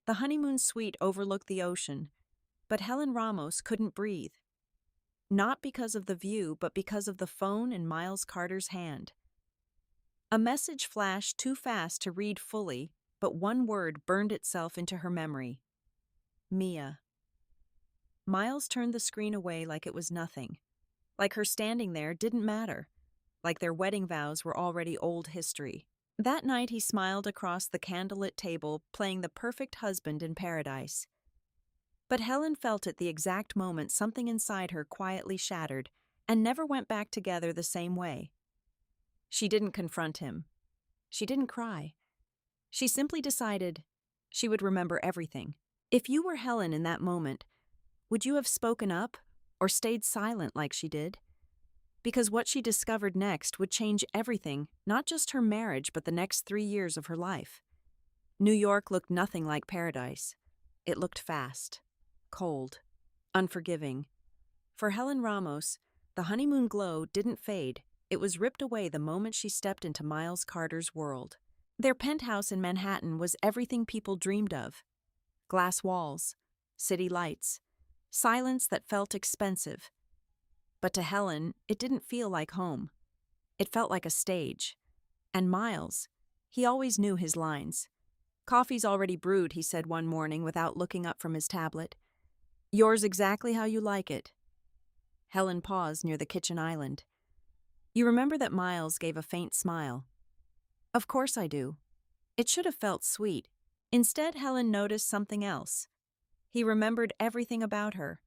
The honeymoon suite overlooked the ocean, but Helen Ramos couldn't breathe. Not because of the view, but because of the phone in Miles Carter's hand. A message flashed too fast to read fully, but one word burned itself into her memory. Mia. Miles turned the screen away like it was nothing. Like her standing there didn't matter. Like their wedding vows were already old history. That night he smiled across the candlelit table, playing the perfect husband in paradise. But Helen felt at the exact moment something inside her quietly shattered and never went back together the same way. She didn't confront him. She didn't cry. She simply decided she would remember everything. If you were Helen in that moment, would you have spoken up or stayed silent like she did? Because what she discovered next would change everything, not just her marriage, but the next 3 years of her life. New York looked nothing like paradise. It looked fast, cold, unforgiving. For Helen Ramos, the honeymoon glow didn't fade. It was ripped away the moment she stepped into Miles Carter's world. Their penthouse in Manhattan was everything people dreamed of. Glass walls, city lights, silence that felt expensive. But to Helen, it didn't feel like home. It felt like a stage. And Miles, he always knew his lines. "Coffee's already brewed," he said one morning without looking up from his tablet. "Yours exactly how you like it." Helen paused near the kitchen island. You remember that Miles gave a faint smile. "Of course I do." It should have felt sweet. Instead, Helen noticed something else. He remembered everything about her,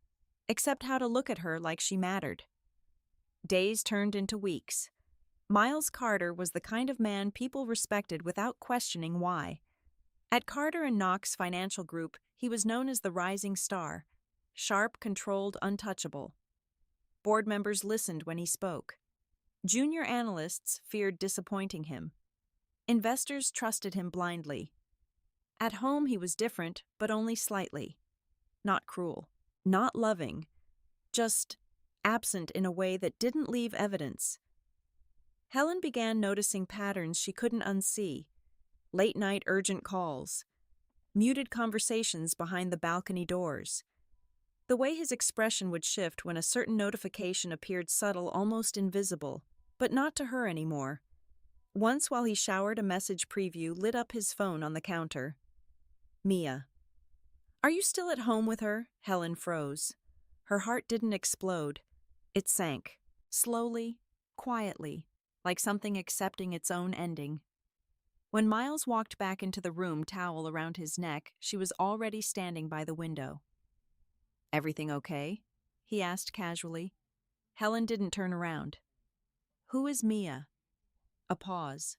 except how to look at her like she mattered. Days turned into weeks. Miles Carter was the kind of man people respected without questioning why. At Carter and Knox Financial Group, he was known as the rising star, sharp, controlled, untouchable. Board members listened when he spoke. Junior analysts feared disappointing him. Investors trusted him blindly. At home, he was different, but only slightly. Not cruel, not loving, just absent in a way that didn't leave evidence. Helen began noticing patterns she couldn't unsee. Late-night urgent calls, muted conversations behind the balcony doors. The way his expression would shift when a certain notification appeared subtle, almost invisible, but not to her anymore. Once, while he showered, a message preview lit up his phone on the counter. Mia. "Are you still at home with her?" Helen froze. Her heart didn't explode. It sank, slowly, quietly, like something accepting its own ending. When Miles walked back into the room, towel around his neck, she was already standing by the window. "Everything okay?" he asked casually. Helen didn't turn around. "Who is Mia?" A pause.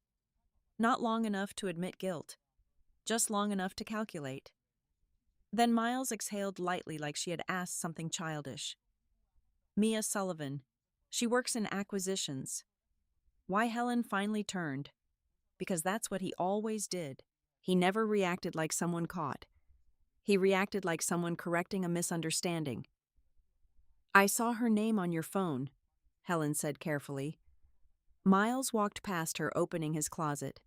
Not long enough to admit guilt, just long enough to calculate. Then Miles exhaled lightly like she had asked something childish. "Mia Sullivan. She works in acquisitions." Why Helen finally turned. Because that's what he always did. He never reacted like someone caught. He reacted like someone correcting a misunderstanding. "I saw her name on your phone," Helen said carefully. Miles walked past her, opening his closet.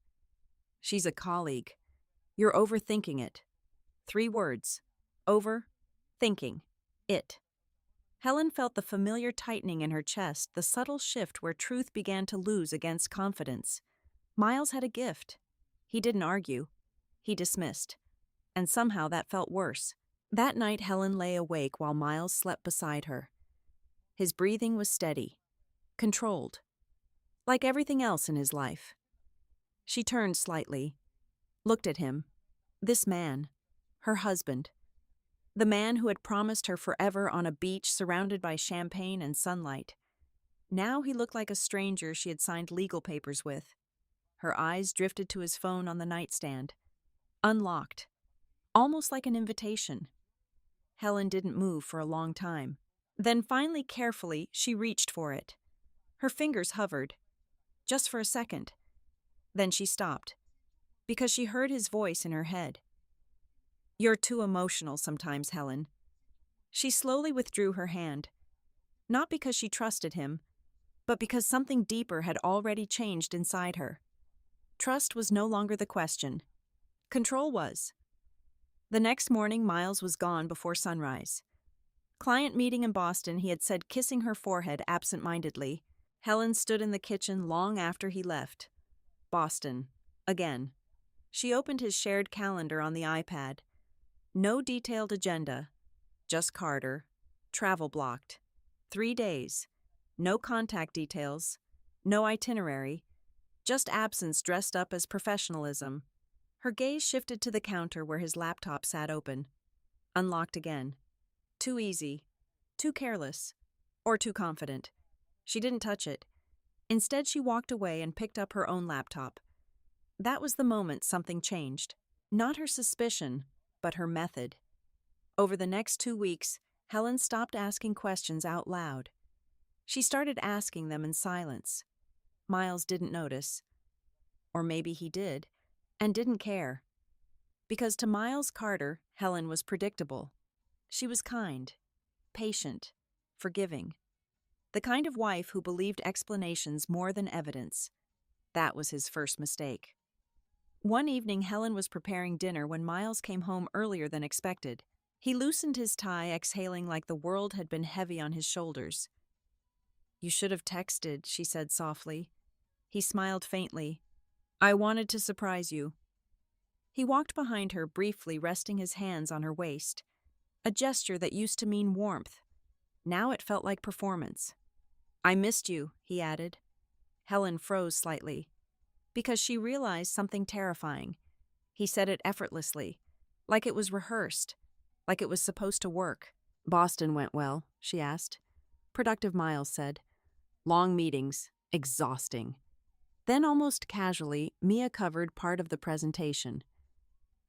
"She's a colleague. You're overthinking it." 3 words. Thinking. It. Helen felt the familiar tightening in her chest, the subtle shift where truth began to lose against confidence. Miles had a gift. He didn't argue. He dismissed. And somehow that felt worse. That night Helen lay awake while Miles slept beside her. His breathing was steady, controlled, like everything else in his life. She turned slightly, looked at him. This man, her husband. The man who had promised her forever on a beach surrounded by champagne and sunlight. Now he looked like a stranger she had signed legal papers with. Her eyes drifted to his phone on the nightstand. Unlocked. Almost like an invitation. Helen didn't move for a long time. Then finally, carefully, she reached for it. Her fingers hovered. Just for a second. Then she stopped. Because she heard his voice in her head. "You're too emotional sometimes, Helen." She slowly withdrew her hand. Not because she trusted him, but because something deeper had already changed inside her. Trust was no longer the question. Control was. The next morning, Miles was gone before sunrise. Client meeting in Boston, he had said, kissing her forehead absent-mindedly. Helen stood in the kitchen long after he left. Boston. Again. She opened his shared calendar on the iPad. No detailed agenda. Just Carter. Travel blocked. 3 days. No contact details. No itinerary. Just absence dressed up as professionalism. Her gaze shifted to the counter where his laptop sat open. Unlocked again. Too easy. Too careless. Or too confident. She didn't touch it. Instead, she walked away and picked up her own laptop. That was the moment something changed. Not her suspicion, but her method. Over the next 2 weeks, Helen stopped asking questions out loud. She started asking them in silence. Miles didn't notice. Or maybe he did, and didn't care. Because to Miles Carter, Helen was predictable. She was kind, patient, forgiving. The kind of wife who believed explanations more than evidence. That was his first mistake. One evening, Helen was preparing dinner when Miles came home earlier than expected. He loosened his tie, exhaling like the world had been heavy on his shoulders. "You should have texted," she said softly. He smiled faintly. "I wanted to surprise you." He walked behind her, briefly resting his hands on her waist. A gesture that used to mean warmth. Now it felt like performance. "I missed you," he added. Helen froze slightly. Because she realized something terrifying. He said it effortlessly, like it was rehearsed, like it was supposed to work. "Boston went well," she asked. "Productive," Miles said. "Long meetings. Exhausting." Then almost casually, Mia covered part of the presentation.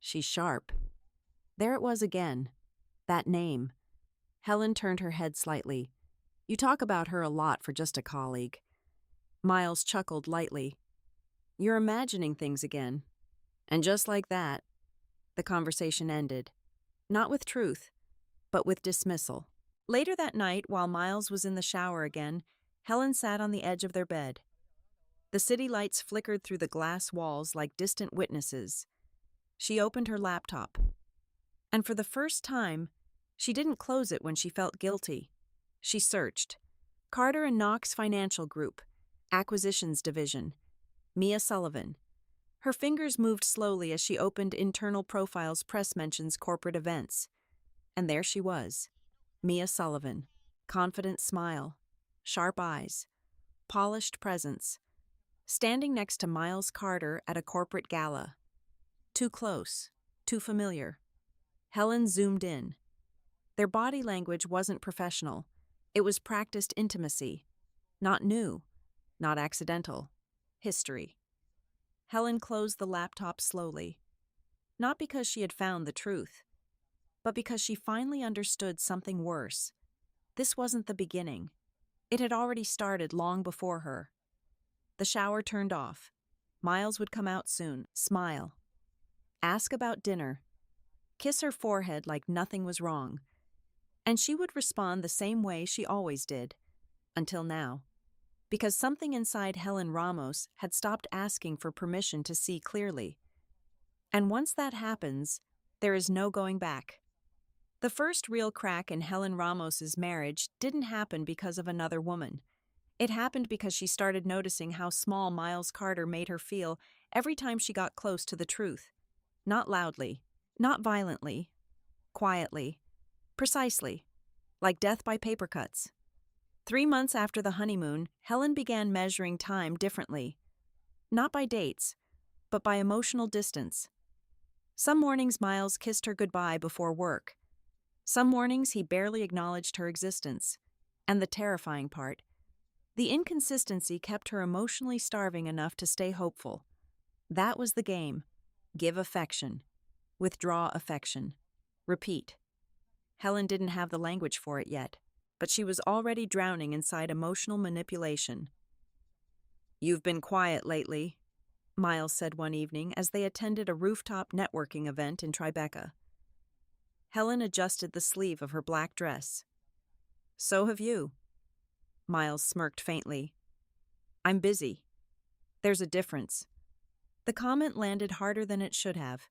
"She's sharp." There it was again. That name. Helen turned her head slightly. "You talk about her a lot for just a colleague." Miles chuckled lightly. "You're imagining things again." And just like that, the conversation ended. Not with truth, but with dismissal. Later that night, while Miles was in the shower again, Helen sat on the edge of their bed. The city lights flickered through the glass walls like distant witnesses. She opened her laptop. And for the first time, she didn't close it when she felt guilty. She searched. Carter and Knox Financial Group, Acquisitions Division, Mia Sullivan. Her fingers moved slowly as she opened internal profiles, press mentions, corporate events. And there she was, Mia Sullivan. Confident smile, sharp eyes, polished presence. Standing next to Miles Carter at a corporate gala. Too close, too familiar. Helen zoomed in. Their body language wasn't professional. It was practiced intimacy. Not new, not accidental. History. Helen closed the laptop slowly. Not because she had found the truth, but because she finally understood something worse. This wasn't the beginning. It had already started long before her. The shower turned off. Miles would come out soon. Smile. Ask about dinner. Kiss her forehead like nothing was wrong. And she would respond the same way she always did. Until now. Because something inside Helen Ramos had stopped asking for permission to see clearly. And once that happens, there is no going back. The first real crack in Helen Ramos's marriage didn't happen because of another woman. It happened because she started noticing how small Miles Carter made her feel every time she got close to the truth. Not loudly, not violently, quietly, precisely, like death by paper cuts. 3 months after the honeymoon, Helen began measuring time differently. Not by dates, but by emotional distance. Some mornings Miles kissed her goodbye before work. Some mornings he barely acknowledged her existence. And the terrifying part, the inconsistency kept her emotionally starving enough to stay hopeful. That was the game. Give affection. Withdraw affection. Repeat. Helen didn't have the language for it yet, but she was already drowning inside emotional manipulation. "You've been quiet lately," Miles said one evening as they attended a rooftop networking event in Tribeca. Helen adjusted the sleeve of her black dress. "So have you." Miles smirked faintly. "I'm busy." "There's a difference." The comment landed harder than it should have.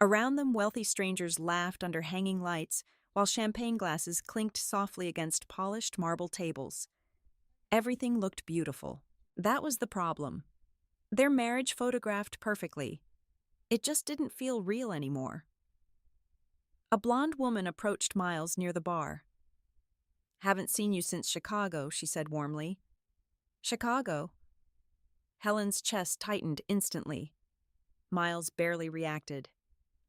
Around them, wealthy strangers laughed under hanging lights, while champagne glasses clinked softly against polished marble tables. Everything looked beautiful. That was the problem. Their marriage photographed perfectly. It just didn't feel real anymore. A blonde woman approached Miles near the bar. "Haven't seen you since Chicago," she said warmly. "Chicago?" Helen's chest tightened instantly. Miles barely reacted.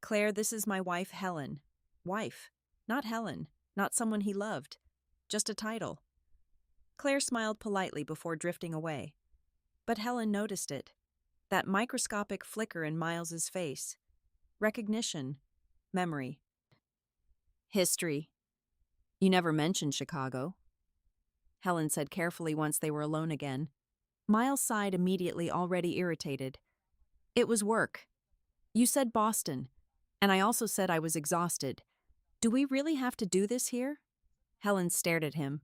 "Claire, this is my wife, Helen." Wife, not Helen, not someone he loved. Just a title. Claire smiled politely before drifting away. But Helen noticed it. That microscopic flicker in Miles's face. Recognition. Memory. "History. You never mentioned Chicago," Helen said carefully once they were alone again. Miles sighed immediately, already irritated. "It was work. You said Boston, and I also said I was exhausted. Do we really have to do this here?" Helen stared at him.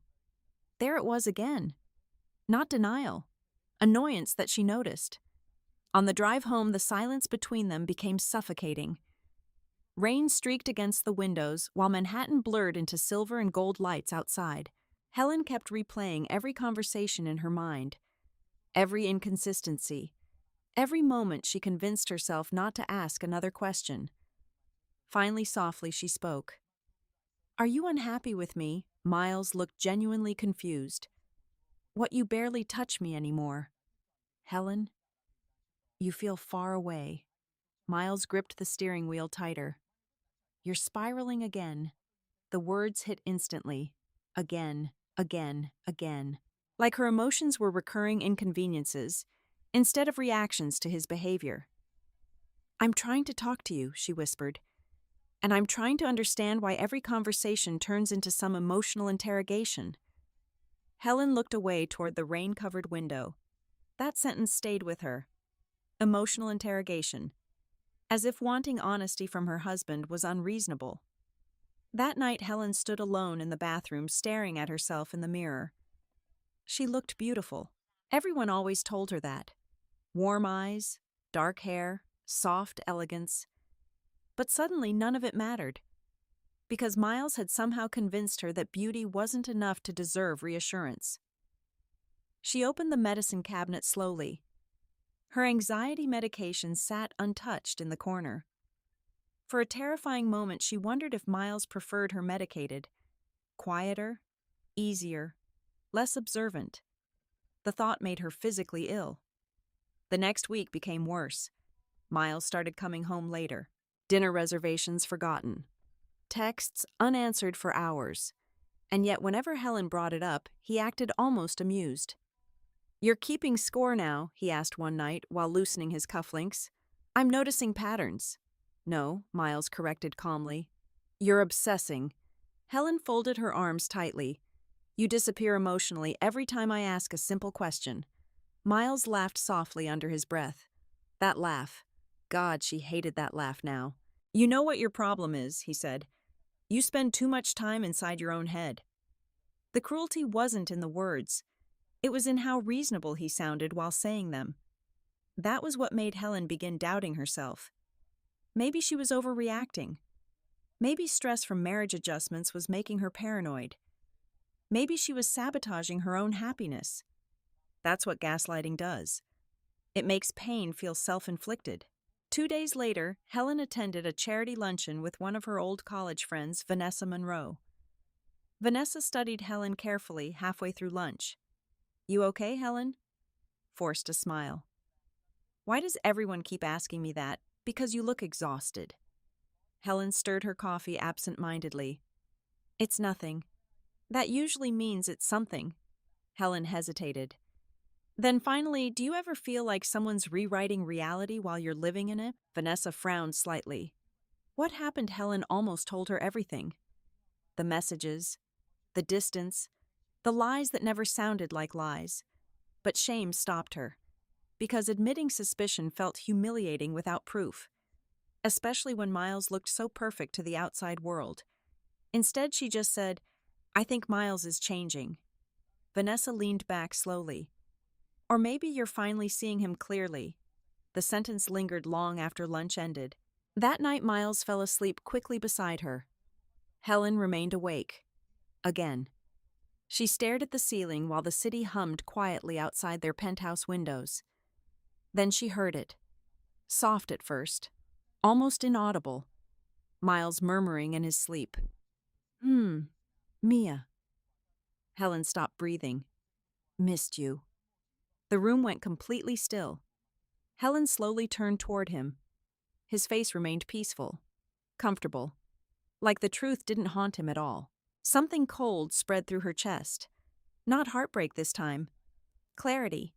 There it was again. Not denial. Annoyance that she noticed. On the drive home, the silence between them became suffocating. Rain streaked against the windows, while Manhattan blurred into silver and gold lights outside. Helen kept replaying every conversation in her mind. Every inconsistency. Every moment she convinced herself not to ask another question. Finally, softly, she spoke. "Are you unhappy with me?" Miles looked genuinely confused. "What, you barely touch me anymore?" "Helen, you feel far away." Miles gripped the steering wheel tighter. "You're spiraling again." The words hit instantly. Again, again, again. Like her emotions were recurring inconveniences, instead of reactions to his behavior. "I'm trying to talk to you," she whispered. "And I'm trying to understand why every conversation turns into some emotional interrogation." Helen looked away toward the rain-covered window. That sentence stayed with her. Emotional interrogation. As if wanting honesty from her husband was unreasonable. That night, Helen stood alone in the bathroom, staring at herself in the mirror. She looked beautiful. Everyone always told her that. Warm eyes, dark hair, soft elegance. But suddenly none of it mattered. Because Miles had somehow convinced her that beauty wasn't enough to deserve reassurance. She opened the medicine cabinet slowly. Her anxiety medication sat untouched in the corner. For a terrifying moment, she wondered if Miles preferred her medicated. Quieter, easier, less observant. The thought made her physically ill. The next week became worse. Miles started coming home later. Dinner reservations forgotten. Texts unanswered for hours. And yet whenever Helen brought it up, he acted almost amused. "You're keeping score now," he asked one night while loosening his cufflinks. "I'm noticing patterns." "No," Miles corrected calmly. "You're obsessing." Helen folded her arms tightly. "You disappear emotionally every time I ask a simple question." Miles laughed softly under his breath. That laugh. God, she hated that laugh now. "You know what your problem is," he said. "You spend too much time inside your own head." The cruelty wasn't in the words. It was in how reasonable he sounded while saying them. That was what made Helen begin doubting herself. Maybe she was overreacting. Maybe stress from marriage adjustments was making her paranoid. Maybe she was sabotaging her own happiness. That's what gaslighting does. It makes pain feel self-inflicted. 2 days later, Helen attended a charity luncheon with one of her old college friends, Vanessa Monroe. Vanessa studied Helen carefully halfway through lunch. "You okay, Helen?" Forced a smile. "Why does everyone keep asking me that? Because you look exhausted." Helen stirred her coffee absent-mindedly. "It's nothing. That usually means it's something." Helen hesitated. "Then finally, do you ever feel like someone's rewriting reality while you're living in it?" Vanessa frowned slightly. What happened? Helen almost told her everything. The messages, the distance, the lies that never sounded like lies. But shame stopped her, because admitting suspicion felt humiliating without proof, especially when Miles looked so perfect to the outside world. Instead, she just said, "I think Miles is changing." Vanessa leaned back slowly. "Or maybe you're finally seeing him clearly." The sentence lingered long after lunch ended. That night, Miles fell asleep quickly beside her. Helen remained awake. Again. She stared at the ceiling while the city hummed quietly outside their penthouse windows. Then she heard it. Soft at first, almost inaudible. Miles murmuring in his sleep. Mia. Helen stopped breathing. Missed you. The room went completely still. Helen slowly turned toward him. His face remained peaceful, comfortable, like the truth didn't haunt him at all. Something cold spread through her chest. Not heartbreak this time. Clarity.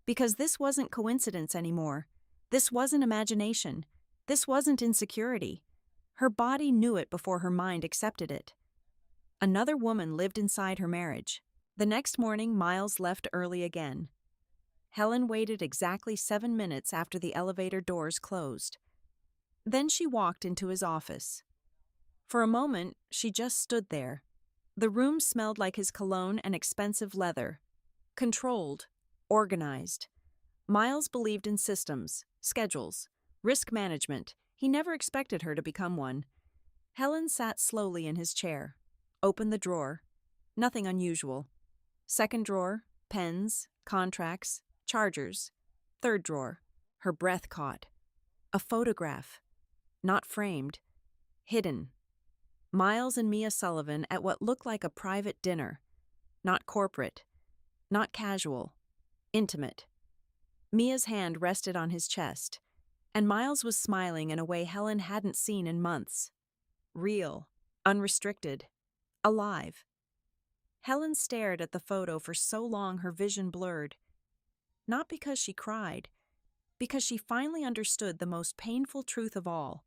Because this wasn't coincidence anymore. This wasn't imagination. This wasn't insecurity. Her body knew it before her mind accepted it. Another woman lived inside her marriage. The next morning, Miles left early again. Helen waited exactly 7 minutes after the elevator doors closed. Then she walked into his office. For a moment, she just stood there. The room smelled like his cologne and expensive leather. Controlled, organized. Miles believed in systems, schedules, risk management. He never expected her to become one. Helen sat slowly in his chair, opened the drawer. Nothing unusual. Second drawer, pens, contracts, chargers. Third drawer, her breath caught. A photograph. Not framed. Hidden. Miles and Mia Sullivan at what looked like a private dinner. Not corporate. Not casual. Intimate. Mia's hand rested on his chest, and Miles was smiling in a way Helen hadn't seen in months. Real. Unrestricted. Alive. Helen stared at the photo for so long her vision blurred. Not because she cried, because she finally understood the most painful truth of all.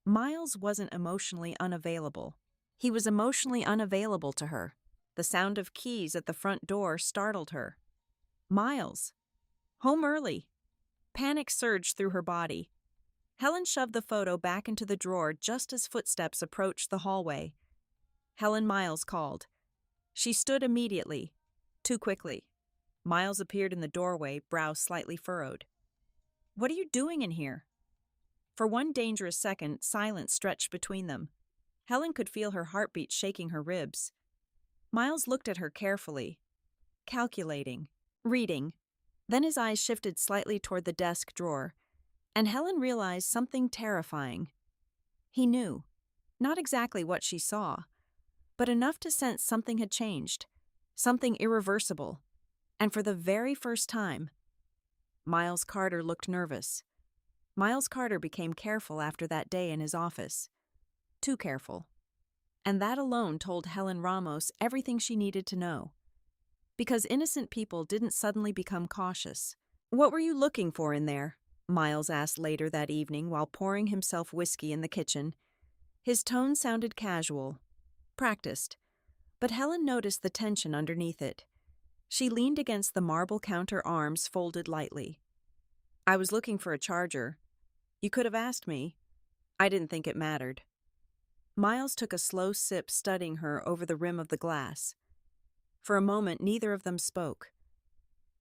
Miles wasn't emotionally unavailable. He was emotionally unavailable to her. The sound of keys at the front door startled her. Miles. Home early. Panic surged through her body. Helen shoved the photo back into the drawer just as footsteps approached the hallway. Helen Miles called. She stood immediately. Too quickly. Miles appeared in the doorway, brow slightly furrowed. What are you doing in here? For one dangerous second, silence stretched between them. Helen could feel her heartbeat shaking her ribs. Miles looked at her carefully, calculating, reading. Then his eyes shifted slightly toward the desk drawer, and Helen realized something terrifying. He knew, not exactly what she saw, but enough to sense something had changed, something irreversible. And for the very first time, Miles Carter looked nervous. Miles Carter became careful after that day in his office. Too careful. And that alone told Helen Ramos everything she needed to know. Because innocent people didn't suddenly become cautious. What were you looking for in there? Miles asked later that evening while pouring himself whiskey in the kitchen. His tone sounded casual, practiced, but Helen noticed the tension underneath it. She leaned against the marble counter, arms folded lightly. I was looking for a charger. You could have asked me. I didn't think it mattered. Miles took a slow sip, studying her over the rim of the glass. For a moment, neither of them spoke.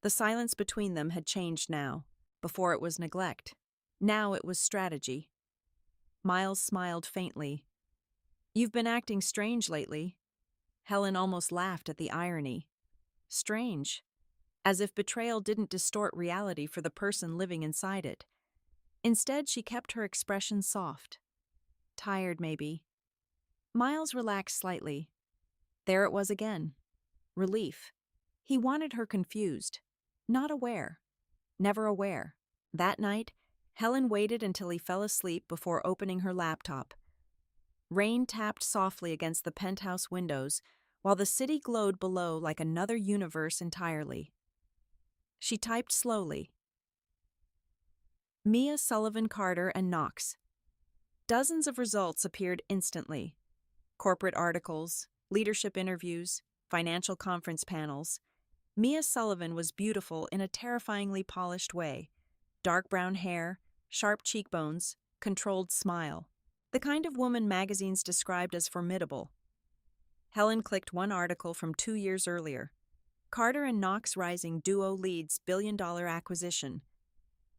The silence between them had changed now. Before it was neglect. Now it was strategy. Miles smiled faintly. You've been acting strange lately. Helen almost laughed at the irony. Strange. As if betrayal didn't distort reality for the person living inside it. Instead, she kept her expression soft. Tired, maybe. Miles relaxed slightly. There it was again. Relief. He wanted her confused. Not aware. Never aware. That night, Helen waited until he fell asleep before opening her laptop. Rain tapped softly against the penthouse windows, while the city glowed below like another universe entirely. She typed slowly. Mia Sullivan Carter and Knox. Dozens of results appeared instantly. Corporate articles, leadership interviews, financial conference panels. Mia Sullivan was beautiful in a terrifyingly polished way. Dark brown hair, sharp cheekbones, controlled smile. The kind of woman magazines described as formidable. Helen clicked one article from 2 years earlier. Carter and Knox rising duo leads billion-dollar acquisition.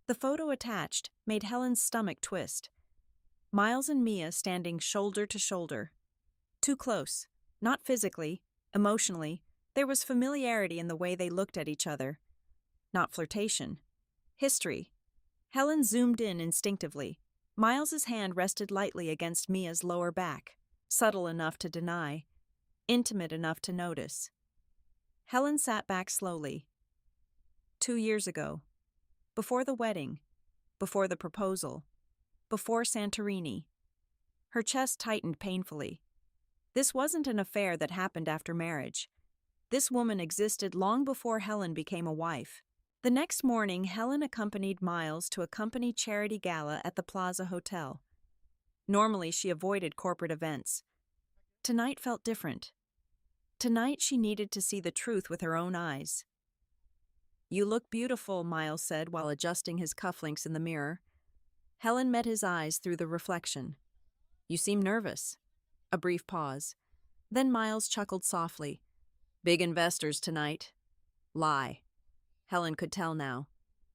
The photo attached made Helen's stomach twist. Miles and Mia standing shoulder to shoulder. Too close. Not physically, emotionally. There was familiarity in the way they looked at each other. Not flirtation. History. Helen zoomed in instinctively. Miles's hand rested lightly against Mia's lower back, subtle enough to deny, intimate enough to notice. Helen sat back slowly. 2 years ago. Before the wedding. Before the proposal. Before Santorini. Her chest tightened painfully. This wasn't an affair that happened after marriage. This woman existed long before Helen became a wife. The next morning, Helen accompanied Miles to a company charity gala at the Plaza Hotel. Normally, she avoided corporate events. Tonight felt different. Tonight, she needed to see the truth with her own eyes. "You look beautiful," Miles said while adjusting his cufflinks in the mirror. Helen met his eyes through the reflection. "You seem nervous." A brief pause. Then Miles chuckled softly. "Big investors tonight." Lie. Helen could tell now.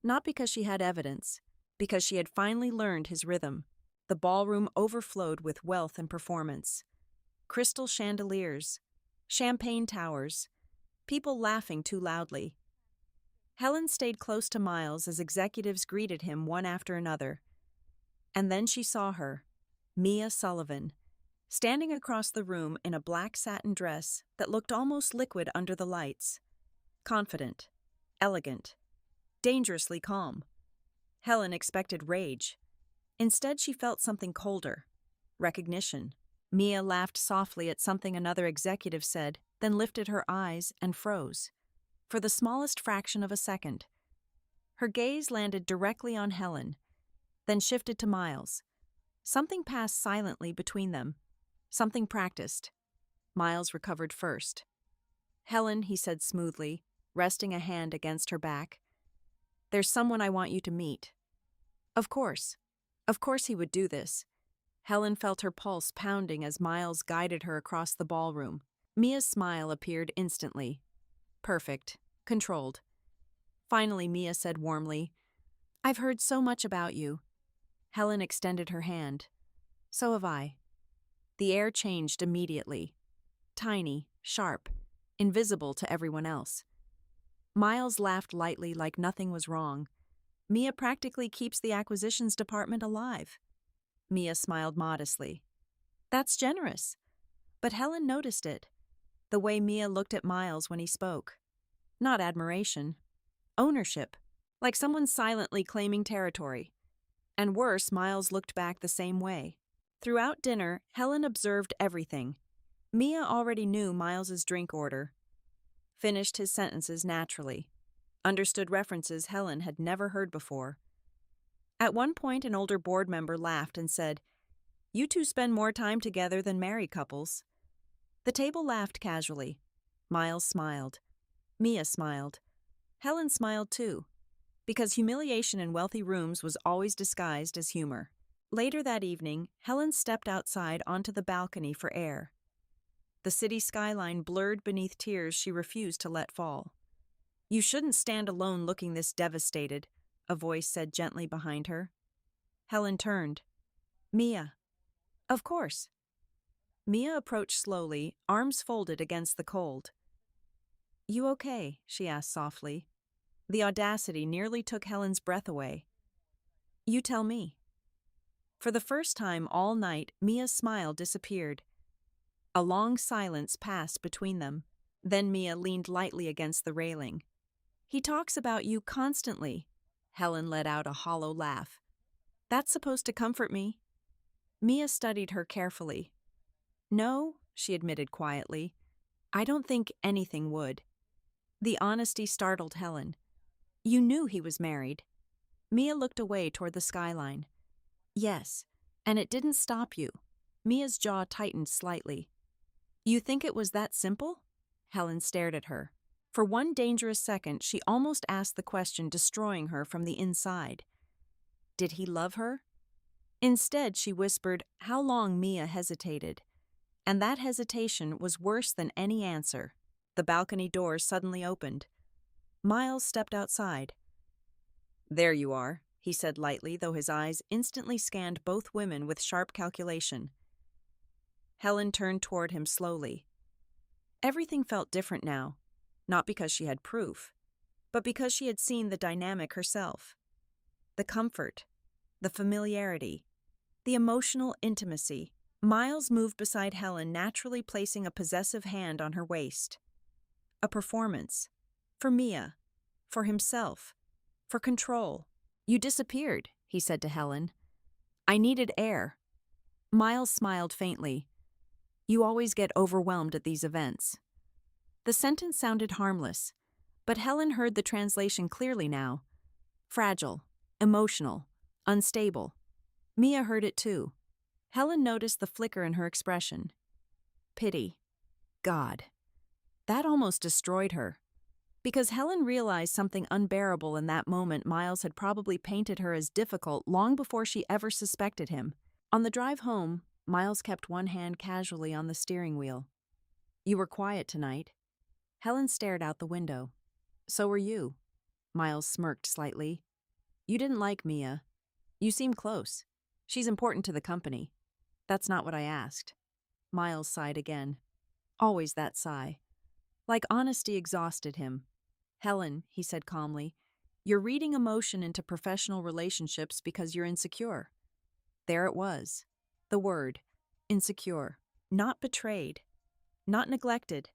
Not because she had evidence, because she had finally learned his rhythm. The ballroom overflowed with wealth and performance. Crystal chandeliers, champagne towers, people laughing too loudly. Helen stayed close to Miles as executives greeted him one after another. And then she saw her, Mia Sullivan, standing across the room in a black satin dress that looked almost liquid under the lights. Confident, elegant, dangerously calm. Helen expected rage. Instead, she felt something colder. Recognition. Mia laughed softly at something another executive said, then lifted her eyes and froze. For the smallest fraction of a second. Her gaze landed directly on Helen, then shifted to Miles. Something passed silently between them. Something practiced. Miles recovered first. "Helen," he said smoothly, resting a hand against her back. "There's someone I want you to meet." Of course. Of course he would do this. Helen felt her pulse pounding as Miles guided her across the ballroom. Mia's smile appeared instantly. Perfect. Controlled. Finally, Mia said warmly, "I've heard so much about you." Helen extended her hand. "So have I." The air changed immediately. Tiny, sharp, invisible to everyone else. Miles laughed lightly like nothing was wrong. "Mia practically keeps the acquisitions department alive." Mia smiled modestly. "That's generous." But Helen noticed it. The way Mia looked at Miles when he spoke. Not admiration. Ownership. Like someone silently claiming territory. And worse, Miles looked back the same way. Throughout dinner, Helen observed everything. Mia already knew Miles's drink order. Finished his sentences naturally. Understood references Helen had never heard before. At one point, an older board member laughed and said, "You two spend more time together than married couples." The table laughed casually. Miles smiled. Mia smiled. Helen smiled too, because humiliation in wealthy rooms was always disguised as humor. Later that evening, Helen stepped outside onto the balcony for air. The city skyline blurred beneath tears she refused to let fall. "You shouldn't stand alone looking this devastated," a voice said gently behind her. Helen turned. "Mia." "Of course." Mia approached slowly, arms folded against the cold. "You okay?" she asked softly. The audacity nearly took Helen's breath away. "You tell me." For the first time all night, Mia's smile disappeared. A long silence passed between them. Then Mia leaned lightly against the railing. "He talks about you constantly." Helen let out a hollow laugh. "That's supposed to comfort me." Mia studied her carefully. "No," she admitted quietly. "I don't think anything would." The honesty startled Helen. "You knew he was married." Mia looked away toward the skyline. "Yes, and it didn't stop you." Mia's jaw tightened slightly. "You think it was that simple?" Helen stared at her. For one dangerous second, she almost asked the question, destroying her from the inside. Did he love her? Instead, she whispered how long Mia hesitated. And that hesitation was worse than any answer. The balcony door suddenly opened. Miles stepped outside. "There you are," he said lightly, though his eyes instantly scanned both women with sharp calculation. Helen turned toward him slowly. Everything felt different now, not because she had proof, but because she had seen the dynamic herself. The comfort, the familiarity, the emotional intimacy. Miles moved beside Helen, naturally placing a possessive hand on her waist. A performance. For Mia. For himself. For control. "You disappeared," he said to Helen. "I needed air." Miles smiled faintly. "You always get overwhelmed at these events." The sentence sounded harmless, but Helen heard the translation clearly now. Fragile, emotional, unstable. Mia heard it too. Helen noticed the flicker in her expression. Pity. God. That almost destroyed her. Because Helen realized something unbearable in that moment. Miles had probably painted her as difficult long before she ever suspected him. On the drive home, Miles kept one hand casually on the steering wheel. "You were quiet tonight." Helen stared out the window. "So were you." Miles smirked slightly. "You didn't like Mia. You seem close. She's important to the company." "That's not what I asked." Miles sighed again. Always that sigh. Like honesty exhausted him. "Helen," he said calmly, "you're reading emotion into professional relationships because you're insecure." There it was. The word. Insecure. Not betrayed. Not neglected.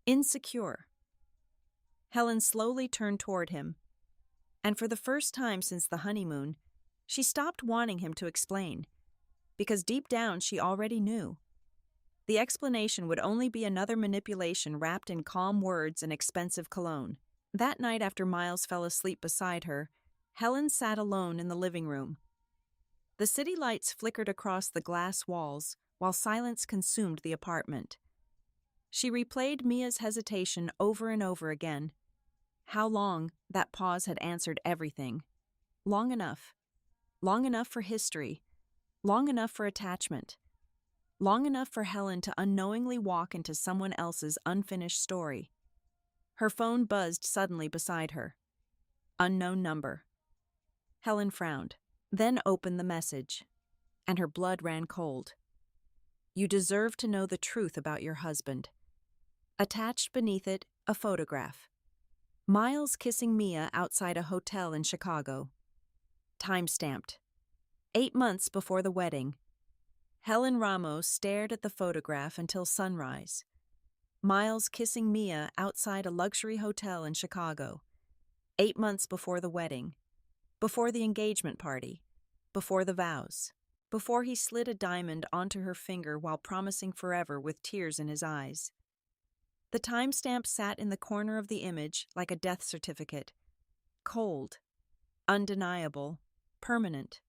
Insecure. Helen slowly turned toward him. And for the first time since the honeymoon, she stopped wanting him to explain. Because deep down she already knew. The explanation would only be another manipulation wrapped in calm words and expensive cologne. That night after Miles fell asleep beside her, Helen sat alone in the living room. The city lights flickered across the glass walls while silence consumed the apartment. She replayed Mia's hesitation over and over again. How long that pause had answered everything. Long enough. Long enough for history. Long enough for attachment. Long enough for Helen to unknowingly walk into someone else's unfinished story. Her phone buzzed suddenly beside her. Unknown number. Helen frowned, then opened the message, and her blood ran cold. "You deserve to know the truth about your husband." Attached beneath it, a photograph. Miles kissing Mia outside a hotel in Chicago. Time-stamped. 8 months before the wedding. Helen Ramos stared at the photograph until sunrise. Miles kissing Mia outside a luxury hotel in Chicago. 8 months before the wedding. Before the engagement party. Before the vows. Before he slid a diamond onto her finger while promising forever with tears in his eyes. The timestamp sat in the corner of the image like a death certificate. Cold. Undeniable. Permanent.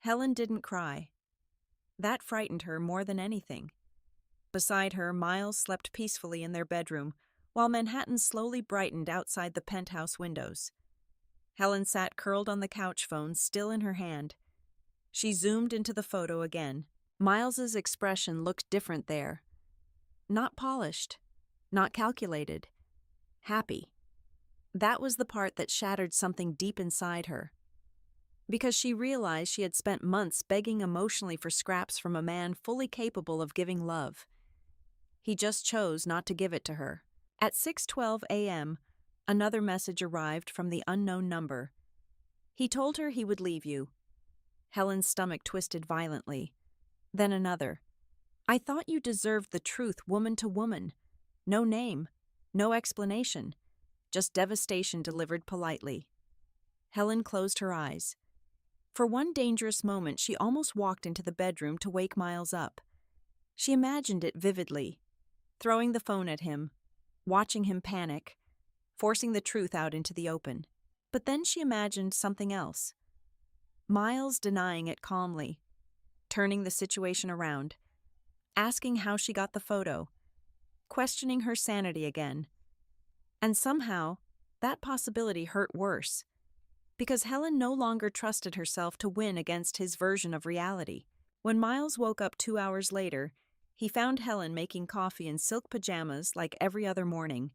Helen didn't cry. That frightened her more than anything. Beside her, Miles slept peacefully in their bedroom, while Manhattan slowly brightened outside the penthouse windows. Helen sat curled on the couch phone, still in her hand. She zoomed into the photo again. Miles's expression looked different there. Not polished. Not calculated. Happy. That was the part that shattered something deep inside her. Because she realized she had spent months begging emotionally for scraps from a man fully capable of giving love. He just chose not to give it to her. At 6:12 a.m., another message arrived from the unknown number. "He told her he would leave you." Helen's stomach twisted violently. Then another. "I thought you deserved the truth, woman to woman. No name, no explanation, just devastation delivered politely." Helen closed her eyes. For one dangerous moment, she almost walked into the bedroom to wake Miles up. She imagined it vividly, throwing the phone at him, watching him panic, forcing the truth out into the open. But then she imagined something else. Miles denying it calmly, turning the situation around, asking how she got the photo, questioning her sanity again. And somehow, that possibility hurt worse. Because Helen no longer trusted herself to win against his version of reality. When Miles woke up 2 hours later, he found Helen making coffee in silk pajamas like every other morning.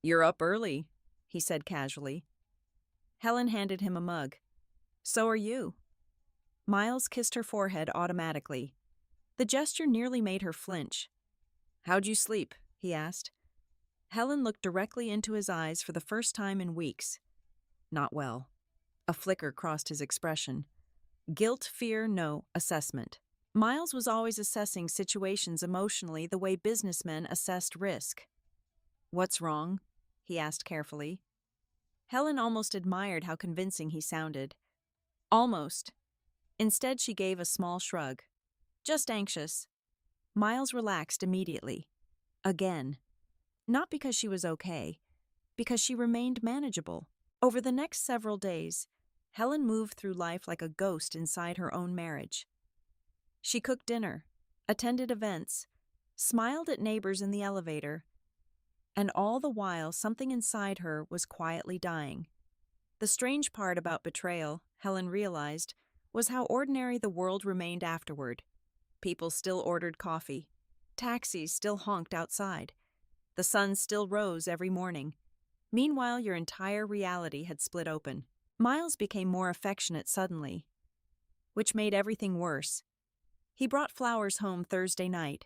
"You're up early," he said casually. Helen handed him a mug. So are you. Miles kissed her forehead automatically. The gesture nearly made her flinch. How'd you sleep? He asked. Helen looked directly into his eyes for the first time in weeks. Not well. A flicker crossed his expression. Guilt, fear, no, assessment. Miles was always assessing situations emotionally the way businessmen assessed risk. What's wrong? He asked carefully. Helen almost admired how convincing he sounded. Almost. Instead, she gave a small shrug. Just anxious. Miles relaxed immediately. Again. Not because she was okay, because she remained manageable. Over the next several days, Helen moved through life like a ghost inside her own marriage. She cooked dinner, attended events, smiled at neighbors in the elevator, and all the while something inside her was quietly dying. The strange part about betrayal, Helen realized, was how ordinary the world remained afterward. People still ordered coffee. Taxis still honked outside. The sun still rose every morning. Meanwhile, your entire reality had split open. Miles became more affectionate suddenly, which made everything worse. He brought flowers home Thursday night,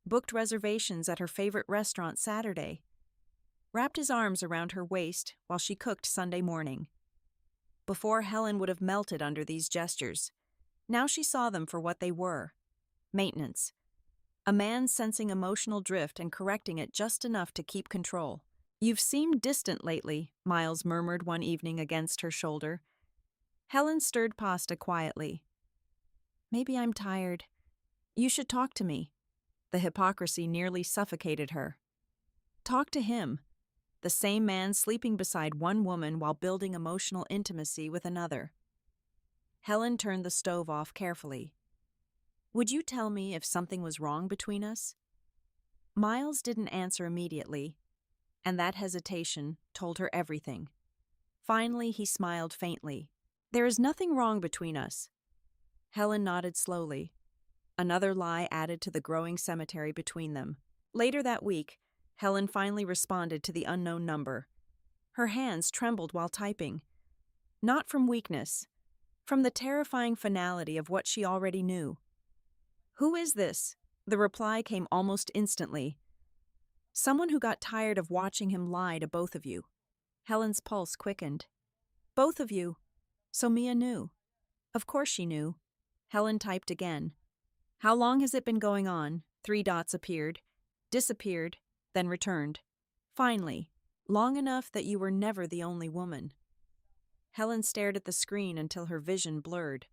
booked reservations at her favorite restaurant Saturday, wrapped his arms around her waist while she cooked Sunday morning. Before, Helen would have melted under these gestures. Now she saw them for what they were: maintenance. A man sensing emotional drift and correcting it just enough to keep control. You've seemed distant lately, Miles murmured one evening against her shoulder. Helen stirred pasta quietly. Maybe I'm tired. You should talk to me. The hypocrisy nearly suffocated her. Talk to him, the same man sleeping beside one woman while building emotional intimacy with another. Helen turned the stove off carefully. Would you tell me if something was wrong between us? Miles didn't answer immediately, and that hesitation told her everything. Finally, he smiled faintly. There is nothing wrong between us. Helen nodded slowly. Another lie added to the growing cemetery between them. Later that week, Helen finally responded to the unknown number. Her hands trembled while typing. Not from weakness, from the terrifying finality of what she already knew. Who is this? The reply came almost instantly. Someone who got tired of watching him lie to both of you. Helen's pulse quickened. Both of you. So Mia knew. Of course she knew. Helen typed again. How long has it been going on? 3 dots appeared, disappeared, then returned. Finally, long enough that you were never the only woman. Helen stared at the screen until her vision blurred.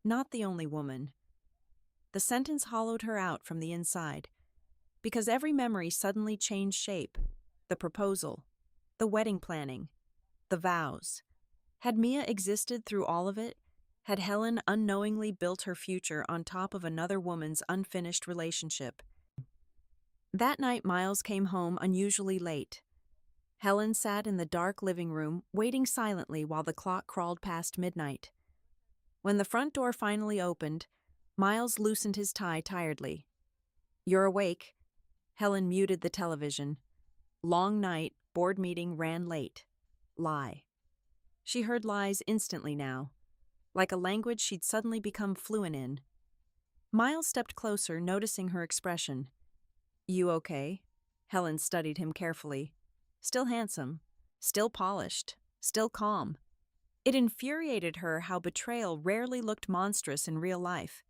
Not the only woman. The sentence hollowed her out from the inside, because every memory suddenly changed shape. The proposal, the wedding planning, the vows. Had Mia existed through all of it? Had Helen unknowingly built her future on top of another woman's unfinished relationship? That night, Miles came home unusually late. Helen sat in the dark living room, waiting silently while the clock crawled past midnight. When the front door finally opened, Miles loosened his tie tiredly. You're awake. Helen muted the television. Long night, board meeting ran late. Lie. She heard lies instantly now, like a language she'd suddenly become fluent in. Miles stepped closer, noticing her expression. You okay? Helen studied him carefully. Still handsome, still polished, still calm. It infuriated her how betrayal rarely looked monstrous in real life.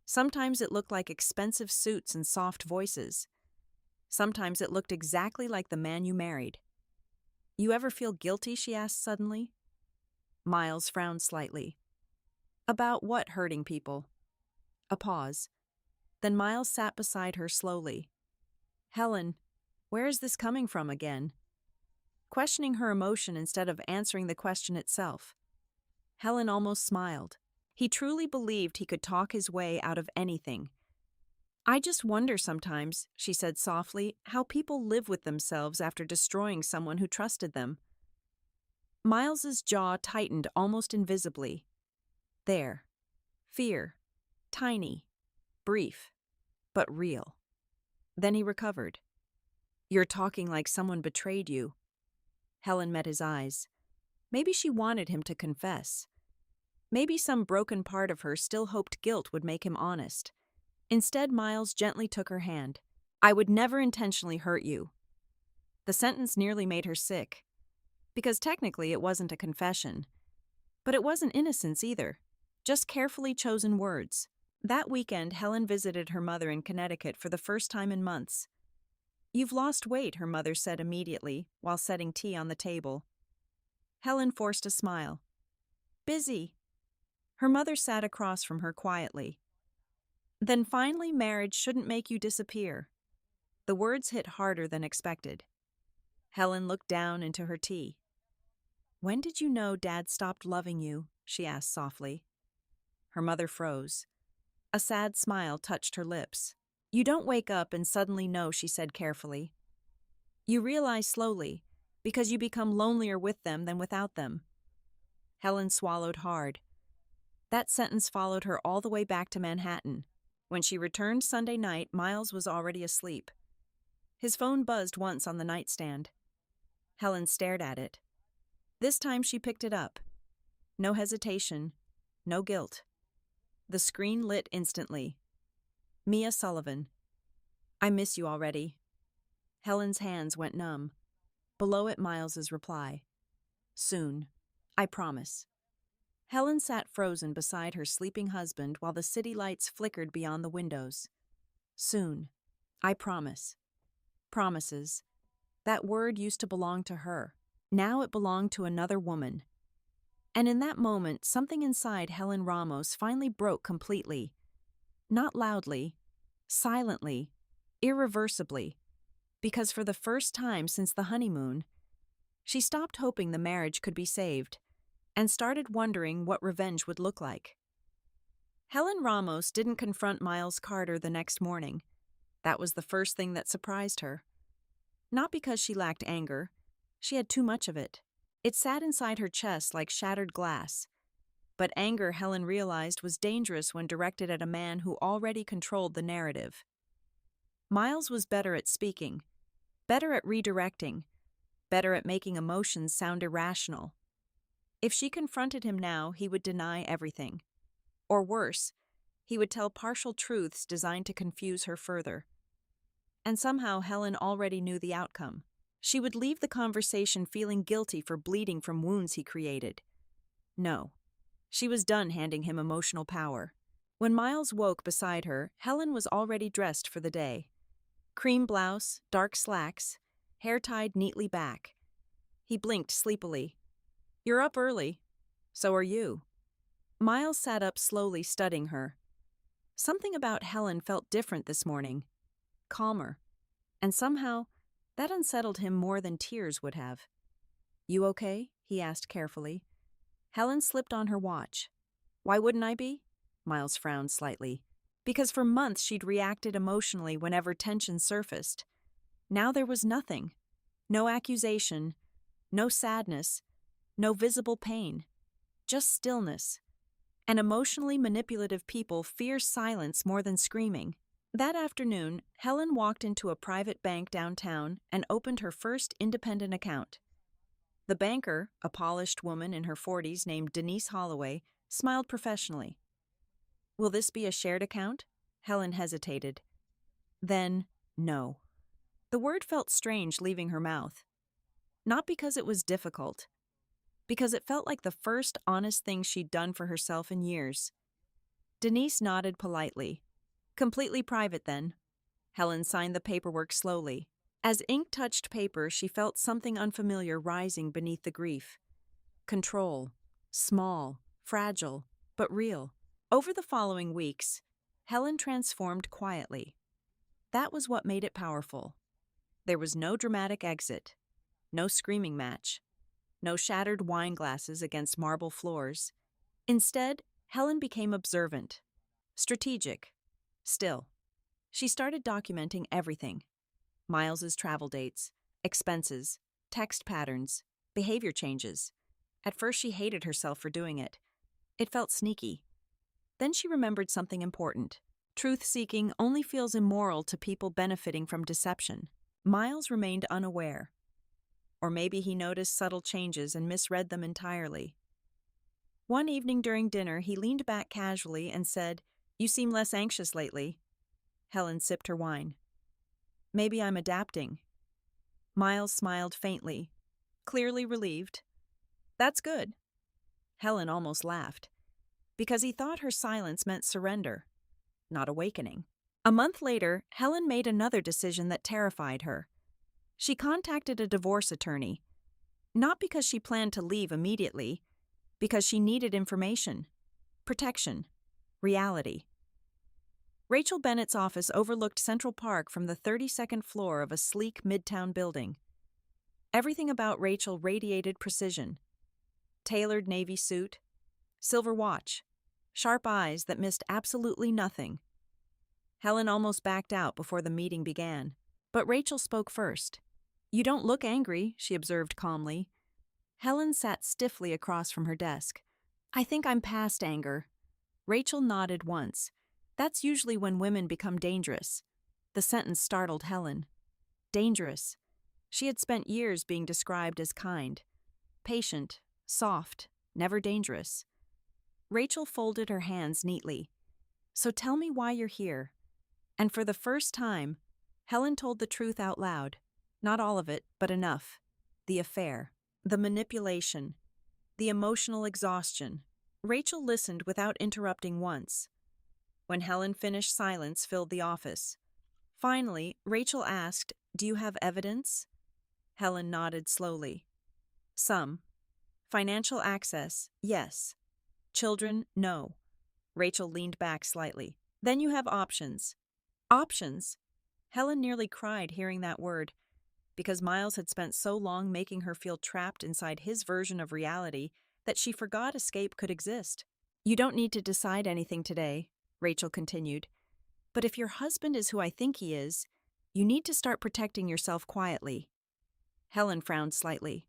Sometimes it looked like expensive suits and soft voices. Sometimes it looked exactly like the man you married. You ever feel guilty? She asked suddenly. Miles frowned slightly. About what hurting people? A pause. Then Miles sat beside her slowly. Helen, where is this coming from again? Questioning her emotion instead of answering the question itself. Helen almost smiled. He truly believed he could talk his way out of anything. I just wonder sometimes, she said softly, how people live with themselves after destroying someone who trusted them. Miles's jaw tightened almost invisibly. There. Fear. Tiny. Brief. But real. Then he recovered. You're talking like someone betrayed you. Helen met his eyes. Maybe she wanted him to confess. Maybe some broken part of her still hoped guilt would make him honest. Instead, Miles gently took her hand. "I would never intentionally hurt you." The sentence nearly made her sick, because technically it wasn't a confession. But it wasn't innocence either, just carefully chosen words. That weekend, Helen visited her mother in Connecticut for the first time in months. "You've lost weight," her mother said immediately, while setting tea on the table. Helen forced a smile. "Busy." Her mother sat across from her quietly. "Then finally, marriage shouldn't make you disappear." The words hit harder than expected. Helen looked down into her tea. "When did you know Dad stopped loving you?" she asked softly. Her mother froze. A sad smile touched her lips. "You don't wake up and suddenly know," she said carefully. "You realize slowly, because you become lonelier with them than without them." Helen swallowed hard. That sentence followed her all the way back to Manhattan. When she returned Sunday night, Miles was already asleep. His phone buzzed once on the nightstand. Helen stared at it. This time she picked it up. No hesitation, no guilt. The screen lit instantly. Mia Sullivan. "I miss you already." Helen's hands went numb. Below it, Miles's reply. "Soon. I promise." Helen sat frozen beside her sleeping husband while the city lights flickered beyond the windows. Soon. I promise. Promises. That word used to belong to her. Now it belonged to another woman. And in that moment, something inside Helen Ramos finally broke completely. Not loudly, silently, irreversibly, because for the first time since the honeymoon, she stopped hoping the marriage could be saved and started wondering what revenge would look like. Helen Ramos didn't confront Miles Carter the next morning. That was the first thing that surprised her. Not because she lacked anger. She had too much of it. It sat inside her chest like shattered glass. But anger, Helen realized, was dangerous when directed at a man who already controlled the narrative. Miles was better at speaking, better at redirecting, better at making emotions sound irrational. If she confronted him now, he would deny everything. Or worse, he would tell partial truths designed to confuse her further. And somehow Helen already knew the outcome. She would leave the conversation feeling guilty for bleeding from wounds he created. No. She was done handing him emotional power. When Miles woke beside her, Helen was already dressed for the day. Cream blouse, dark slacks, hair tied neatly back. He blinked sleepily. "You're up early." "So are you." Miles sat up slowly, studying her. Something about Helen felt different this morning. Calmer. And somehow, that unsettled him more than tears would have. "You okay?" he asked carefully. Helen slipped on her watch. "Why wouldn't I be?" Miles frowned slightly. Because for months she'd reacted emotionally whenever tension surfaced. Now there was nothing. No accusation, no sadness, no visible pain. Just stillness. And emotionally manipulative people fear silence more than screaming. That afternoon, Helen walked into a private bank downtown and opened her first independent account. The banker, a polished woman in her 40s named Denise Holloway, smiled professionally. "Will this be a shared account?" Helen hesitated. Then, no. The word felt strange leaving her mouth. Not because it was difficult, because it felt like the first honest thing she'd done for herself in years. Denise nodded politely. "Completely private, then." Helen signed the paperwork slowly. As ink touched paper, she felt something unfamiliar rising beneath the grief. Control. Small, fragile, but real. Over the following weeks, Helen transformed quietly. That was what made it powerful. There was no dramatic exit, no screaming match, no shattered wine glasses against marble floors. Instead, Helen became observant, strategic, still. She started documenting everything. Miles's travel dates, expenses, text patterns, behavior changes. At first she hated herself for doing it. It felt sneaky. Then she remembered something important. Truth-seeking only feels immoral to people benefiting from deception. Miles remained unaware. Or maybe he noticed subtle changes and misread them entirely. One evening during dinner, he leaned back casually and said, "You seem less anxious lately." Helen sipped her wine. "Maybe I'm adapting." Miles smiled faintly, clearly relieved. "That's good." Helen almost laughed, because he thought her silence meant surrender, not awakening. A month later, Helen made another decision that terrified her. She contacted a divorce attorney, not because she planned to leave immediately, because she needed information, protection, reality. Rachel Bennett's office overlooked Central Park from the 32nd floor of a sleek midtown building. Everything about Rachel radiated precision. Tailored navy suit, silver watch, sharp eyes that missed absolutely nothing. Helen almost backed out before the meeting began, but Rachel spoke first. "You don't look angry," she observed calmly. Helen sat stiffly across from her desk. "I think I'm past anger." Rachel nodded once. That's usually when women become dangerous. The sentence startled Helen. Dangerous. She had spent years being described as kind, patient, soft, never dangerous. Rachel folded her hands neatly. "So tell me why you're here." And for the first time, Helen told the truth out loud. Not all of it, but enough. The affair, the manipulation, the emotional exhaustion. Rachel listened without interrupting once. When Helen finished, silence filled the office. Finally, Rachel asked, "Do you have evidence?" Helen nodded slowly. "Some. Financial access, yes. Children, no." Rachel leaned back slightly. "Then you have options." Options? Helen nearly cried hearing that word, because Miles had spent so long making her feel trapped inside his version of reality that she forgot escape could exist. "You don't need to decide anything today," Rachel continued. "But if your husband is who I think he is, you need to start protecting yourself quietly." Helen frowned slightly.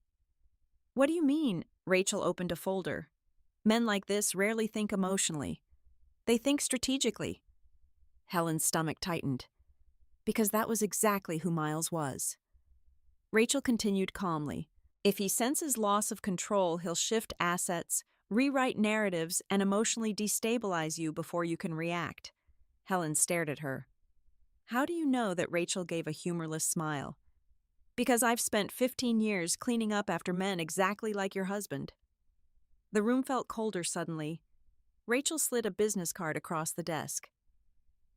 "What do you mean?" Rachel opened a folder. "Men like this rarely think emotionally. They think strategically." Helen's stomach tightened, because that was exactly who Miles was. Rachel continued calmly. "If he senses loss of control, he'll shift assets, rewrite narratives, and emotionally destabilize you before you can react." Helen stared at her. "How do you know that?" Rachel gave a humorless smile. "Because I've spent 15 years cleaning up after men exactly like your husband." The room felt colder suddenly. Rachel slid a business card across the desk.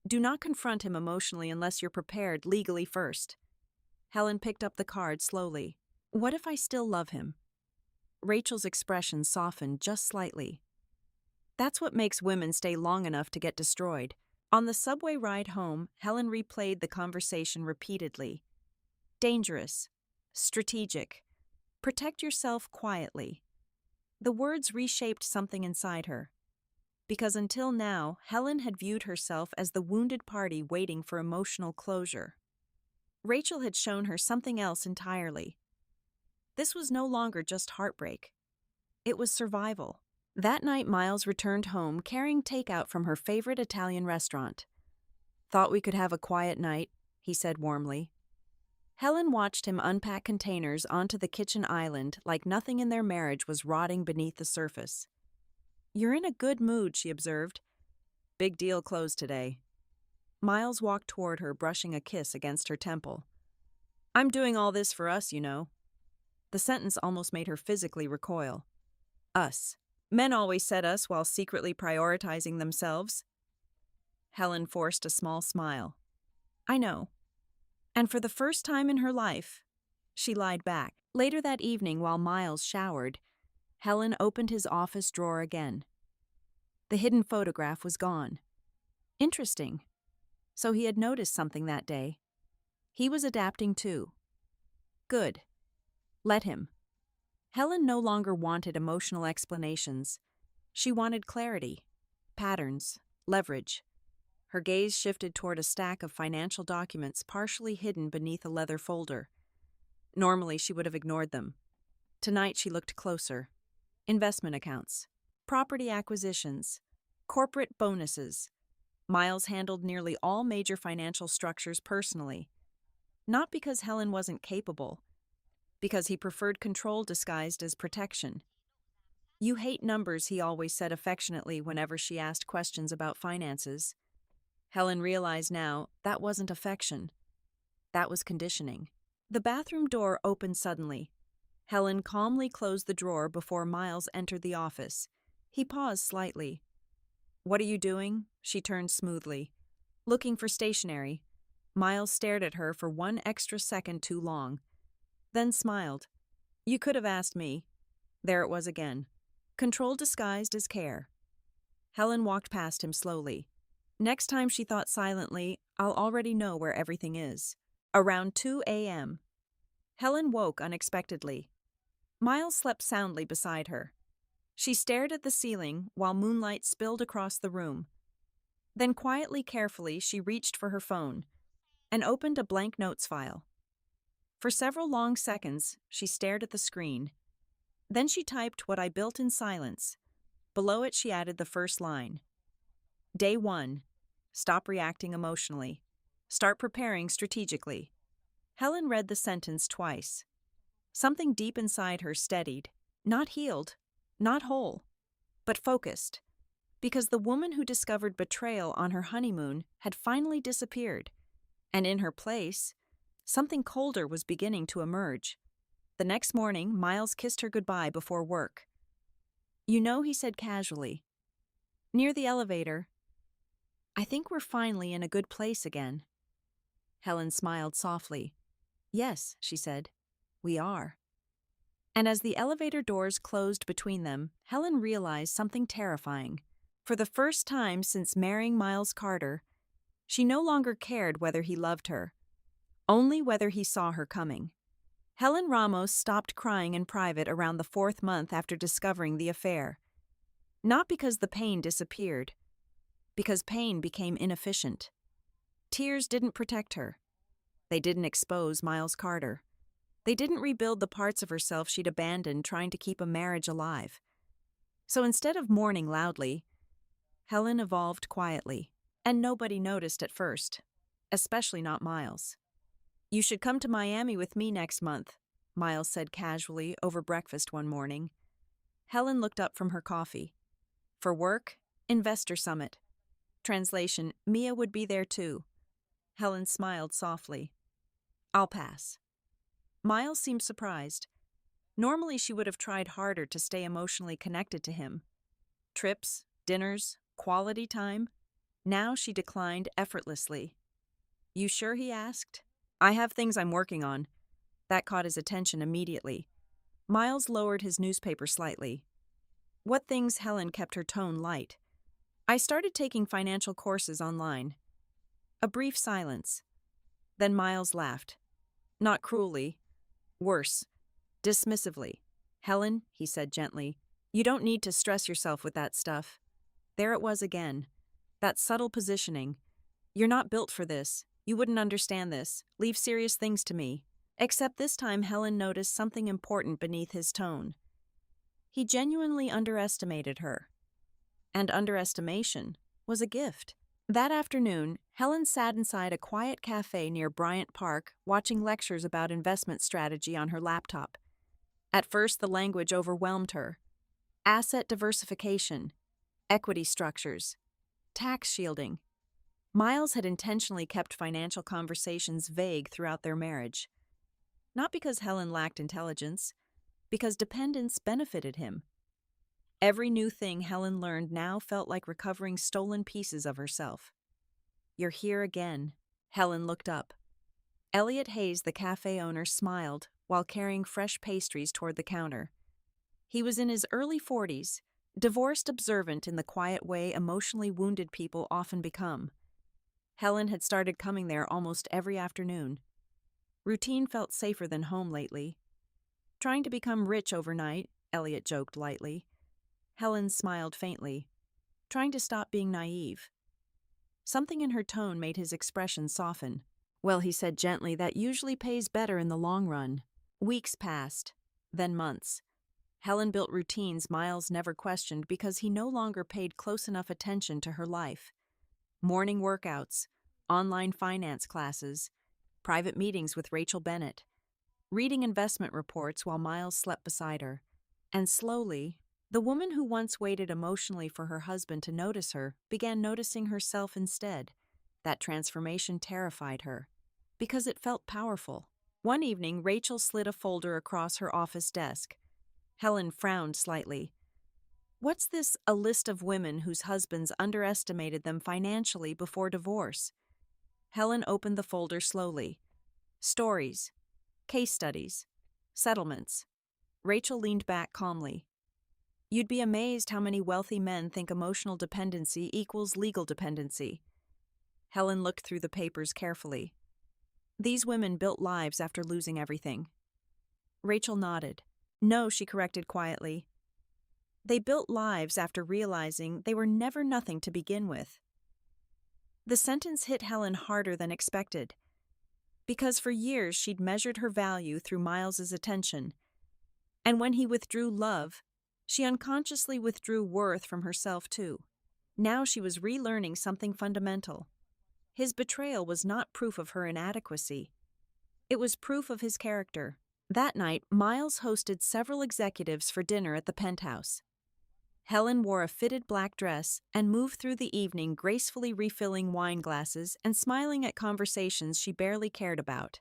"Do not confront him emotionally unless you're prepared legally first." Helen picked up the card slowly. "What if I still love him?" Rachel's expression softened just slightly. "That's what makes women stay long enough to get destroyed." On the subway ride home, Helen replayed the conversation repeatedly. Dangerous. Strategic. Protect yourself quietly. The words reshaped something inside her. Because until now, Helen had viewed herself as the wounded party waiting for emotional closure. Rachel had shown her something else entirely. This was no longer just heartbreak. It was survival. That night, Miles returned home carrying takeout from her favorite Italian restaurant. "Thought we could have a quiet night," he said warmly. Helen watched him unpack containers onto the kitchen island like nothing in their marriage was rotting beneath the surface. "You're in a good mood," she observed. "Big deal closed today." Miles walked toward her, brushing a kiss against her temple. "I'm doing all this for us, you know." The sentence almost made her physically recoil. Us. Men always said us while secretly prioritizing themselves. Helen forced a small smile. "I know." And for the first time in her life, she lied back. Later that evening, while Miles showered, Helen opened his office drawer again. The hidden photograph was gone. Interesting. So he had noticed something that day. He was adapting too. Good. Let him. Helen no longer wanted emotional explanations. She wanted clarity, patterns, leverage. Her gaze shifted toward a stack of financial documents partially hidden beneath a leather folder. Normally, she would have ignored them. Tonight, she looked closer. Investment accounts, property acquisitions, corporate bonuses. Miles handled nearly all major financial structures personally. Not because Helen wasn't capable, because he preferred control disguised as protection. You hate numbers, he always said affectionately whenever she asked questions about finances. Helen realized now that wasn't affection. That was conditioning. The bathroom door opened suddenly. Helen calmly closed the drawer before Miles entered the office. He paused slightly. "What are you doing?" She turned smoothly. "Looking for stationery." Miles stared at her for one extra second too long, then smiled. "You could have asked me." There it was again. Control disguised as care. Helen walked past him slowly. Next time, she thought silently, I'll already know where everything is. Around 2 a.m. Helen woke unexpectedly. Miles slept soundly beside her. She stared at the ceiling while moonlight spilled across the room. Then quietly, carefully, she reached for her phone and opened a blank notes file. For several long seconds, she stared at the screen. Then she typed what I built in silence. Below it, she added the first line. Day 1. Stop reacting emotionally. Start preparing strategically. Helen read the sentence twice. Something deep inside her steadied, not healed, not whole, but focused, because the woman who discovered betrayal on her honeymoon had finally disappeared, and in her place, something colder was beginning to emerge. The next morning, Miles kissed her goodbye before work. "You know," he said casually, near the elevator, "I think we're finally in a good place again." Helen smiled softly. "Yes," she said, "we are." And as the elevator doors closed between them, Helen realized something terrifying. For the first time since marrying Miles Carter, she no longer cared whether he loved her, only whether he saw her coming. Helen Ramos stopped crying in private around the 4th month after discovering the affair. Not because the pain disappeared, because pain became inefficient. Tears didn't protect her. They didn't expose Miles Carter. They didn't rebuild the parts of herself she'd abandoned trying to keep a marriage alive. So instead of mourning loudly, Helen evolved quietly, and nobody noticed at first, especially not Miles. "You should come to Miami with me next month," Miles said casually over breakfast one morning. Helen looked up from her coffee. "For work? Investor Summit." Translation: Mia would be there too. Helen smiled softly. "I'll pass." Miles seemed surprised. Normally she would have tried harder to stay emotionally connected to him. Trips, dinners, quality time. Now she declined effortlessly. "You sure?" he asked. "I have things I'm working on." That caught his attention immediately. Miles lowered his newspaper slightly. "What things?" Helen kept her tone light. "I started taking financial courses online." A brief silence. Then Miles laughed. Not cruelly. Worse. Dismissively. "Helen," he said gently, "you don't need to stress yourself with that stuff." There it was again. That subtle positioning. "You're not built for this. You wouldn't understand this. Leave serious things to me." Except this time Helen noticed something important beneath his tone. He genuinely underestimated her. And underestimation was a gift. That afternoon, Helen sat inside a quiet cafe near Bryant Park, watching lectures about investment strategy on her laptop. At first, the language overwhelmed her. Asset diversification, equity structures, tax shielding. Miles had intentionally kept financial conversations vague throughout their marriage. Not because Helen lacked intelligence, because dependence benefited him. Every new thing Helen learned now felt like recovering stolen pieces of herself. "You're here again." Helen looked up. Elliot Hayes, the cafe owner, smiled while carrying fresh pastries toward the counter. He was in his early 40s, divorced, observant in the quiet way emotionally wounded people often become. Helen had started coming there almost every afternoon. Routine felt safer than home lately. "Trying to become rich overnight," Elliot joked lightly. Helen smiled faintly. "Trying to stop being naive." Something in her tone made his expression soften. "Well," he said gently, "that usually pays better in the long run." Weeks passed, then months. Helen built routines Miles never questioned because he no longer paid close enough attention to her life. Morning workouts, online finance classes, private meetings with Rachel Bennett, reading investment reports while Miles slept beside her. And slowly, The woman who once waited emotionally for her husband to notice her began noticing herself instead. That transformation terrified her, because it felt powerful. One evening, Rachel slid a folder across her office desk. Helen frowned slightly. What's this, a list of women whose husbands underestimated them financially before divorce? Helen opened the folder slowly. Stories, case studies, settlements. Rachel leaned back calmly. You'd be amazed how many wealthy men think emotional dependency equals legal dependency. Helen looked through the papers carefully. These women built lives after losing everything. Rachel nodded. No, she corrected quietly. They built lives after realizing they were never nothing to begin with. The sentence hit Helen harder than expected, because for years she'd measured her value through Miles's attention, and when he withdrew love, she unconsciously withdrew worth from herself too. Now she was relearning something fundamental. His betrayal was not proof of her inadequacy. It was proof of his character. That night, Miles hosted several executives for dinner at the penthouse. Helen wore a fitted black dress and moved through the evening gracefully refilling wine glasses and smiling at conversations she barely cared about.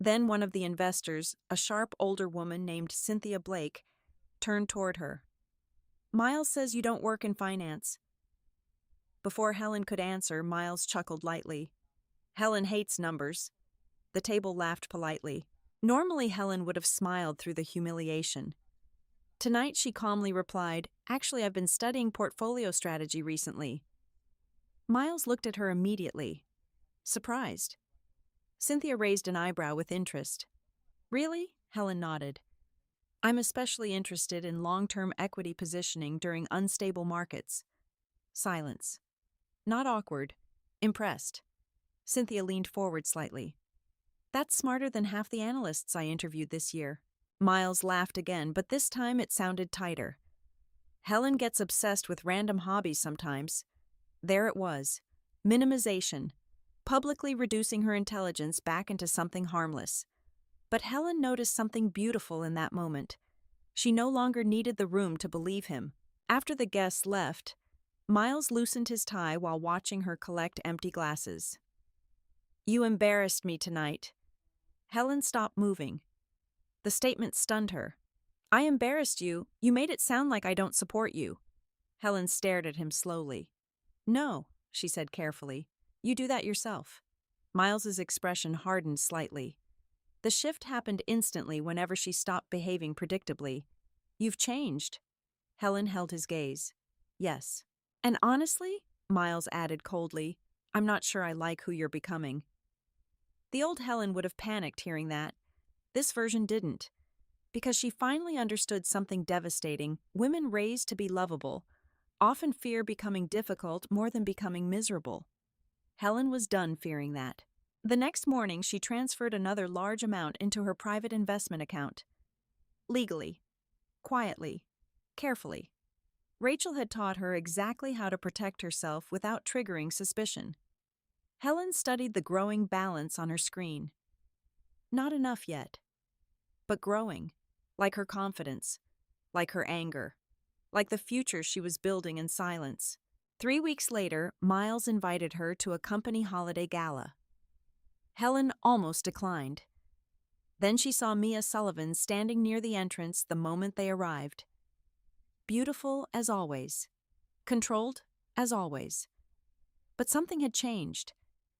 Then one of the investors, a sharp older woman named Cynthia Blake, turned toward her. Miles says you don't work in finance. Before Helen could answer, Miles chuckled lightly. Helen hates numbers. The table laughed politely. Normally, Helen would have smiled through the humiliation. Tonight, she calmly replied, Actually, I've been studying portfolio strategy recently. Miles looked at her immediately, surprised. Cynthia raised an eyebrow with interest. Really? Helen nodded. I'm especially interested in long-term equity positioning during unstable markets. Silence. Not awkward. Impressed. Cynthia leaned forward slightly. That's smarter than half the analysts I interviewed this year. Miles laughed again, but this time it sounded tighter. Helen gets obsessed with random hobbies sometimes. There it was. Minimization. Publicly reducing her intelligence back into something harmless. But Helen noticed something beautiful in that moment. She no longer needed the room to believe him. After the guests left, Miles loosened his tie while watching her collect empty glasses. You embarrassed me tonight. Helen stopped moving. The statement stunned her. I embarrassed you. You made it sound like I don't support you. Helen stared at him slowly. No, she said carefully. You do that yourself. Miles's expression hardened slightly. The shift happened instantly whenever she stopped behaving predictably. You've changed. Helen held his gaze. Yes. And honestly, Miles added coldly, I'm not sure I like who you're becoming. The old Helen would have panicked hearing that. This version didn't. Because she finally understood something devastating, women raised to be lovable often fear becoming difficult more than becoming miserable. Helen was done fearing that. The next morning, she transferred another large amount into her private investment account. Legally, quietly, carefully. Rachel had taught her exactly how to protect herself without triggering suspicion. Helen studied the growing balance on her screen. Not enough yet, but growing, like her confidence, like her anger, like the future she was building in silence. 3 weeks later, Miles invited her to a company holiday gala. Helen almost declined. Then she saw Mia Sullivan standing near the entrance the moment they arrived. Beautiful as always. Controlled as always. But something had changed.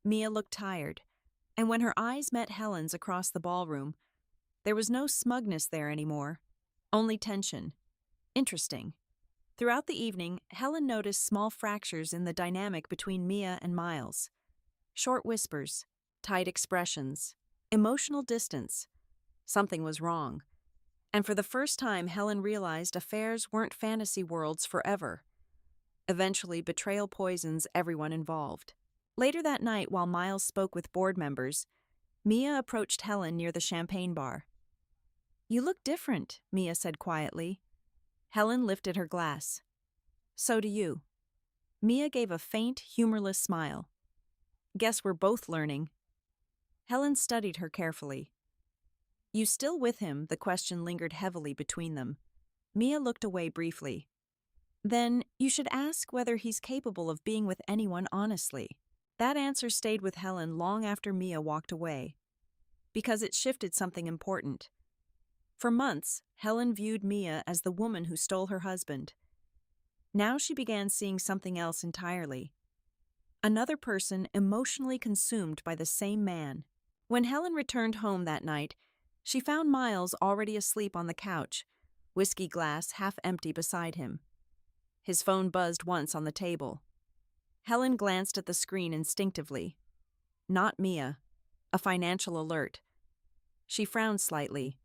Mia looked tired, and when her eyes met Helen's across the ballroom, there was no smugness there anymore, only tension. Interesting. Throughout the evening, Helen noticed small fractures in the dynamic between Mia and Miles. Short whispers, tight expressions, emotional distance. Something was wrong. And for the first time, Helen realized affairs weren't fantasy worlds forever. Eventually, betrayal poisons everyone involved. Later that night, while Miles spoke with board members, Mia approached Helen near the champagne bar. You look different, Mia said quietly. Helen lifted her glass. So do you. Mia gave a faint, humorless smile. Guess we're both learning. Helen studied her carefully. You still with him? The question lingered heavily between them. Mia looked away briefly. Then, you should ask whether he's capable of being with anyone honestly. That answer stayed with Helen long after Mia walked away, because it shifted something important. For months, Helen viewed Mia as the woman who stole her husband. Now she began seeing something else entirely. Another person emotionally consumed by the same man. When Helen returned home that night, she found Miles already asleep on the couch, whiskey glass half empty beside him. His phone buzzed once on the table. Helen glanced at the screen instinctively. Not Mia. A financial alert. She frowned slightly,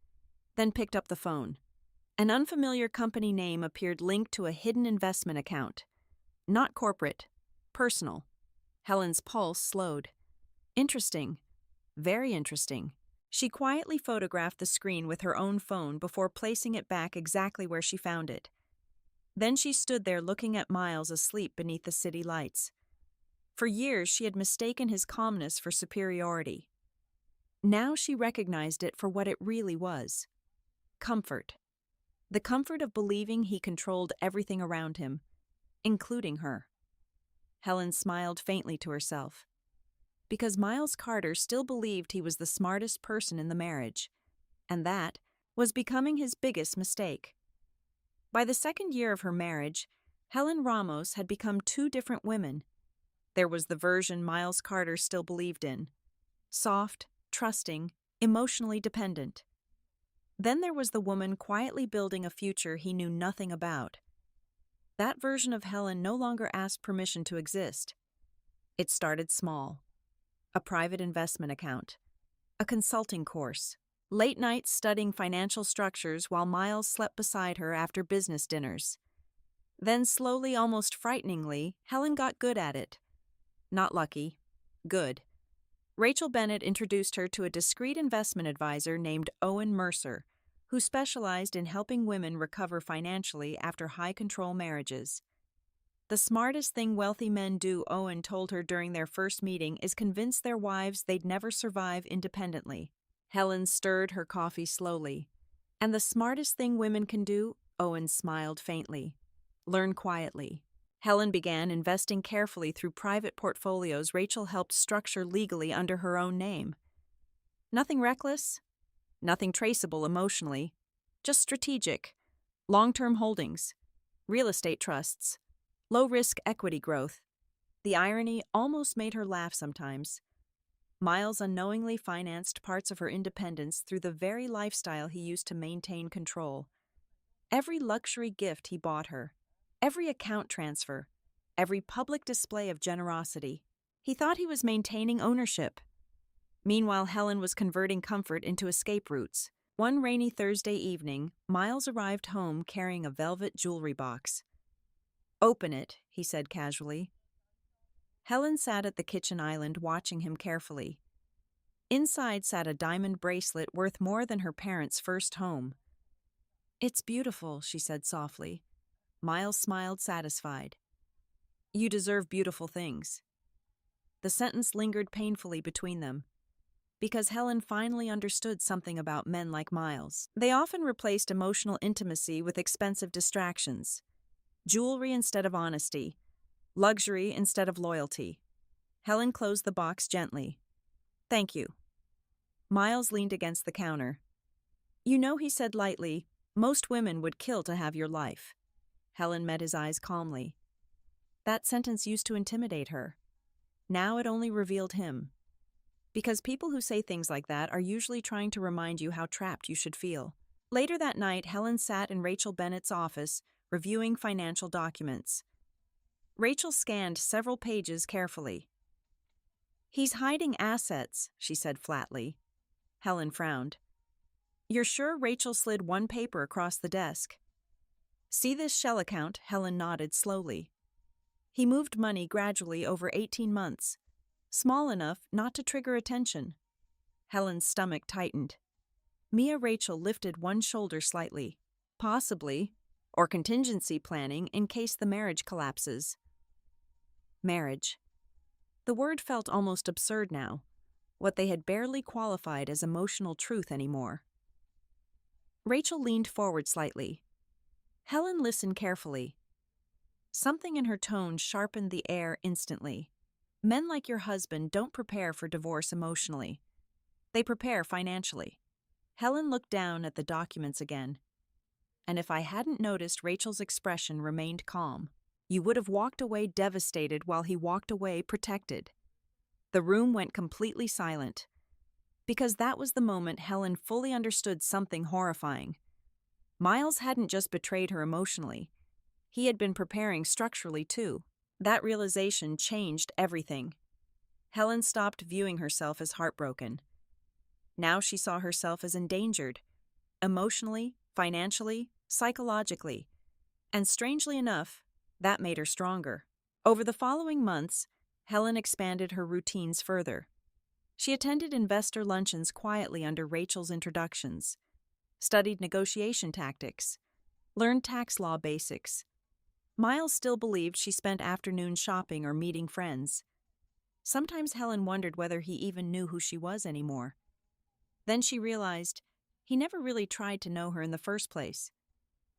then picked up the phone. An unfamiliar company name appeared linked to a hidden investment account. Not corporate. Personal. Helen's pulse slowed. Interesting. Very interesting. She quietly photographed the screen with her own phone before placing it back exactly where she found it. Then she stood there looking at Miles asleep beneath the city lights. For years she had mistaken his calmness for superiority. Now she recognized it for what it really was. Comfort. The comfort of believing he controlled everything around him, including her. Helen smiled faintly to herself. Because Miles Carter still believed he was the smartest person in the marriage, and that was becoming his biggest mistake. By the second year of her marriage, Helen Ramos had become two different women. There was the version Miles Carter still believed in. Soft, trusting, emotionally dependent. Then there was the woman quietly building a future he knew nothing about. That version of Helen no longer asked permission to exist. It started small. A private investment account, a consulting course, late nights studying financial structures while Miles slept beside her after business dinners. Then slowly, almost frighteningly, Helen got good at it. Not lucky. Good. Rachel Bennett introduced her to a discreet investment advisor named Owen Mercer, who specialized in helping women recover financially after high-control marriages. The smartest thing wealthy men do, Owen told her during their first meeting, is convince their wives they'd never survive independently. Helen stirred her coffee slowly. And the smartest thing women can do, Owen smiled faintly. Learn quietly. Helen began investing carefully through private portfolios Rachel helped structure legally under her own name. Nothing reckless, nothing traceable emotionally, just strategic, long-term holdings, real estate trusts, low-risk equity growth. The irony almost made her laugh sometimes. Miles unknowingly financed parts of her independence through the very lifestyle he used to maintain control. Every luxury gift he bought her, every account transfer, every public display of generosity. He thought he was maintaining ownership. Meanwhile, Helen was converting comfort into escape routes. One rainy Thursday evening, Miles arrived home carrying a velvet jewelry box. "Open it," he said casually. Helen sat at the kitchen island watching him carefully. Inside sat a diamond bracelet worth more than her parents' first home. "It's beautiful," she said softly. Miles smiled satisfied. "You deserve beautiful things." The sentence lingered painfully between them, because Helen finally understood something about men like Miles. They often replaced emotional intimacy with expensive distractions. Jewelry instead of honesty, luxury instead of loyalty. Helen closed the box gently. "Thank you." Miles leaned against the counter. "You know," he said lightly, "most women would kill to have your life." Helen met his eyes calmly. That sentence used to intimidate her. Now it only revealed him. Because people who say things like that are usually trying to remind you how trapped you should feel. Later that night, Helen sat in Rachel Bennett's office, reviewing financial documents. Rachel scanned several pages carefully. "He's hiding assets," she said flatly. Helen frowned. "You're sure?" Rachel slid one paper across the desk. "See this shell account?" Helen nodded slowly. He moved money gradually over 18 months, small enough not to trigger attention. Helen's stomach tightened. Rachel lifted one shoulder slightly. Possibly, or contingency planning in case the marriage collapses. Marriage. The word felt almost absurd now, what they had barely qualified as emotional truth anymore. Rachel leaned forward slightly. Helen listened carefully. Something in her tone sharpened the air instantly. Men like your husband don't prepare for divorce emotionally. They prepare financially. Helen looked down at the documents again. And if I hadn't noticed Rachel's expression remained calm, you would have walked away devastated while he walked away protected. The room went completely silent. Because that was the moment Helen fully understood something horrifying. Miles hadn't just betrayed her emotionally. He had been preparing structurally too. That realization changed everything. Helen stopped viewing herself as heartbroken. Now she saw herself as endangered, emotionally, financially, psychologically. And strangely enough, that made her stronger. Over the following months, Helen expanded her routines further. She attended investor luncheons quietly under Rachel's introductions, studied negotiation tactics, learned tax law basics. Miles still believed she spent afternoons shopping or meeting friends. Sometimes Helen wondered whether he even knew who she was anymore. Then she realized he never really tried to know her in the first place.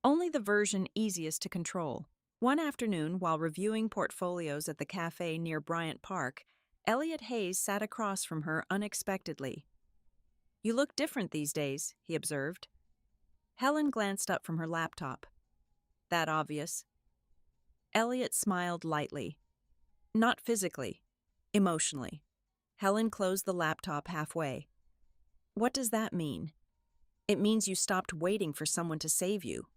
Only the version easiest to control. One afternoon, while reviewing portfolios at the cafe near Bryant Park, Elliot Hayes sat across from her unexpectedly. "You look different these days," he observed. Helen glanced up from her laptop. "That obvious?" Elliot smiled lightly. "Not physically, emotionally." Helen closed the laptop halfway. "What does that mean?" "It means you stopped waiting for someone to save you."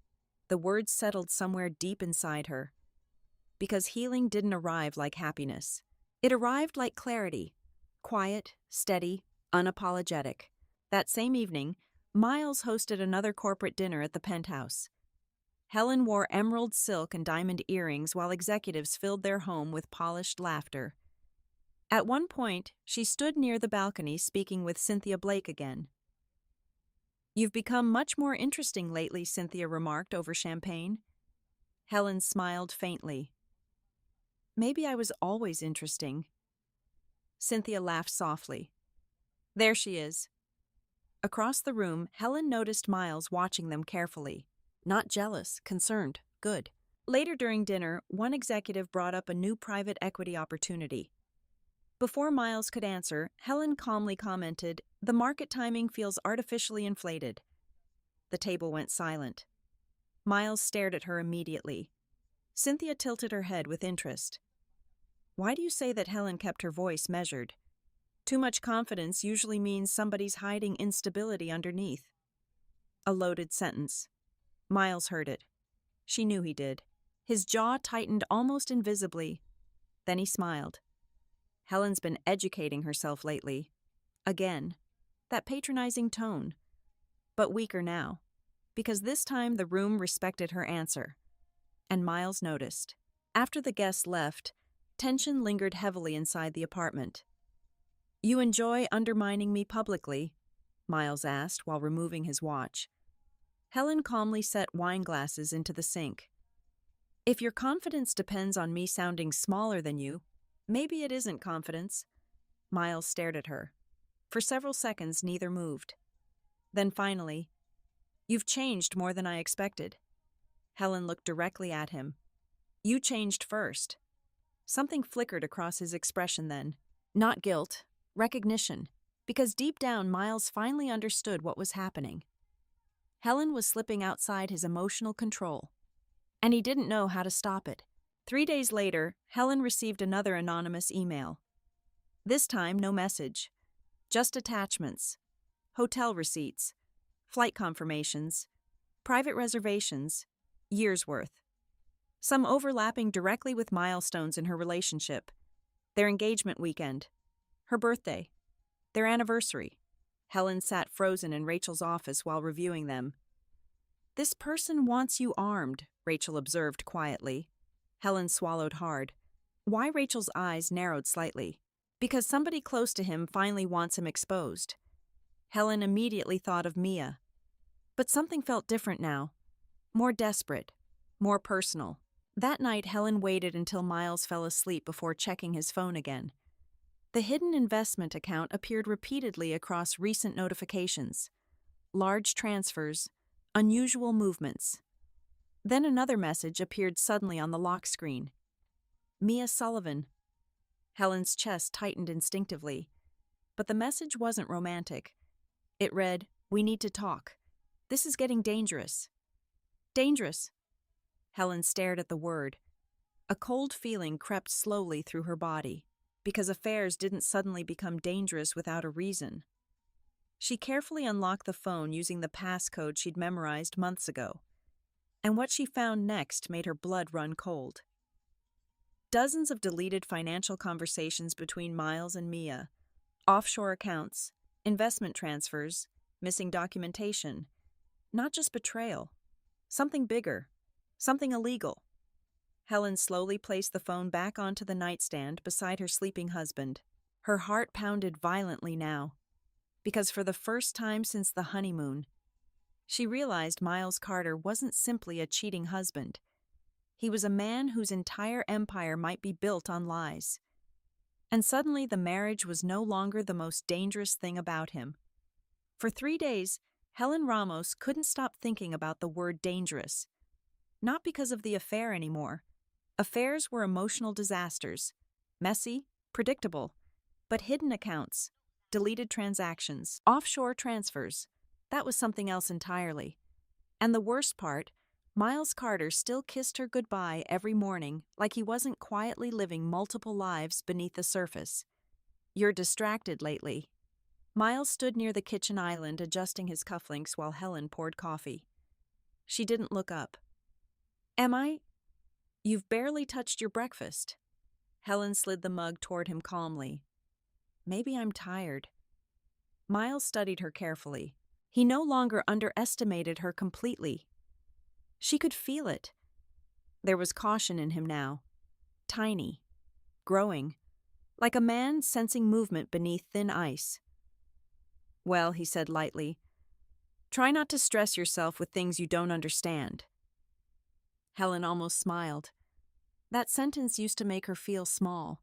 The words settled somewhere deep inside her. Because healing didn't arrive like happiness. It arrived like clarity. Quiet, steady, unapologetic. That same evening, Miles hosted another corporate dinner at the penthouse. Helen wore emerald silk and diamond earrings while executives filled their home with polished laughter. At one point, she stood near the balcony speaking with Cynthia Blake again. "You've become much more interesting lately," Cynthia remarked over champagne. Helen smiled faintly. "Maybe I was always interesting." Cynthia laughed softly. "There she is." Across the room, Helen noticed Miles watching them carefully. Not jealous, concerned, good. Later during dinner, one executive brought up a new private equity opportunity. Before Miles could answer, Helen calmly commented, "The market timing feels artificially inflated." The table went silent. Miles stared at her immediately. Cynthia tilted her head with interest. "Why do you say that?" Helen kept her voice measured. "Too much confidence usually means somebody's hiding instability underneath." A loaded sentence. Miles heard it. She knew he did. His jaw tightened almost invisibly. Then he smiled. "Helen's been educating herself lately." Again, that patronizing tone. But weaker now, because this time the room respected her answer. And Miles noticed. After the guests left, tension lingered heavily inside the apartment. "You enjoy undermining me publicly?" Miles asked while removing his watch. Helen calmly set wine glasses into the sink. "If your confidence depends on me sounding smaller than you, maybe it isn't confidence." Miles stared at her. For several seconds, neither moved. Then finally, "You've changed more than I expected." Helen looked directly at him. "You changed first." Something flickered across his expression then. Not guilt, recognition. Because deep down, Miles finally understood what was happening. Helen was slipping outside his emotional control. And he didn't know how to stop it. 3 days later, Helen received another anonymous email. This time, no message. Just attachments. Hotel receipts. Flight confirmations. Private reservations. Years' worth. Some overlapping directly with milestones in her relationship. Their engagement weekend. Her birthday. Their anniversary. Helen sat frozen in Rachel's office while reviewing them. "This person wants you armed," Rachel observed quietly. Helen swallowed hard. Why? Rachel's eyes narrowed slightly. Because somebody close to him finally wants him exposed. Helen immediately thought of Mia. But something felt different now. More desperate. More personal. That night, Helen waited until Miles fell asleep before checking his phone again. The hidden investment account appeared repeatedly across recent notifications. Large transfers. Unusual movements. Then another message appeared suddenly on the lock screen. Mia Sullivan. Helen's chest tightened instinctively. But the message wasn't romantic. It read, "We need to talk. This is getting dangerous." Dangerous. Helen stared at the word. A cold feeling crept slowly through her body, because affairs didn't suddenly become dangerous without a reason. She carefully unlocked the phone using the passcode she'd memorized months ago. And what she found next made her blood run cold. Dozens of deleted financial conversations between Miles and Mia, offshore accounts, investment transfers, missing documentation. Not just betrayal. Something bigger. Something illegal. Helen slowly placed the phone back onto the nightstand beside her sleeping husband. Her heart pounded violently now, because for the first time since the honeymoon, she realized Miles Carter wasn't simply a cheating husband. He was a man whose entire empire might be built on lies. And suddenly the marriage was no longer the most dangerous thing about him. For 3 days, Helen Ramos couldn't stop thinking about the word dangerous. Not because of the affair anymore. Affairs were emotional disasters. Messy, predictable, but hidden accounts, deleted transactions, offshore transfers. That was something else entirely. And the worst part, Miles Carter still kissed her goodbye every morning like he wasn't quietly living multiple lives beneath the surface. "You're distracted lately." Miles stood near the kitchen island adjusting his cufflinks while Helen poured coffee. She didn't look up. "Am I? You've barely touched your breakfast." Helen slid the mug toward him calmly. "Maybe I'm tired." Miles studied her carefully. He no longer underestimated her completely. She could feel it. There was caution in him now. Tiny. Growing. Like a man sensing movement beneath thin ice. "Well," he said lightly, "try not to stress yourself with things you don't understand." Helen almost smiled. That sentence used to make her feel small.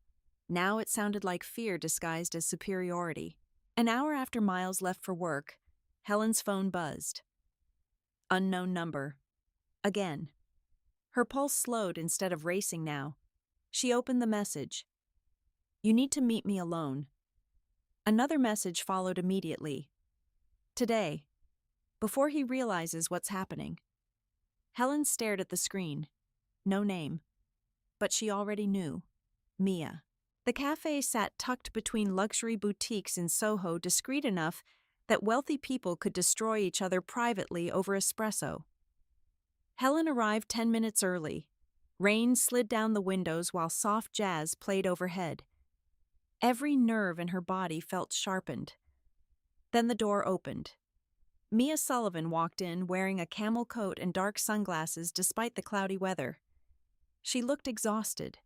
Now it sounded like fear disguised as superiority. An hour after Miles left for work, Helen's phone buzzed. Unknown number. Again. Her pulse slowed instead of racing now. She opened the message. "You need to meet me alone." Another message followed immediately. "Today. Before he realizes what's happening." Helen stared at the screen. No name. But she already knew. Mia. The cafe sat tucked between luxury boutiques in Soho, discreet enough that wealthy people could destroy each other privately over espresso. Helen arrived 10 minutes early. Rain slid down the windows while soft jazz played overhead. Every nerve in her body felt sharpened. Then the door opened. Mia Sullivan walked in wearing a camel coat and dark sunglasses despite the cloudy weather. She looked exhausted.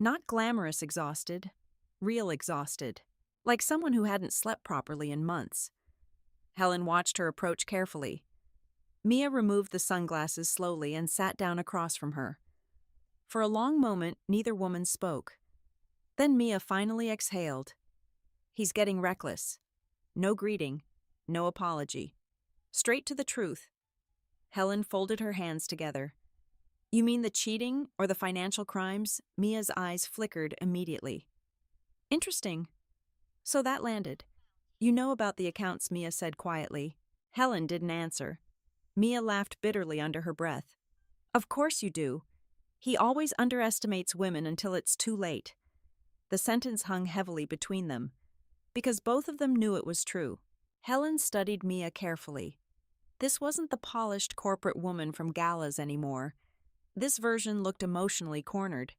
Not glamorous exhausted, real exhausted, like someone who hadn't slept properly in months. Helen watched her approach carefully. Mia removed the sunglasses slowly and sat down across from her. For a long moment, neither woman spoke. Then Mia finally exhaled. "He's getting reckless." No greeting, no apology. Straight to the truth. Helen folded her hands together. "You mean the cheating or the financial crimes?" Mia's eyes flickered immediately. "Interesting. So that landed." "You know about the accounts," Mia said quietly. Helen didn't answer. Mia laughed bitterly under her breath. "Of course you do. He always underestimates women until it's too late." The sentence hung heavily between them, because both of them knew it was true. Helen studied Mia carefully. This wasn't the polished corporate woman from galas anymore. This version looked emotionally cornered.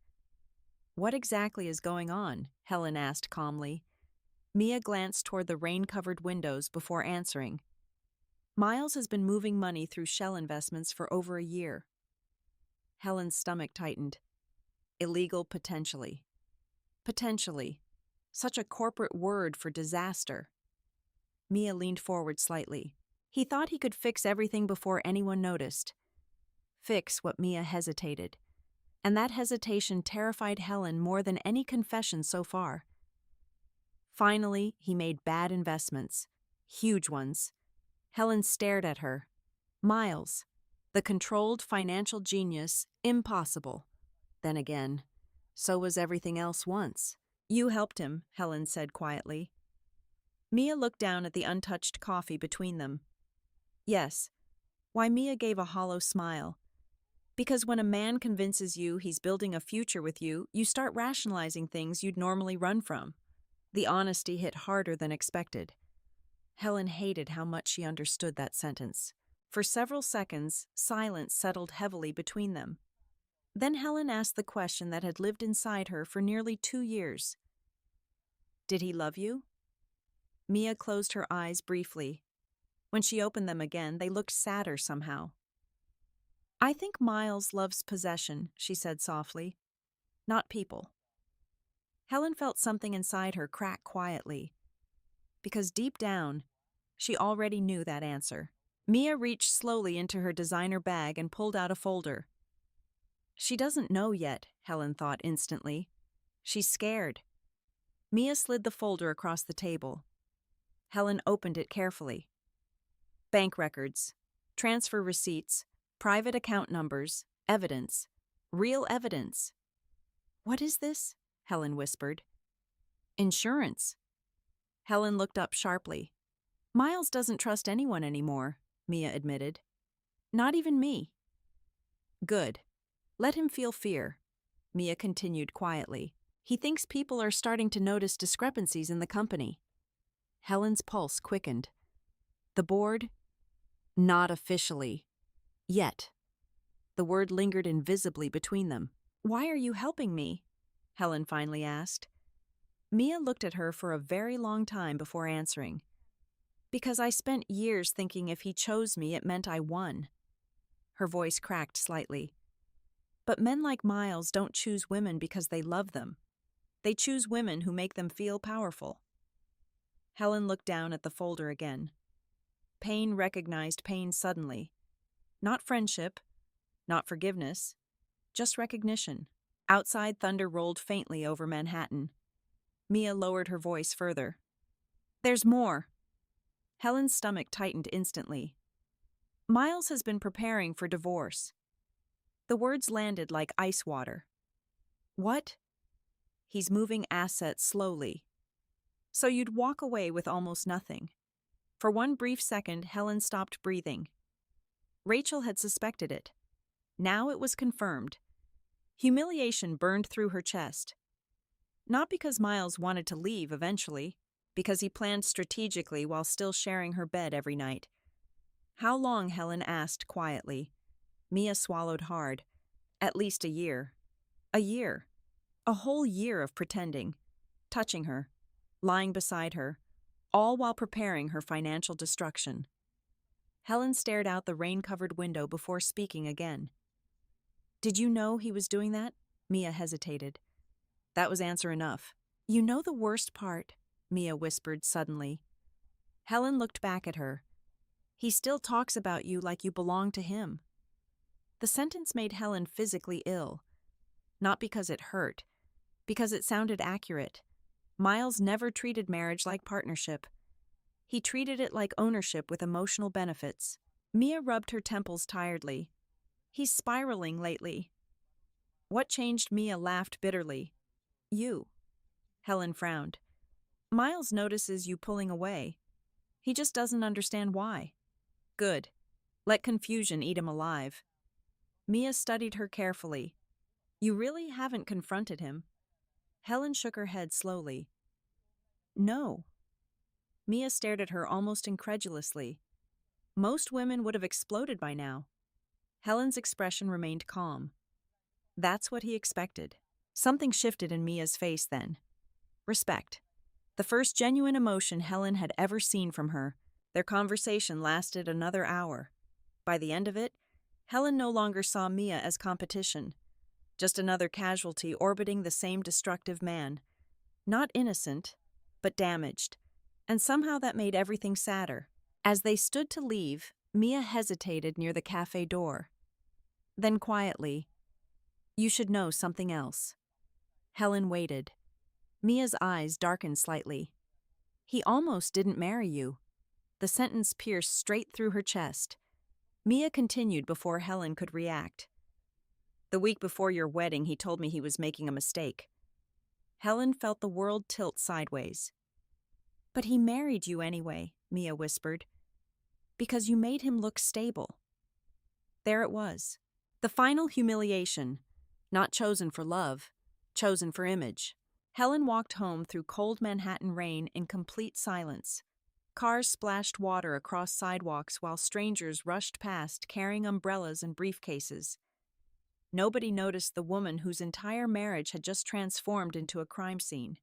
"What exactly is going on?" Helen asked calmly. Mia glanced toward the rain-covered windows before answering. "Miles has been moving money through shell investments for over a year." Helen's stomach tightened. Illegal potentially. Potentially. Such a corporate word for disaster. Mia leaned forward slightly. He thought he could fix everything before anyone noticed. Fix what Mia hesitated. And that hesitation terrified Helen more than any confession so far. Finally, he made bad investments. Huge ones. Helen stared at her. Miles. The controlled financial genius, impossible. Then again, so was everything else once. You helped him, Helen said quietly. Mia looked down at the untouched coffee between them. Yes. Why, Mia gave a hollow smile. Because when a man convinces you he's building a future with you, you start rationalizing things you'd normally run from. The honesty hit harder than expected. Helen hated how much she understood that sentence. For several seconds, silence settled heavily between them. Then Helen asked the question that had lived inside her for nearly 2 years. Did he love you? Mia closed her eyes briefly. When she opened them again, they looked sadder somehow. I think Miles loves possession, she said softly. Not people. Helen felt something inside her crack quietly. Because deep down, she already knew that answer. Mia reached slowly into her designer bag and pulled out a folder. She doesn't know yet, Helen thought instantly. She's scared. Mia slid the folder across the table. Helen opened it carefully. Bank records, transfer receipts, private account numbers, evidence, real evidence. What is this? Helen whispered. Insurance. Helen looked up sharply. Miles doesn't trust anyone anymore, Mia admitted. Not even me. Good. Let him feel fear, Mia continued quietly. He thinks people are starting to notice discrepancies in the company. Helen's pulse quickened. The board? Not officially. Yet. The word lingered invisibly between them. Why are you helping me? Helen finally asked. Mia looked at her for a very long time before answering. Because I spent years thinking if he chose me, it meant I won. Her voice cracked slightly. But men like Miles don't choose women because they love them. They choose women who make them feel powerful. Helen looked down at the folder again. Pain recognized pain suddenly. Not friendship, not forgiveness, just recognition. Outside, thunder rolled faintly over Manhattan. Mia lowered her voice further. There's more. Helen's stomach tightened instantly. Miles has been preparing for divorce. The words landed like ice water. What? He's moving assets slowly. So you'd walk away with almost nothing. For one brief second, Helen stopped breathing. Rachel had suspected it. Now it was confirmed. Humiliation burned through her chest. Not because Miles wanted to leave eventually, because he planned strategically while still sharing her bed every night. How long, Helen asked quietly. Mia swallowed hard. At least a year. A year. A whole year of pretending. Touching her. Lying beside her. All while preparing her financial destruction. Helen stared out the rain-covered window before speaking again. Did you know he was doing that? Mia hesitated. That was answer enough. You know the worst part, Mia whispered suddenly. Helen looked back at her. He still talks about you like you belong to him. The sentence made Helen physically ill. Not because it hurt, because it sounded accurate. Miles never treated marriage like partnership. He treated it like ownership with emotional benefits. Mia rubbed her temples tiredly. He's spiraling lately. What changed? Mia laughed bitterly. You. Helen frowned. Miles notices you pulling away. He just doesn't understand why. Good. Let confusion eat him alive. Mia studied her carefully. You really haven't confronted him. Helen shook her head slowly. No. Mia stared at her almost incredulously. Most women would have exploded by now. Helen's expression remained calm. That's what he expected. Something shifted in Mia's face then. Respect. The first genuine emotion Helen had ever seen from her. Their conversation lasted another hour. By the end of it, Helen no longer saw Mia as competition. Just another casualty orbiting the same destructive man. Not innocent, but damaged. And somehow that made everything sadder. As they stood to leave, Mia hesitated near the cafe door. Then quietly, you should know something else. Helen waited. Mia's eyes darkened slightly. He almost didn't marry you. The sentence pierced straight through her chest. Mia continued before Helen could react. The week before your wedding, he told me he was making a mistake. Helen felt the world tilt sideways. But he married you anyway, Mia whispered, because you made him look stable. There it was. The final humiliation, not chosen for love, chosen for image. Helen walked home through cold Manhattan rain in complete silence. Cars splashed water across sidewalks while strangers rushed past carrying umbrellas and briefcases. Nobody noticed the woman whose entire marriage had just transformed into a crime scene.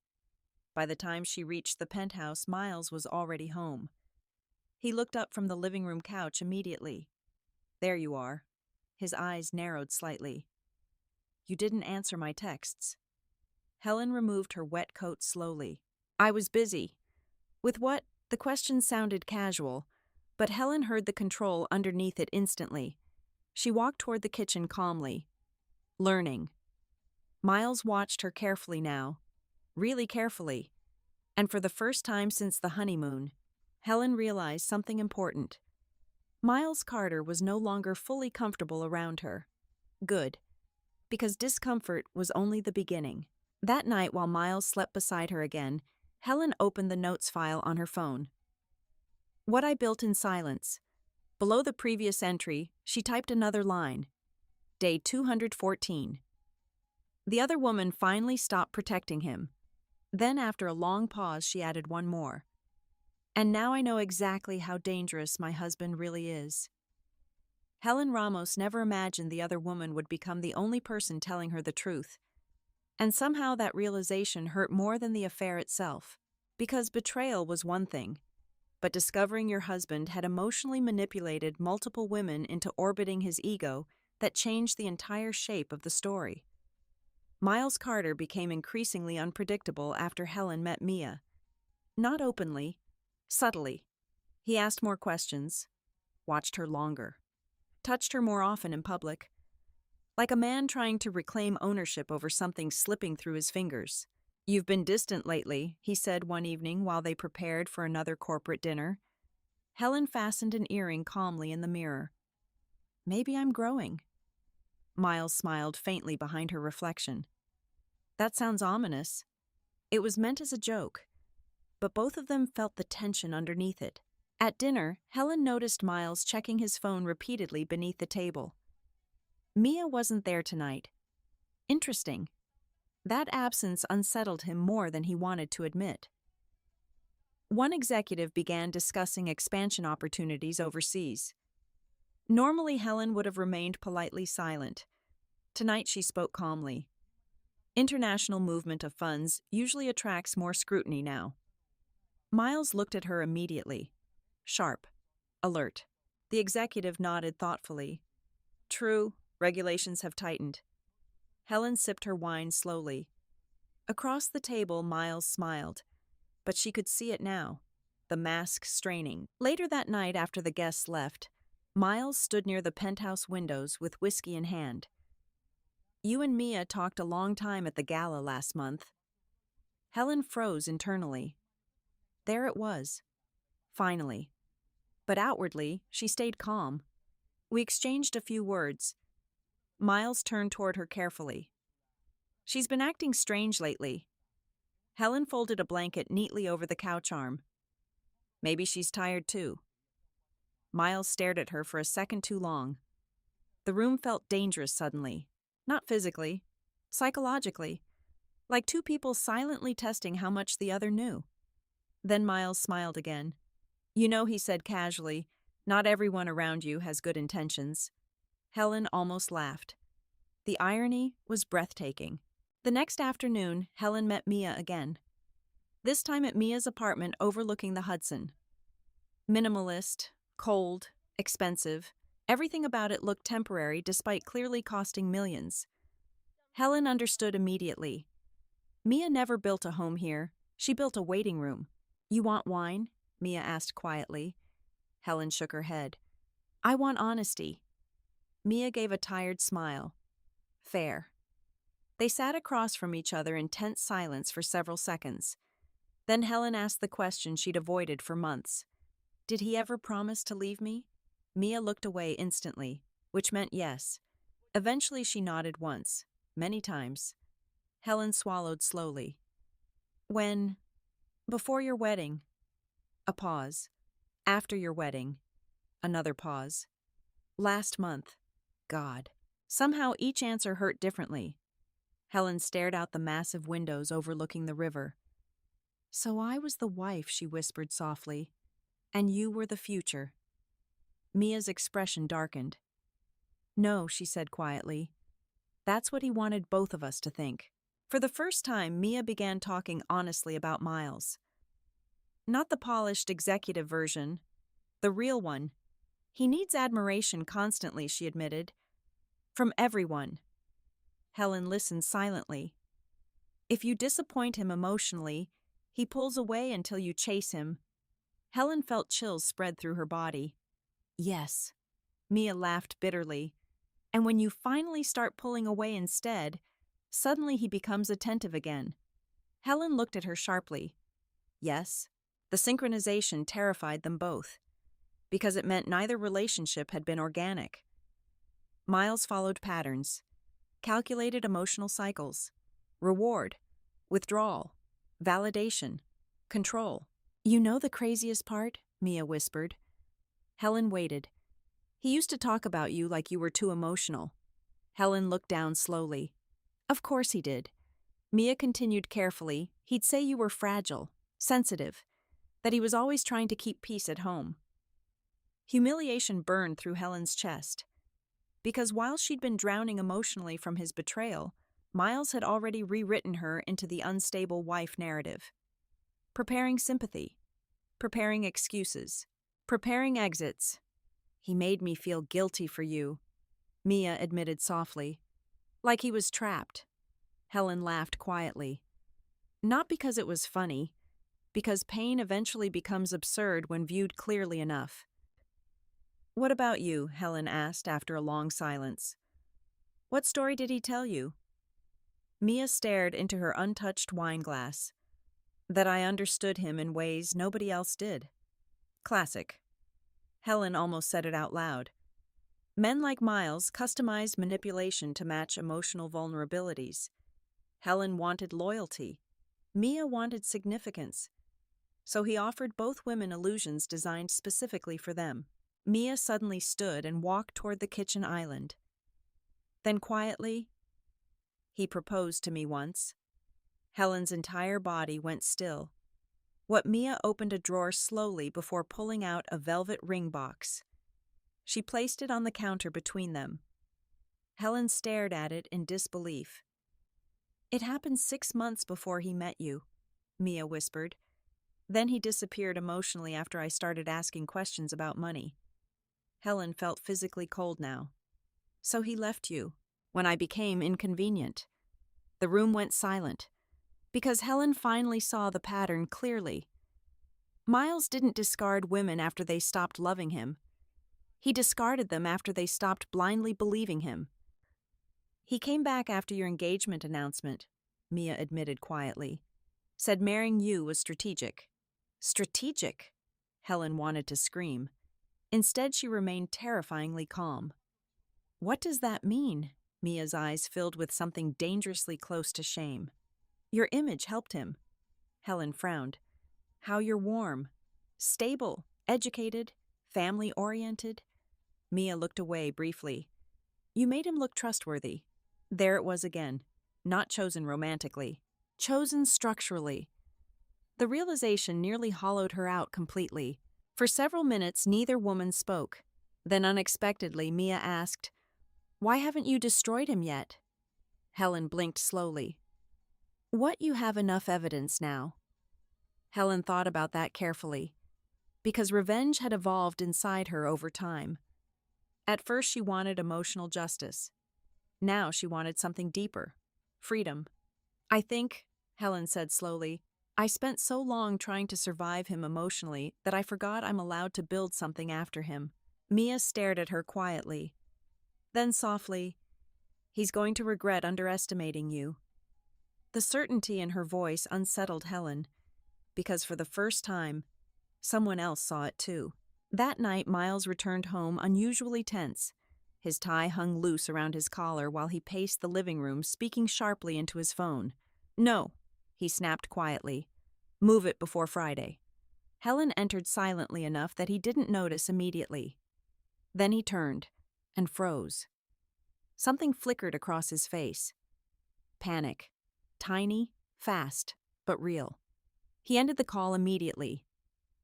By the time she reached the penthouse, Miles was already home. He looked up from the living room couch immediately. There you are. His eyes narrowed slightly. You didn't answer my texts. Helen removed her wet coat slowly. I was busy. With what? The question sounded casual, but Helen heard the control underneath it instantly. She walked toward the kitchen calmly. Learning. Miles watched her carefully now. Really carefully. And for the first time since the honeymoon, Helen realized something important. Miles Carter was no longer fully comfortable around her. Good. Because discomfort was only the beginning. That night, while Miles slept beside her again, Helen opened the notes file on her phone. What I built in silence. Below the previous entry, she typed another line. Day 214. The other woman finally stopped protecting him. Then, after a long pause, she added one more. And now I know exactly how dangerous my husband really is. Helen Ramos never imagined the other woman would become the only person telling her the truth. And somehow that realization hurt more than the affair itself. Because betrayal was one thing, but discovering your husband had emotionally manipulated multiple women into orbiting his ego that changed the entire shape of the story. Miles Carter became increasingly unpredictable after Helen met Mia. Not openly, subtly. He asked more questions, watched her longer, touched her more often in public, like a man trying to reclaim ownership over something slipping through his fingers. You've been distant lately, he said one evening while they prepared for another corporate dinner. Helen fastened an earring calmly in the mirror. Maybe I'm growing. Miles smiled faintly behind her reflection. That sounds ominous. It was meant as a joke, but both of them felt the tension underneath it. At dinner, Helen noticed Miles checking his phone repeatedly beneath the table. Mia wasn't there tonight. Interesting. That absence unsettled him more than he wanted to admit. One executive began discussing expansion opportunities overseas. Normally, Helen would have remained politely silent. Tonight, she spoke calmly. International movement of funds usually attracts more scrutiny now. Miles looked at her immediately. Sharp. Alert. The executive nodded thoughtfully. True, regulations have tightened. Helen sipped her wine slowly. Across the table, Miles smiled, but she could see it now, the mask straining. Later that night, after the guests left, Miles stood near the penthouse windows with whiskey in hand. You and Mia talked a long time at the gala last month. Helen froze internally. There it was. Finally. But outwardly, she stayed calm. We exchanged a few words. Miles turned toward her carefully. She's been acting strange lately. Helen folded a blanket neatly over the couch arm. Maybe she's tired too. Miles stared at her for a second too long. The room felt dangerous suddenly. Not physically, psychologically, like two people silently testing how much the other knew. Then Miles smiled again. You know, he said casually, not everyone around you has good intentions. Helen almost laughed. The irony was breathtaking. The next afternoon, Helen met Mia again. This time at Mia's apartment overlooking the Hudson. Minimalist, cold, expensive. Everything about it looked temporary despite clearly costing millions. Helen understood immediately. Mia never built a home here. She built a waiting room. You want wine? Mia asked quietly. Helen shook her head. I want honesty. Mia gave a tired smile. Fair. They sat across from each other in tense silence for several seconds. Then Helen asked the question she'd avoided for months. Did he ever promise to leave me? Mia looked away instantly, which meant yes. Eventually she nodded once, many times. Helen swallowed slowly. When? Before your wedding. A pause. After your wedding. Another pause. Last month. God. Somehow each answer hurt differently. Helen stared out the massive windows overlooking the river. So I was the wife, she whispered softly, and you were the future. Mia's expression darkened. No, she said quietly. That's what he wanted both of us to think. For the first time, Mia began talking honestly about Miles. Not the polished executive version, the real one. He needs admiration constantly, she admitted. From everyone. Helen listened silently. If you disappoint him emotionally, he pulls away until you chase him. Helen felt chills spread through her body. Yes. Mia laughed bitterly. And when you finally start pulling away instead, suddenly he becomes attentive again. Helen looked at her sharply. Yes. The synchronization terrified them both, because it meant neither relationship had been organic. Miles followed patterns, calculated emotional cycles, reward, withdrawal, validation, control. You know the craziest part? Mia whispered. Helen waited. He used to talk about you like you were too emotional. Helen looked down slowly. Of course he did. Mia continued carefully. He'd say you were fragile, sensitive, that he was always trying to keep peace at home. Humiliation burned through Helen's chest. Because while she'd been drowning emotionally from his betrayal, Miles had already rewritten her into the unstable wife narrative. Preparing sympathy, preparing excuses, preparing exits. He made me feel guilty for you, Mia admitted softly. Like he was trapped. Helen laughed quietly. Not because it was funny, because pain eventually becomes absurd when viewed clearly enough. What about you? Helen asked after a long silence. What story did he tell you? Mia stared into her untouched wine glass. That I understood him in ways nobody else did. Classic. Helen almost said it out loud. Men like Miles customized manipulation to match emotional vulnerabilities. Helen wanted loyalty. Mia wanted significance. So he offered both women illusions designed specifically for them. Mia suddenly stood and walked toward the kitchen island. Then quietly, he proposed to me once. Helen's entire body went still. Mia opened a drawer slowly before pulling out a velvet ring box. She placed it on the counter between them. Helen stared at it in disbelief. It happened 6 months before he met you, Mia whispered. Then he disappeared emotionally after I started asking questions about money. Helen felt physically cold now. So he left you, when I became inconvenient. The room went silent, because Helen finally saw the pattern clearly. Miles didn't discard women after they stopped loving him. He discarded them after they stopped blindly believing him. He came back after your engagement announcement, Mia admitted quietly. Said marrying you was strategic. Strategic? Helen wanted to scream. Instead, she remained terrifyingly calm. What does that mean? Mia's eyes filled with something dangerously close to shame. Your image helped him. Helen frowned. How you're warm, stable, educated, family-oriented. Mia looked away briefly. You made him look trustworthy. There it was again. Not chosen romantically. Chosen structurally. The realization nearly hollowed her out completely. For several minutes, neither woman spoke. Then unexpectedly, Mia asked, Why haven't you destroyed him yet? Helen blinked slowly. What, you have enough evidence now? Helen thought about that carefully. Because revenge had evolved inside her over time. At first she wanted emotional justice. Now she wanted something deeper. Freedom. I think, Helen said slowly, I spent so long trying to survive him emotionally that I forgot I'm allowed to build something after him. Mia stared at her quietly. Then softly, he's going to regret underestimating you. The certainty in her voice unsettled Helen, because for the first time, someone else saw it too. That night, Miles returned home unusually tense. His tie hung loose around his collar while he paced the living room, speaking sharply into his phone. "No," he snapped quietly. "Move it before Friday." Helen entered silently enough that he didn't notice immediately. Then he turned and froze. Something flickered across his face. Panic. Tiny, fast, but real. He ended the call immediately.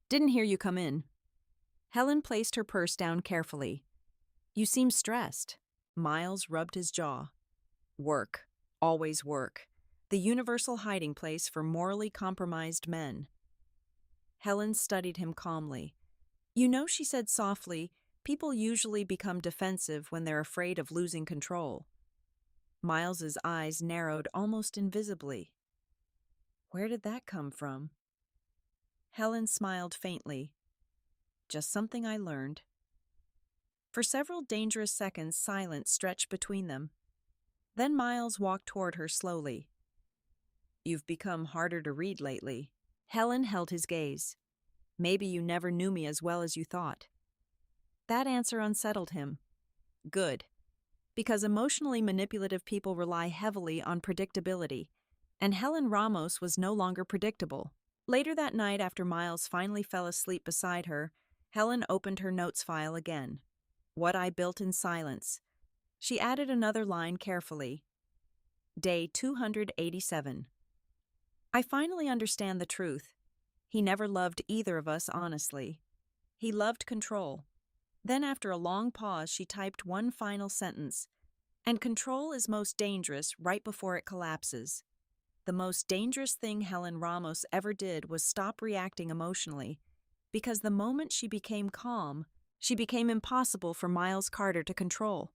"Didn't hear you come in." Helen placed her purse down carefully. "You seem stressed." Miles rubbed his jaw. "Work. Always work. The universal hiding place for morally compromised men." Helen studied him calmly. "You know," she said softly, "people usually become defensive when they're afraid of losing control." Miles's eyes narrowed almost invisibly. "Where did that come from?" Helen smiled faintly. "Just something I learned." For several dangerous seconds, silence stretched between them. Then Miles walked toward her slowly. "You've become harder to read lately." Helen held his gaze. "Maybe you never knew me as well as you thought." That answer unsettled him. Good. Because emotionally manipulative people rely heavily on predictability, and Helen Ramos was no longer predictable. Later that night, after Miles finally fell asleep beside her, Helen opened her notes file again. "What I built in silence." She added another line carefully. "Day 287. I finally understand the truth. He never loved either of us honestly. He loved control." Then, after a long pause, she typed one final sentence. "And control is most dangerous right before it collapses." The most dangerous thing Helen Ramos ever did was stop reacting emotionally, because the moment she became calm, she became impossible for Miles Carter to control.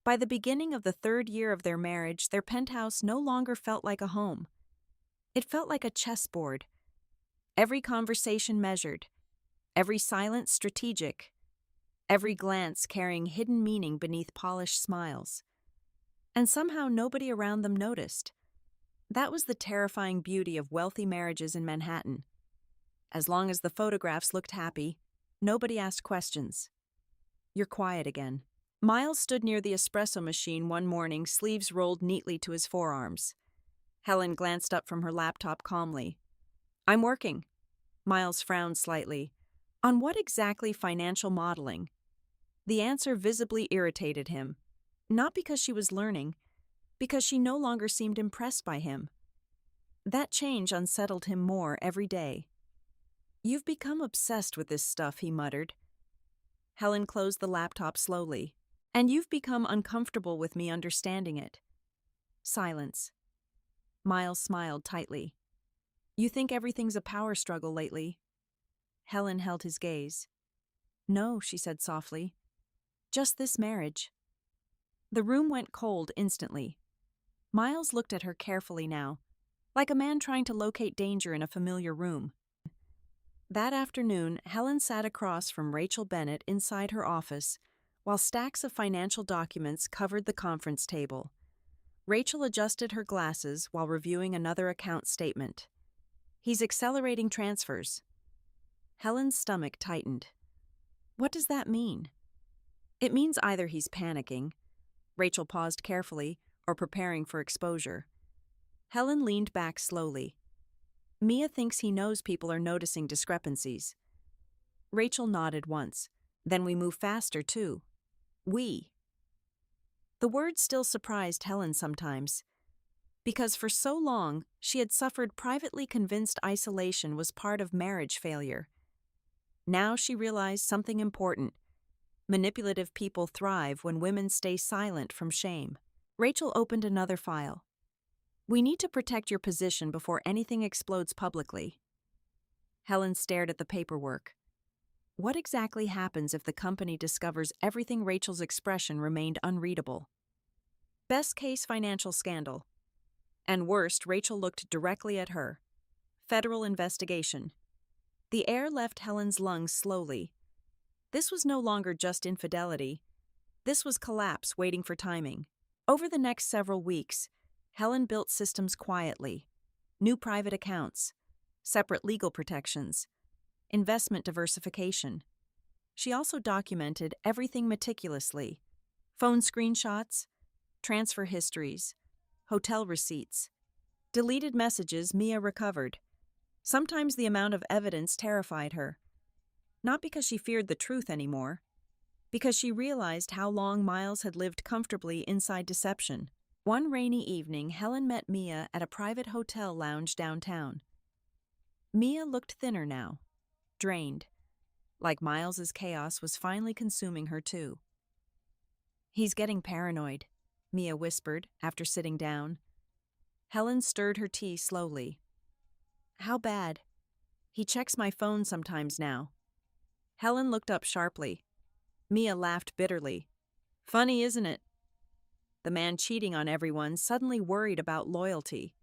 By the beginning of the third year of their marriage, their penthouse no longer felt like a home. It felt like a chessboard. Every conversation measured, every silence strategic, every glance carrying hidden meaning beneath polished smiles. And somehow nobody around them noticed. That was the terrifying beauty of wealthy marriages in Manhattan. As long as the photographs looked happy, nobody asked questions. "You're quiet again." Miles stood near the espresso machine one morning, sleeves rolled neatly to his forearms. Helen glanced up from her laptop calmly. "I'm working." Miles frowned slightly. "On what exactly financial modeling?" The answer visibly irritated him. Not because she was learning, because she no longer seemed impressed by him. That change unsettled him more every day. "You've become obsessed with this stuff," he muttered. Helen closed the laptop slowly. "And you've become uncomfortable with me understanding it." Silence. Miles smiled tightly. "You think everything's a power struggle lately?" Helen held his gaze. "No," she said softly. "Just this marriage." The room went cold instantly. Miles looked at her carefully now, like a man trying to locate danger in a familiar room. That afternoon, Helen sat across from Rachel Bennett inside her office, while stacks of financial documents covered the conference table. Rachel adjusted her glasses while reviewing another account statement. "He's accelerating transfers." Helen's stomach tightened. "What does that mean?" "It means either he's panicking," Rachel paused carefully, "or preparing for exposure." Helen leaned back slowly. "Mia thinks he knows people are noticing discrepancies." Rachel nodded once. "Then we move faster, too." "We." The word still surprised Helen sometimes, because for so long she had suffered privately convinced isolation was part of marriage failure. Now she realized something important. Manipulative people thrive when women stay silent from shame. Rachel opened another file. "We need to protect your position before anything explodes publicly." Helen stared at the paperwork. What exactly happens if the company discovers everything? Rachel's expression remained unreadable. "Best case financial scandal." And worst, Rachel looked directly at her. "Federal investigation." The air left Helen's lungs slowly. This was no longer just infidelity. This was collapse waiting for timing. Over the next several weeks, Helen built systems quietly. New private accounts, separate legal protections, investment diversification. She also documented everything meticulously: phone screenshots, transfer histories, hotel receipts, deleted messages Mia recovered. Sometimes the amount of evidence terrified her, not because she feared the truth anymore, because she realized how long Miles had lived comfortably inside deception. One rainy evening, Helen met Mia at a private hotel lounge downtown. Mia looked thinner now, drained, like Miles's chaos was finally consuming her too. "He's getting paranoid," Mia whispered after sitting down. Helen stirred her tea slowly. "How bad?" "He checks my phone sometimes now." Helen looked up sharply. Mia laughed bitterly. "Funny, isn't it? The man cheating on everyone suddenly worried about loyalty."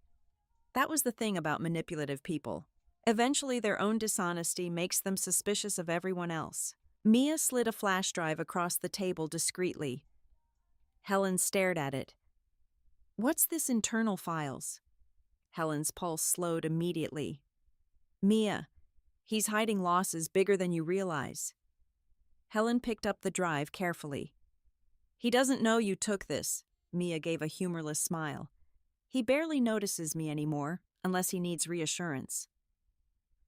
That was the thing about manipulative people. Eventually, their own dishonesty makes them suspicious of everyone else. Mia slid a flash drive across the table discreetly. Helen stared at it. "What's this internal files?" Helen's pulse slowed immediately. "Mia, he's hiding losses bigger than you realize." Helen picked up the drive carefully. "He doesn't know you took this." Mia gave a humorless smile. "He barely notices me anymore, unless he needs reassurance."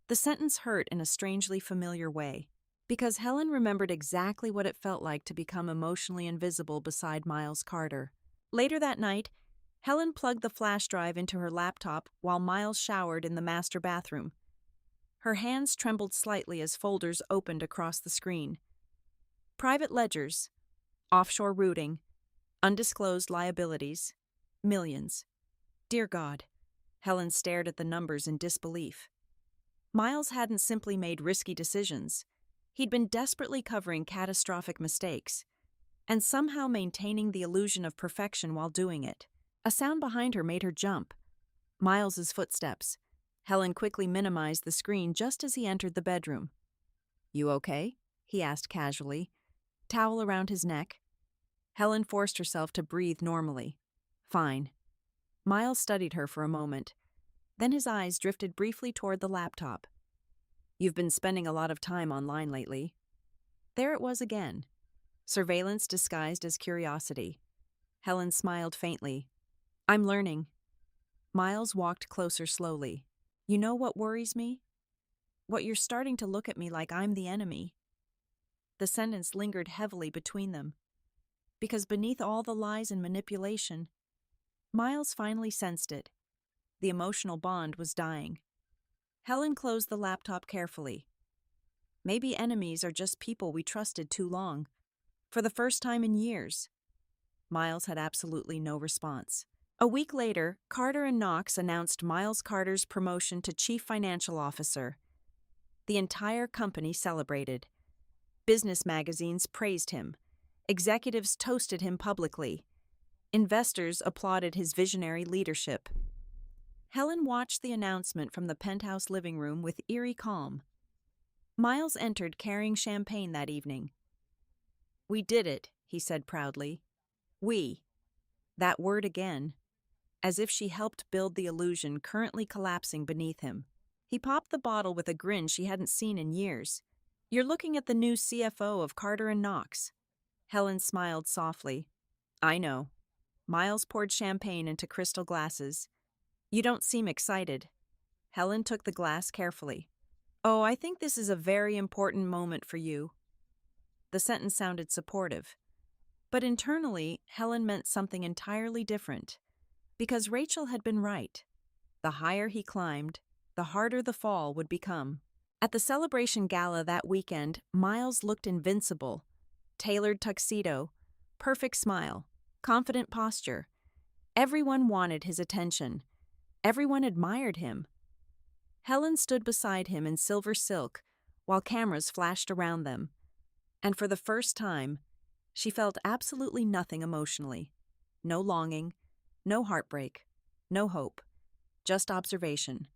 The sentence hurt in a strangely familiar way, because Helen remembered exactly what it felt like to become emotionally invisible beside Miles Carter. Later that night, Helen plugged the flash drive into her laptop while Miles showered in the master bathroom. Her hands trembled slightly as folders opened across the screen. Private ledgers, offshore routing, undisclosed liabilities, millions. Dear God, Helen stared at the numbers in disbelief. Miles hadn't simply made risky decisions. He'd been desperately covering catastrophic mistakes, and somehow maintaining the illusion of perfection while doing it. A sound behind her made her jump. Miles's footsteps. Helen quickly minimized the screen just as he entered the bedroom. "You okay?" he asked casually, towel around his neck. Helen forced herself to breathe normally. "Fine." Miles studied her for a moment. Then his eyes drifted briefly toward the laptop. "You've been spending a lot of time online lately." There it was again. Surveillance disguised as curiosity. Helen smiled faintly. "I'm learning." Miles walked closer slowly. "You know what worries me? What you're starting to look at me like I'm the enemy." The sentence lingered heavily between them, because beneath all the lies and manipulation, Miles finally sensed it. The emotional bond was dying. Helen closed the laptop carefully. Maybe enemies are just people we trusted too long. For the first time in years. Miles had absolutely no response. A week later, Carter and Knox announced Miles Carter's promotion to Chief Financial Officer. The entire company celebrated. Business magazines praised him. Executives toasted him publicly. Investors applauded his visionary leadership. Helen watched the announcement from the penthouse living room with eerie calm. Miles entered carrying champagne that evening. "We did it," he said proudly. "We." That word again, as if she helped build the illusion currently collapsing beneath him. He popped the bottle with a grin she hadn't seen in years. "You're looking at the new CFO of Carter and Knox." Helen smiled softly. "I know." Miles poured champagne into crystal glasses. "You don't seem excited." Helen took the glass carefully. "Oh, I think this is a very important moment for you." The sentence sounded supportive. But internally, Helen meant something entirely different. Because Rachel had been right. The higher he climbed, the harder the fall would become. At the celebration gala that weekend, Miles looked invincible. Tailored tuxedo, perfect smile, confident posture. Everyone wanted his attention. Everyone admired him. Helen stood beside him in silver silk while cameras flashed around them. And for the first time, she felt absolutely nothing emotionally. No longing, no heartbreak, no hope, just observation.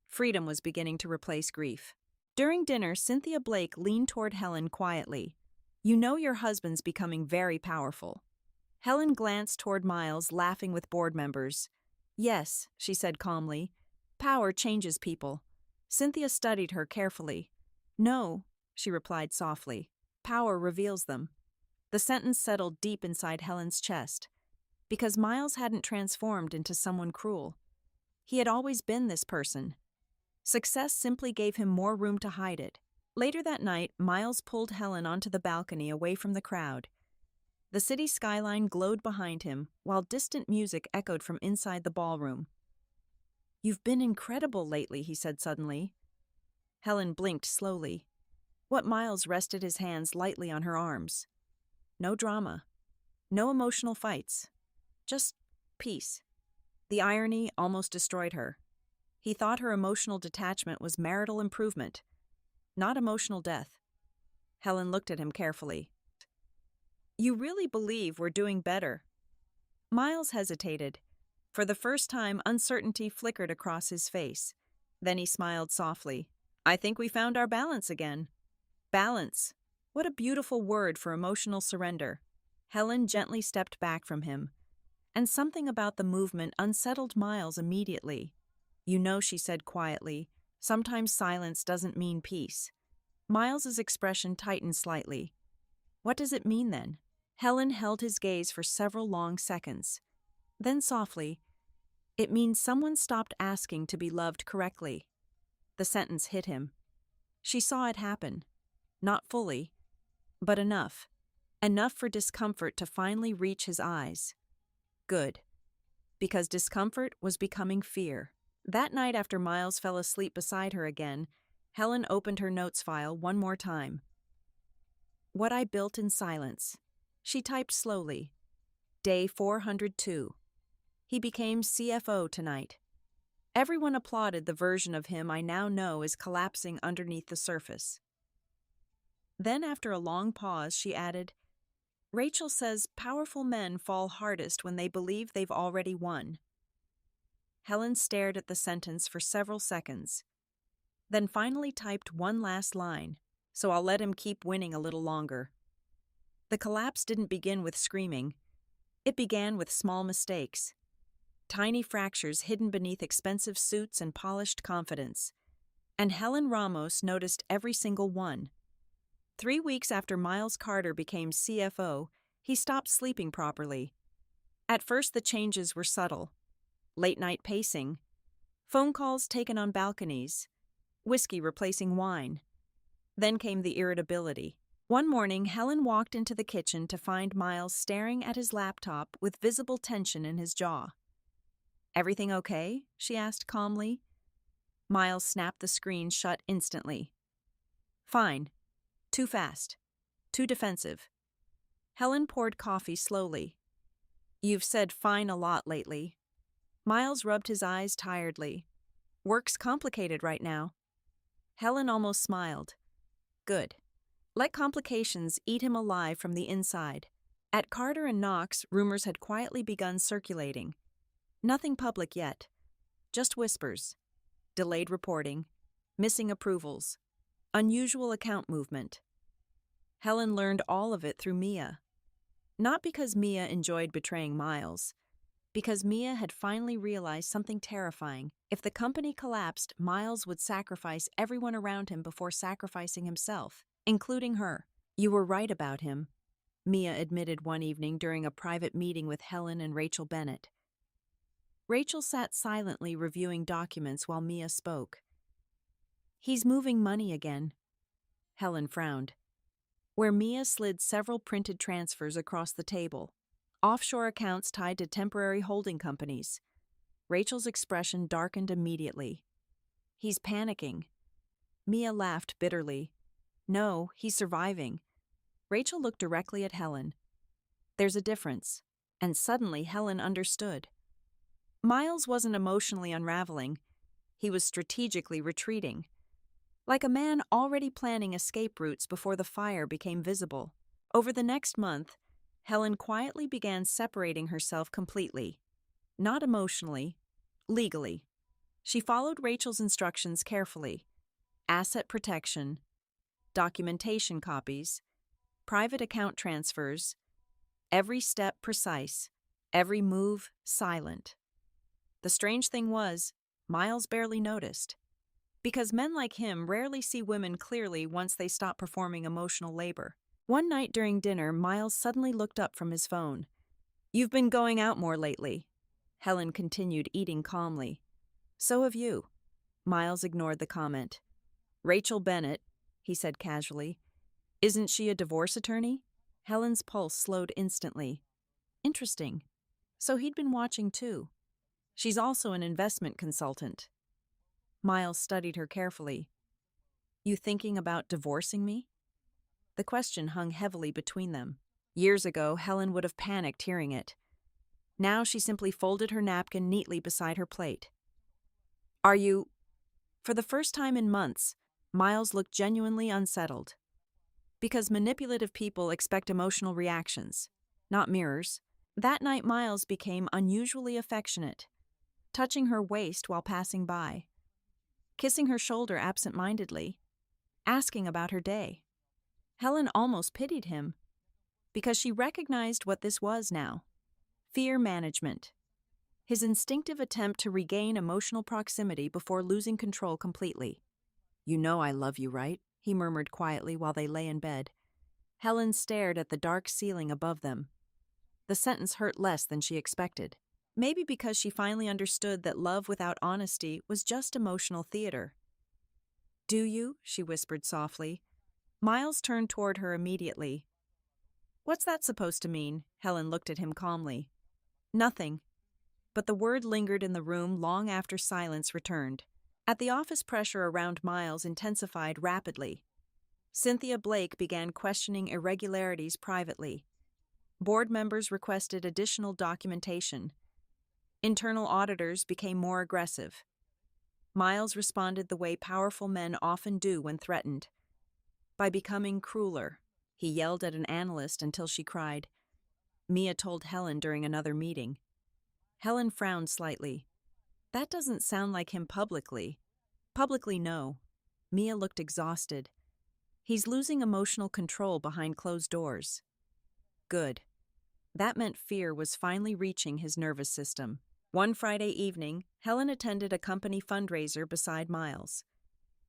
Freedom was beginning to replace grief. During dinner, Cynthia Blake leaned toward Helen quietly. "You know your husband's becoming very powerful." Helen glanced toward Miles, laughing with board members. "Yes," she said calmly. "Power changes people." Cynthia studied her carefully. "No," she replied softly. Power reveals them. The sentence settled deep inside Helen's chest, because Miles hadn't transformed into someone cruel. He had always been this person. Success simply gave him more room to hide it. Later that night, Miles pulled Helen onto the balcony away from the crowd. The city skyline glowed behind him, while distant music echoed from inside the ballroom. "You've been incredible lately," he said suddenly. Helen blinked slowly. What Miles rested his hands lightly on her arms. No drama. No emotional fights. Just peace. The irony almost destroyed her. He thought her emotional detachment was marital improvement, not emotional death. Helen looked at him carefully. "You really believe we're doing better?" Miles hesitated. For the first time, uncertainty flickered across his face. Then he smiled softly. "I think we found our balance again." Balance. What a beautiful word for emotional surrender. Helen gently stepped back from him, and something about the movement unsettled Miles immediately. "You know," she said quietly, "sometimes silence doesn't mean peace." Miles's expression tightened slightly. "What does it mean then?" Helen held his gaze for several long seconds. Then softly, "It means someone stopped asking to be loved correctly." The sentence hit him. She saw it happen. Not fully, but enough. Enough for discomfort to finally reach his eyes. Good. Because discomfort was becoming fear. That night, after Miles fell asleep beside her again, Helen opened her notes file one more time. "What I built in silence." She typed slowly. Day 402. "He became CFO tonight. Everyone applauded the version of him I now know is collapsing underneath the surface." Then, after a long pause, she added, "Rachel says powerful men fall hardest when they believe they've already won." Helen stared at the sentence for several seconds, then finally typed one last line, "So I'll let him keep winning a little longer." The collapse didn't begin with screaming. It began with small mistakes. Tiny fractures hidden beneath expensive suits and polished confidence. And Helen Ramos noticed every single one. 3 weeks after Miles Carter became CFO, he stopped sleeping properly. At first, the changes were subtle. Late-night pacing, phone calls taken on balconies, whiskey replacing wine. Then came the irritability. One morning, Helen walked into the kitchen to find Miles staring at his laptop with visible tension in his jaw. "Everything okay?" she asked calmly. Miles snapped the screen shut instantly. "Fine. Too fast. Too defensive." Helen poured coffee slowly. "You've said fine a lot lately." Miles rubbed his eyes tiredly. "Work's complicated right now." Helen almost smiled. "Good. Let complications eat him alive from the inside." At Carter and Knox, rumors had quietly begun circulating. Nothing public yet. Just whispers. Delayed reporting. Missing approvals. Unusual account movement. Helen learned all of it through Mia. Not because Mia enjoyed betraying Miles. Because Mia had finally realized something terrifying. If the company collapsed, Miles would sacrifice everyone around him before sacrificing himself, including her. "You were right about him," Mia admitted one evening during a private meeting with Helen and Rachel Bennett. Rachel sat silently reviewing documents while Mia spoke. "He's moving money again." Helen frowned. Where Mia slid several printed transfers across the table. Offshore accounts tied to temporary holding companies. Rachel's expression darkened immediately. "He's panicking." Mia laughed bitterly. "No, he's surviving." Rachel looked directly at Helen. "There's a difference." And suddenly Helen understood. Miles wasn't emotionally unraveling. He was strategically retreating. Like a man already planning escape routes before the fire became visible. Over the next month, Helen quietly began separating herself completely. Not emotionally, legally. She followed Rachel's instructions carefully. Asset protection, documentation copies, private account transfers, every step precise, every move silent. The strange thing was, Miles barely noticed. Because men like him rarely see women clearly once they stop performing emotional labor. One night during dinner, Miles suddenly looked up from his phone. "You've been going out more lately." Helen continued eating calmly. "So have you." Miles ignored the comment. "Rachel Bennett," he said casually. "Isn't she a divorce attorney?" Helen's pulse slowed instantly. Interesting. So he'd been watching too. "She's also an investment consultant." Miles studied her carefully. "You thinking about divorcing me?" The question hung heavily between them. Years ago, Helen would have panicked hearing it. Now she simply folded her napkin neatly beside her plate. "Are you—" For the first time in months, Miles looked genuinely unsettled. Because manipulative people expect emotional reactions, not mirrors. That night Miles became unusually affectionate, touching her waist while passing by, kissing her shoulder absent-mindedly, asking about her day. Helen almost pitied him, because she recognized what this was now. Fear management. His instinctive attempt to regain emotional proximity before losing control completely. "You know I love you, right?" he murmured quietly while they lay in bed. Helen stared at the dark ceiling above them. The sentence hurt less than she expected. Maybe because she finally understood that love without honesty was just emotional theater. "Do you?" she whispered softly. Miles turned toward her immediately. "What's that supposed to mean?" Helen looked at him calmly. "Nothing." But the word lingered in the room long after silence returned. At the office, pressure around Miles intensified rapidly. Cynthia Blake began questioning irregularities privately. Board members requested additional documentation. Internal auditors became more aggressive. Miles responded the way powerful men often do when threatened, by becoming crueler. He yelled at an analyst until she cried. Mia told Helen during another meeting. Helen frowned slightly. "That doesn't sound like him publicly." "Publicly, no." Mia looked exhausted. "He's losing emotional control behind closed doors." Good. That meant fear was finally reaching his nervous system. One Friday evening, Helen attended a company fundraiser beside Miles.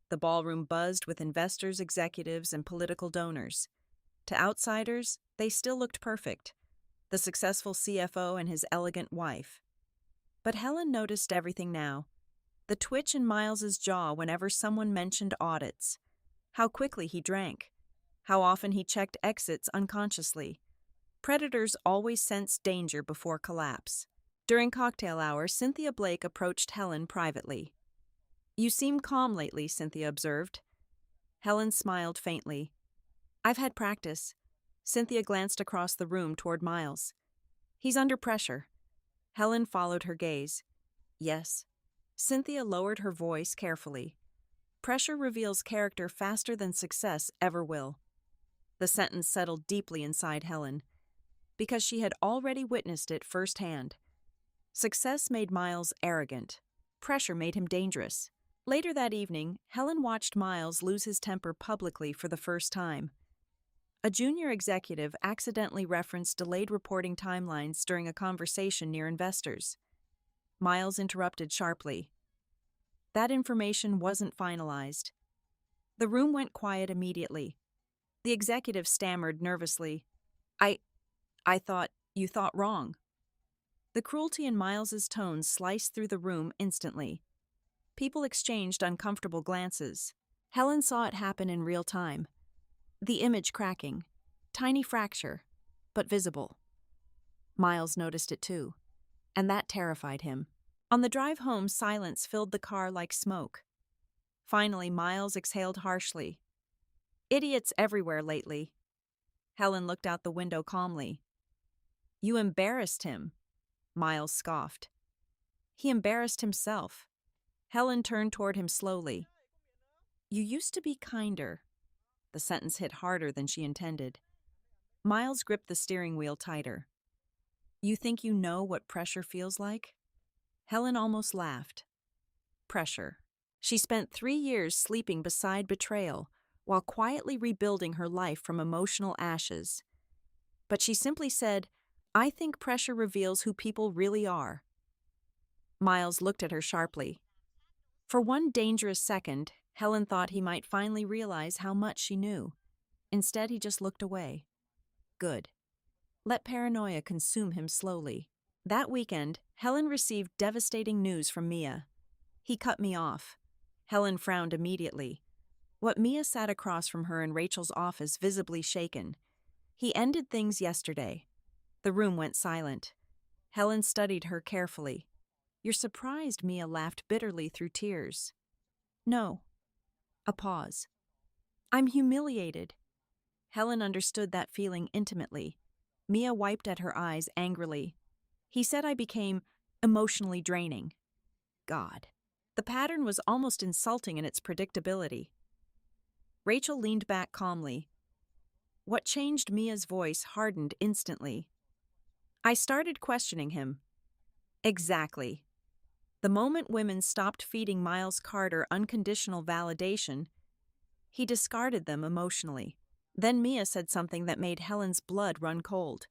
The ballroom buzzed with investors, executives, and political donors. To outsiders, they still looked perfect. The successful CFO and his elegant wife. But Helen noticed everything now. The twitch in Miles's jaw whenever someone mentioned audits. How quickly he drank. How often he checked exits unconsciously. Predators always sense danger before collapse. During cocktail hour, Cynthia Blake approached Helen privately. "You seem calm lately," Cynthia observed. Helen smiled faintly. "I've had practice." Cynthia glanced across the room toward Miles. "He's under pressure." Helen followed her gaze. "Yes." Cynthia lowered her voice carefully. "Pressure reveals character faster than success ever will." The sentence settled deeply inside Helen, because she had already witnessed it firsthand. Success made Miles arrogant. Pressure made him dangerous. Later that evening, Helen watched Miles lose his temper publicly for the first time. A junior executive accidentally referenced delayed reporting timelines during a conversation near investors. Miles interrupted sharply. That information wasn't finalized. The room went quiet immediately. The executive stammered nervously. I thought you thought wrong." The cruelty in Miles's tone sliced through the room instantly. People exchanged uncomfortable glances. Helen saw it happen in real time. The image cracking. Tiny fracture, but visible. Miles noticed it too, and that terrified him. On the drive home, silence filled the car like smoke. Finally, Miles exhaled harshly. "Idiots everywhere lately." Helen looked out the window calmly. "You embarrassed him," Miles scoffed. "He embarrassed himself." Helen turned toward him slowly. "You used to be kinder." The sentence hit harder than she intended. Miles gripped the steering wheel tighter. "You think you know what pressure feels like?" Helen almost laughed. Pressure. She spent 3 years sleeping beside betrayal, while quietly rebuilding her life from emotional ashes. But she simply said, "I think pressure reveals who people really are." Miles looked at her sharply. For one dangerous second, Helen thought he might finally realize how much she knew. Instead, he just looked away. Good. Let paranoia consume him slowly. That weekend, Helen received devastating news from Mia. He cut me off. Helen frowned immediately. What Mia sat across from her in Rachel's office, visibly shaken. He ended things yesterday. The room went silent. Helen studied her carefully. You're surprised, Mia laughed bitterly through tears. No. A pause. I'm humiliated. Helen understood that feeling intimately. Mia wiped at her eyes angrily. He said I became emotionally draining. God. The pattern was almost insulting in its predictability. Rachel leaned back calmly. What changed Mia's voice hardened instantly. I started questioning him. Exactly. The moment women stopped feeding Miles Carter unconditional validation, he discarded them emotionally. Then Mia said something that made Helen's blood run cold.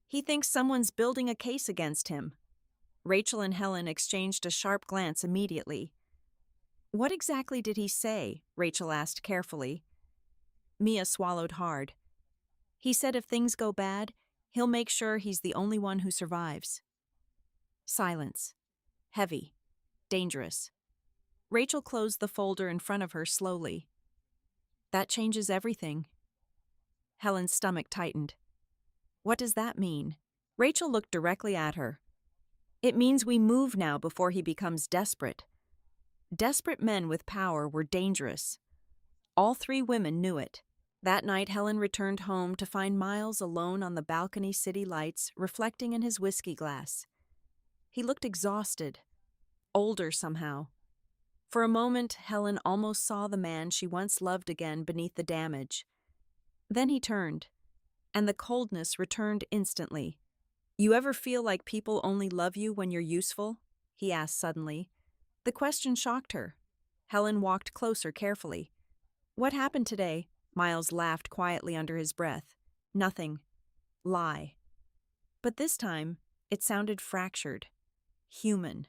He thinks someone's building a case against him. Rachel and Helen exchanged a sharp glance immediately. What exactly did he say? Rachel asked carefully. Mia swallowed hard. He said if things go bad, he'll make sure he's the only one who survives. Silence. Heavy. Dangerous. Rachel closed the folder in front of her slowly. That changes everything. Helen's stomach tightened. What does that mean? Rachel looked directly at her. It means we move now before he becomes desperate. Desperate men with power were dangerous. All three women knew it. That night, Helen returned home to find Miles alone on the balcony, city lights reflecting in his whiskey glass. He looked exhausted, older somehow. For a moment, Helen almost saw the man she once loved again beneath the damage. Then he turned, and the coldness returned instantly. You ever feel like people only love you when you're useful? He asked suddenly. The question shocked her. Helen walked closer carefully. What happened today? Miles laughed quietly under his breath. Nothing. Lie. But this time, it sounded fractured. Human.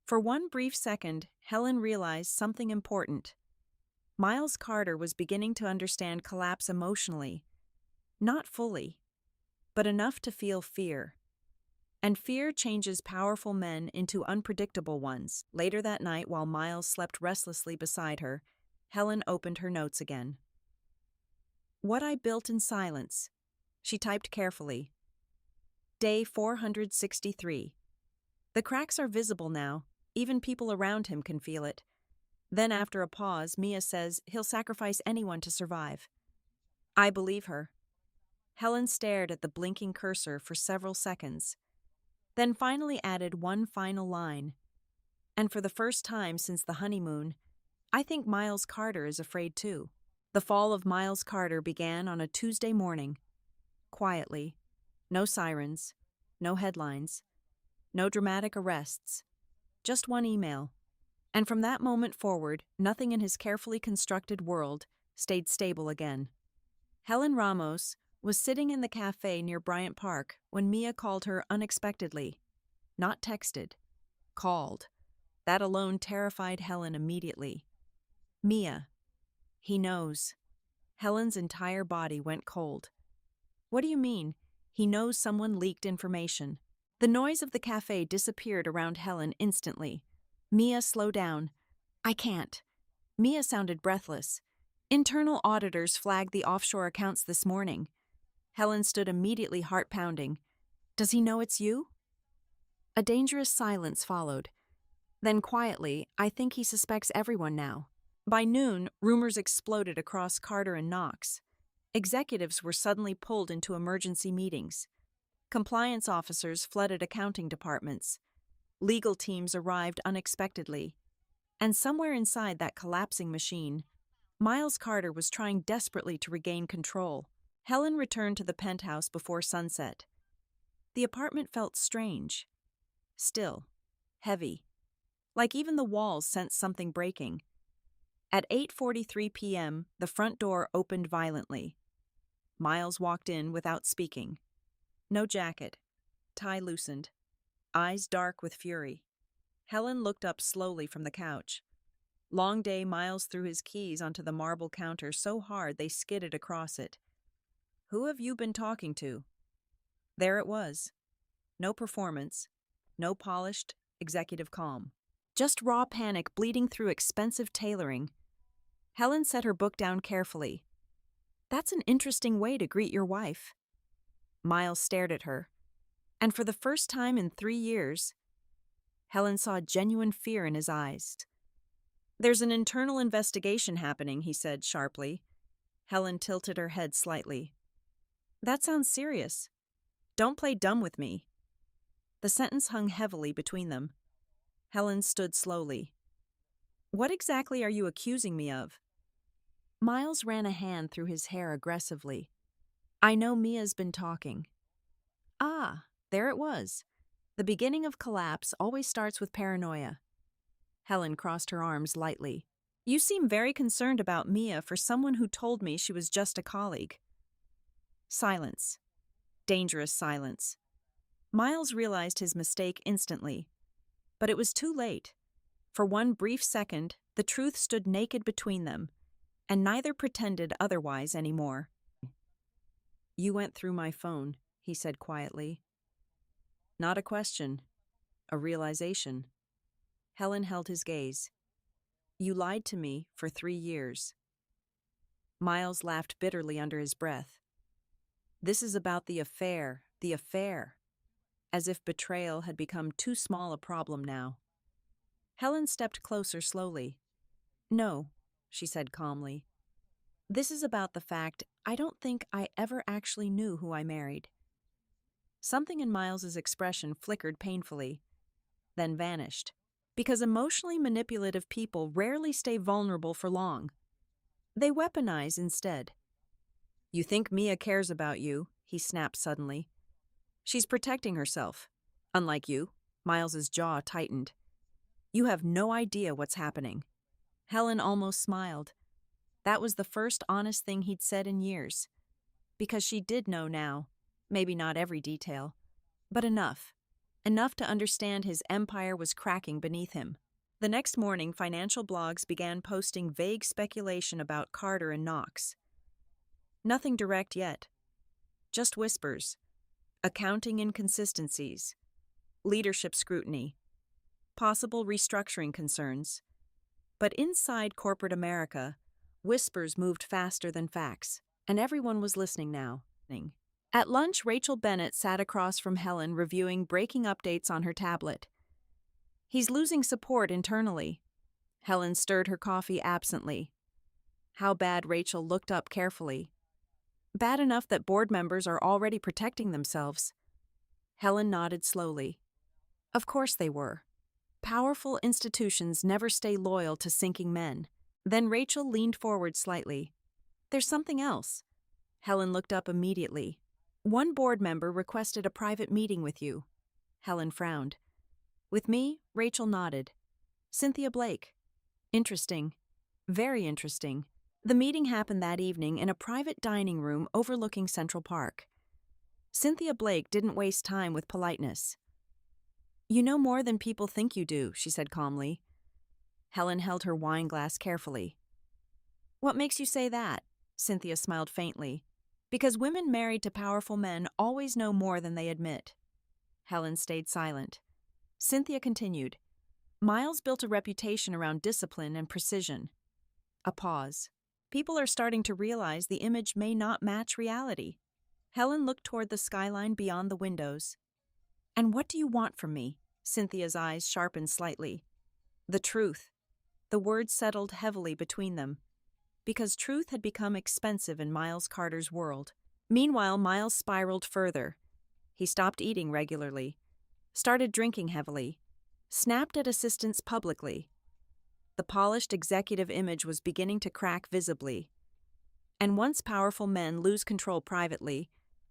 For one brief second, Helen realized something important. Miles Carter was beginning to understand collapse emotionally. Not fully, but enough to feel fear. And fear changes powerful men into unpredictable ones. Later that night, while Miles slept restlessly beside her, Helen opened her notes again. What I built in silence. She typed carefully. Day 463. The cracks are visible now. Even people around him can feel it. Then after a pause, Mia says he'll sacrifice anyone to survive. I believe her. Helen stared at the blinking cursor for several seconds, then finally added one final line. And for the first time since the honeymoon, I think Miles Carter is afraid too. The fall of Miles Carter began on a Tuesday morning. Quietly. No sirens. No headlines. No dramatic arrests. Just one email. And from that moment forward, nothing in his carefully constructed world stayed stable again. Helen Ramos was sitting in the cafe near Bryant Park when Mia called her unexpectedly. Not texted. Called. That alone terrified Helen immediately. Mia. He knows. Helen's entire body went cold. What do you mean? He knows someone leaked information. The noise of the cafe disappeared around Helen instantly. Mia, slow down. I can't. Mia sounded breathless. Internal auditors flagged the offshore accounts this morning. Helen stood immediately, heart pounding. Does he know it's you? A dangerous silence followed. Then quietly, I think he suspects everyone now. By noon, rumors exploded across Carter and Knox. Executives were suddenly pulled into emergency meetings. Compliance officers flooded accounting departments. Legal teams arrived unexpectedly. And somewhere inside that collapsing machine, Miles Carter was trying desperately to regain control. Helen returned to the penthouse before sunset. The apartment felt strange. Still. Heavy. Like even the walls sensed something breaking. At 8:43 p.m., the front door opened violently. Miles walked in without speaking. No jacket. Tie loosened. Eyes dark with fury. Helen looked up slowly from the couch. Long Day Miles threw his keys onto the marble counter so hard they skidded across it. "Who have you been talking to?" There it was. No performance, no polished, executive calm. Just raw panic bleeding through expensive tailoring. Helen set her book down carefully. "That's an interesting way to greet your wife." Miles stared at her, and for the first time in 3 years, Helen saw genuine fear in his eyes. "There's an internal investigation happening," he said sharply. Helen tilted her head slightly. "That sounds serious. Don't play dumb with me." The sentence hung heavily between them. Helen stood slowly. "What exactly are you accusing me of?" Miles ran a hand through his hair aggressively. "I know Mia's been talking." Ah, there it was. The beginning of collapse always starts with paranoia. Helen crossed her arms lightly. "You seem very concerned about Mia for someone who told me she was just a colleague." Silence. Dangerous silence. Miles realized his mistake instantly. But it was too late. For one brief second, the truth stood naked between them, and neither pretended otherwise anymore. "You went through my phone," he said quietly. Not a question, a realization. Helen held his gaze. "You lied to me for 3 years." Miles laughed bitterly under his breath. "This is about the affair, as if betrayal had become too small a problem now." Helen stepped closer slowly. "No," she said calmly. "This is about the fact I don't think I ever actually knew who I married." Something in Miles's expression flickered painfully, then vanished. Because emotionally manipulative people rarely stay vulnerable for long. They weaponize instead. "You think Mia cares about you," he snapped suddenly. "She's protecting herself. Unlike you." Miles's jaw tightened. "You have no idea what's happening." Helen almost smiled. That was the first honest thing he'd said in years. Because she did know now. Maybe not every detail, but enough. Enough to understand his empire was cracking beneath him. The next morning, financial blogs began posting vague speculation about Carter and Knox. Nothing direct yet. Just whispers. Accounting inconsistencies. Leadership scrutiny. Possible restructuring concerns. But inside corporate America, whispers moved faster than facts, and everyone was listening now. At lunch, Rachel Bennett sat across from Helen reviewing breaking updates on her tablet. "He's losing support internally." Helen stirred her coffee absently. How bad? Rachel looked up carefully. "Bad enough that board members are already protecting themselves." Helen nodded slowly. Of course they were. Powerful institutions never stay loyal to sinking men. Then Rachel leaned forward slightly. "There's something else." Helen looked up immediately. "One board member requested a private meeting with you." Helen frowned. "With me?" Rachel nodded. "Cynthia Blake." "Interesting. Very interesting." The meeting happened that evening in a private dining room overlooking Central Park. Cynthia Blake didn't waste time with politeness. "You know more than people think you do," she said calmly. Helen held her wine glass carefully. "What makes you say that?" Cynthia smiled faintly. "Because women married to powerful men always know more than they admit." Helen stayed silent. Cynthia continued. "Miles built a reputation around discipline and precision." A pause. "People are starting to realize the image may not match reality." Helen looked toward the skyline beyond the windows. "And what do you want from me?" Cynthia's eyes sharpened slightly. "The truth." The words settled heavily between them. Because truth had become expensive in Miles Carter's world. Meanwhile, Miles spiraled further. He stopped eating regularly, started drinking heavily, snapped at assistants publicly. The polished executive image was beginning to crack visibly. And once powerful men lose control privately,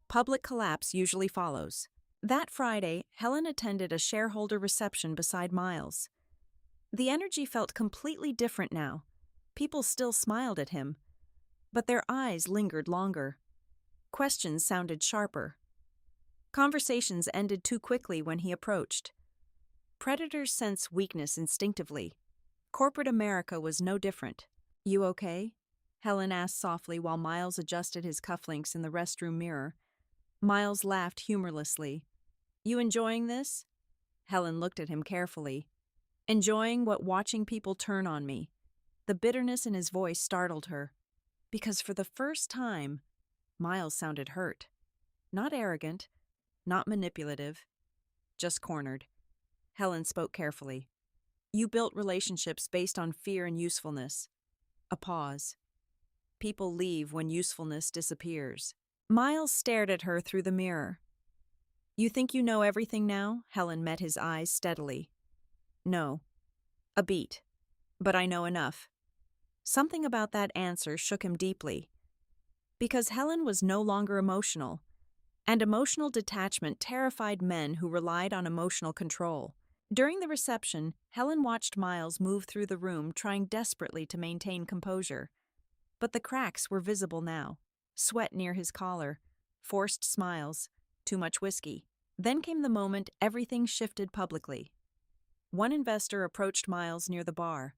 public collapse usually follows. That Friday, Helen attended a shareholder reception beside Miles. The energy felt completely different now. People still smiled at him, but their eyes lingered longer. Questions sounded sharper. Conversations ended too quickly when he approached. Predators sense weakness instinctively. Corporate America was no different. "You okay?" Helen asked softly while Miles adjusted his cufflinks in the restroom mirror. Miles laughed humorlessly. "You enjoying this?" Helen looked at him carefully. "Enjoying what watching people turn on me." The bitterness in his voice startled her, because for the first time, Miles sounded hurt. Not arrogant, not manipulative, just cornered. Helen spoke carefully. "You built relationships based on fear and usefulness." A pause. "People leave when usefulness disappears." Miles stared at her through the mirror. "You think you know everything now?" Helen met his eyes steadily. "No. A beat. But I know enough." Something about that answer shook him deeply. Because Helen was no longer emotional, and emotional detachment terrified men who relied on emotional control. During the reception, Helen watched Miles move through the room trying desperately to maintain composure. But the cracks were visible now. Sweat near his collar, forced smiles, too much whiskey. Then came the moment everything shifted publicly. One investor approached Miles near the bar.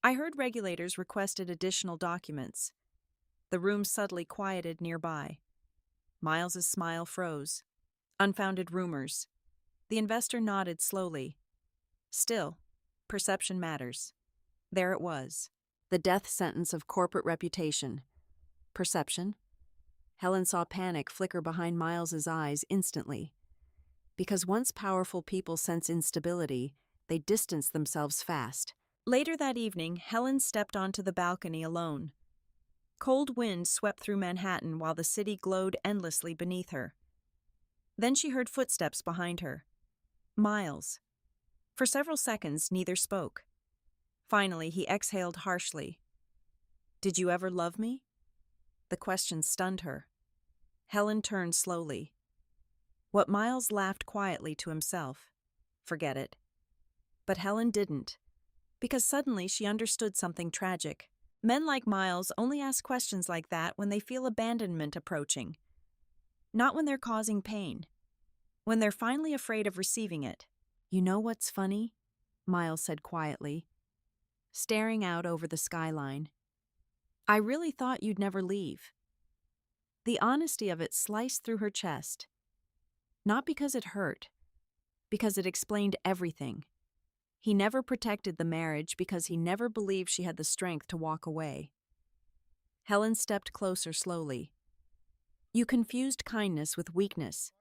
"I heard regulators requested additional documents." The room subtly quieted nearby. Miles's smile froze. "Unfounded rumors." The investor nodded slowly. "Still, perception matters." There it was. The death sentence of corporate reputation. Perception. Helen saw panic flicker behind Miles's eyes instantly. Because once powerful people sense instability, they distance themselves fast. Later that evening, Helen stepped onto the balcony alone. Cold wind swept through Manhattan while the city glowed endlessly beneath her. Then she heard footsteps behind her. Miles. For several seconds, neither spoke. Finally, he exhaled harshly. "Did you ever love me?" The question stunned her. Helen turned slowly. What Miles laughed quietly to himself. Forget it. But Helen didn't, because suddenly she understood something tragic. Men like Miles only ask questions like that when they feel abandonment approaching. Not when they're causing pain. When they're finally afraid of receiving it. "You know what's funny?" Miles said quietly, staring out over the skyline. "I really thought you'd never leave." The honesty of it sliced through her chest. Not because it hurt, because it explained everything. He never protected the marriage because he never believed she had the strength to walk away. Helen stepped closer slowly. "You confused kindness with weakness."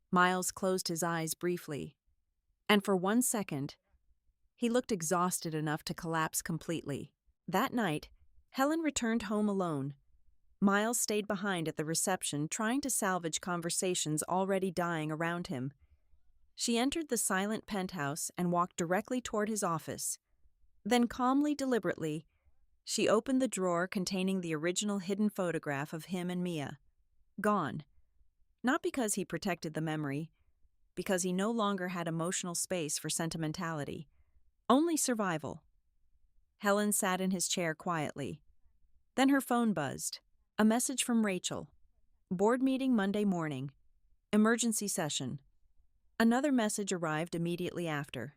Miles closed his eyes briefly, and for 1 second, he looked exhausted enough to collapse completely. That night, Helen returned home alone. Miles stayed behind at the reception, trying to salvage conversations already dying around him. She entered the silent penthouse and walked directly toward his office. Then calmly, deliberately, she opened the drawer containing the original hidden photograph of him and Mia. Gone. Not because he protected the memory, because he no longer had emotional space for sentimentality. Only survival. Helen sat in his chair quietly. Then her phone buzzed. A message from Rachel. "Board meeting Monday morning. Emergency session." Another message arrived immediately after.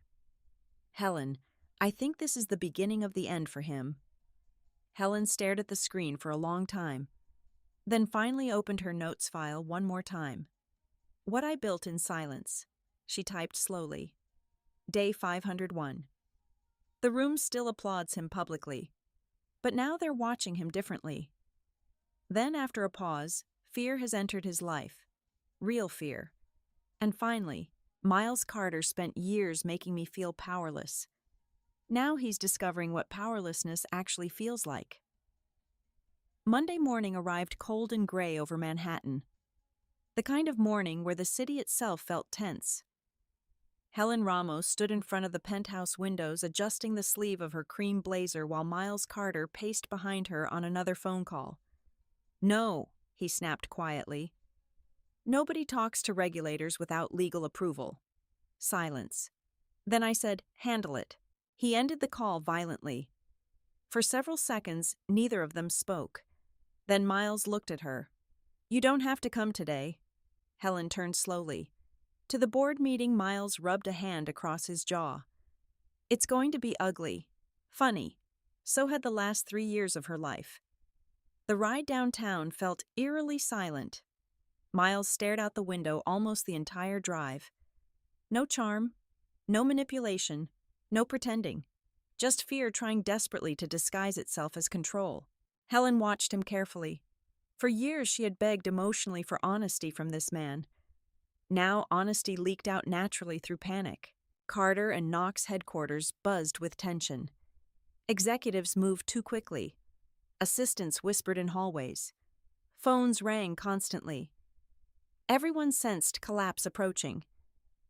"Helen, I think this is the beginning of the end for him." Helen stared at the screen for a long time, then finally opened her notes file one more time. "What I built in silence," she typed slowly. "Day 501. The room still applauds him publicly, but now they're watching him differently." Then, after a pause, fear has entered his life. Real fear. And finally, Miles Carter spent years making me feel powerless. Now he's discovering what powerlessness actually feels like. Monday morning arrived cold and gray over Manhattan. The kind of morning where the city itself felt tense. Helen Ramos stood in front of the penthouse windows adjusting the sleeve of her cream blazer while Miles Carter paced behind her on another phone call. "No," he snapped quietly. "Nobody talks to regulators without legal approval." Silence. Then I said, "Handle it." He ended the call violently. For several seconds, neither of them spoke. Then Miles looked at her. "You don't have to come today." Helen turned slowly. To the board meeting, Miles rubbed a hand across his jaw. It's going to be ugly. Funny. So had the last 3 years of her life. The ride downtown felt eerily silent. Miles stared out the window almost the entire drive. No charm, no manipulation, no pretending. Just fear trying desperately to disguise itself as control. Helen watched him carefully. For years she had begged emotionally for honesty from this man. Now honesty leaked out naturally through panic. Carter and Knox headquarters buzzed with tension. Executives moved too quickly. Assistants whispered in hallways. Phones rang constantly. Everyone sensed collapse approaching.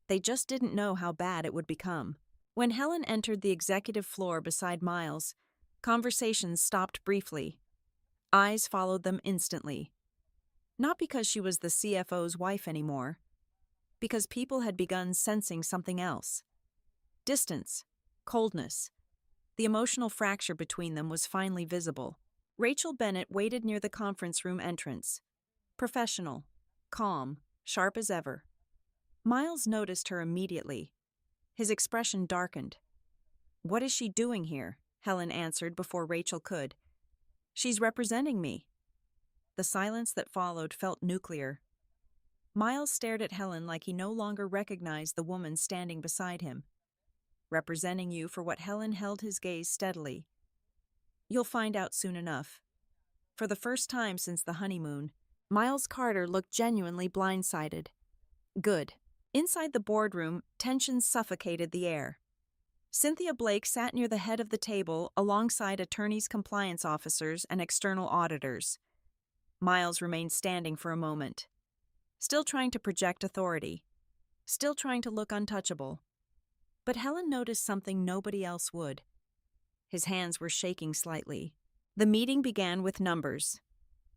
They just didn't know how bad it would become. When Helen entered the executive floor beside Miles, conversations stopped briefly. Eyes followed them instantly. Not because she was the CFO's wife anymore, because people had begun sensing something else. Distance, coldness. The emotional fracture between them was finally visible. Rachel Bennett waited near the conference room entrance. Professional, calm, sharp as ever. Miles noticed her immediately. His expression darkened. "What is she doing here?" Helen answered before Rachel could. "She's representing me." The silence that followed felt nuclear. Miles stared at Helen like he no longer recognized the woman standing beside him. "Representing you for what?" Helen held his gaze steadily. "You'll find out soon enough." For the first time since the honeymoon, Miles Carter looked genuinely blindsided. Good. Inside the boardroom, tension suffocated the air. Cynthia Blake sat near the head of the table alongside attorneys, compliance officers, and external auditors. Miles remained standing for a moment, still trying to project authority, still trying to look untouchable. But Helen noticed something nobody else would. His hands were shaking slightly. The meeting began with numbers.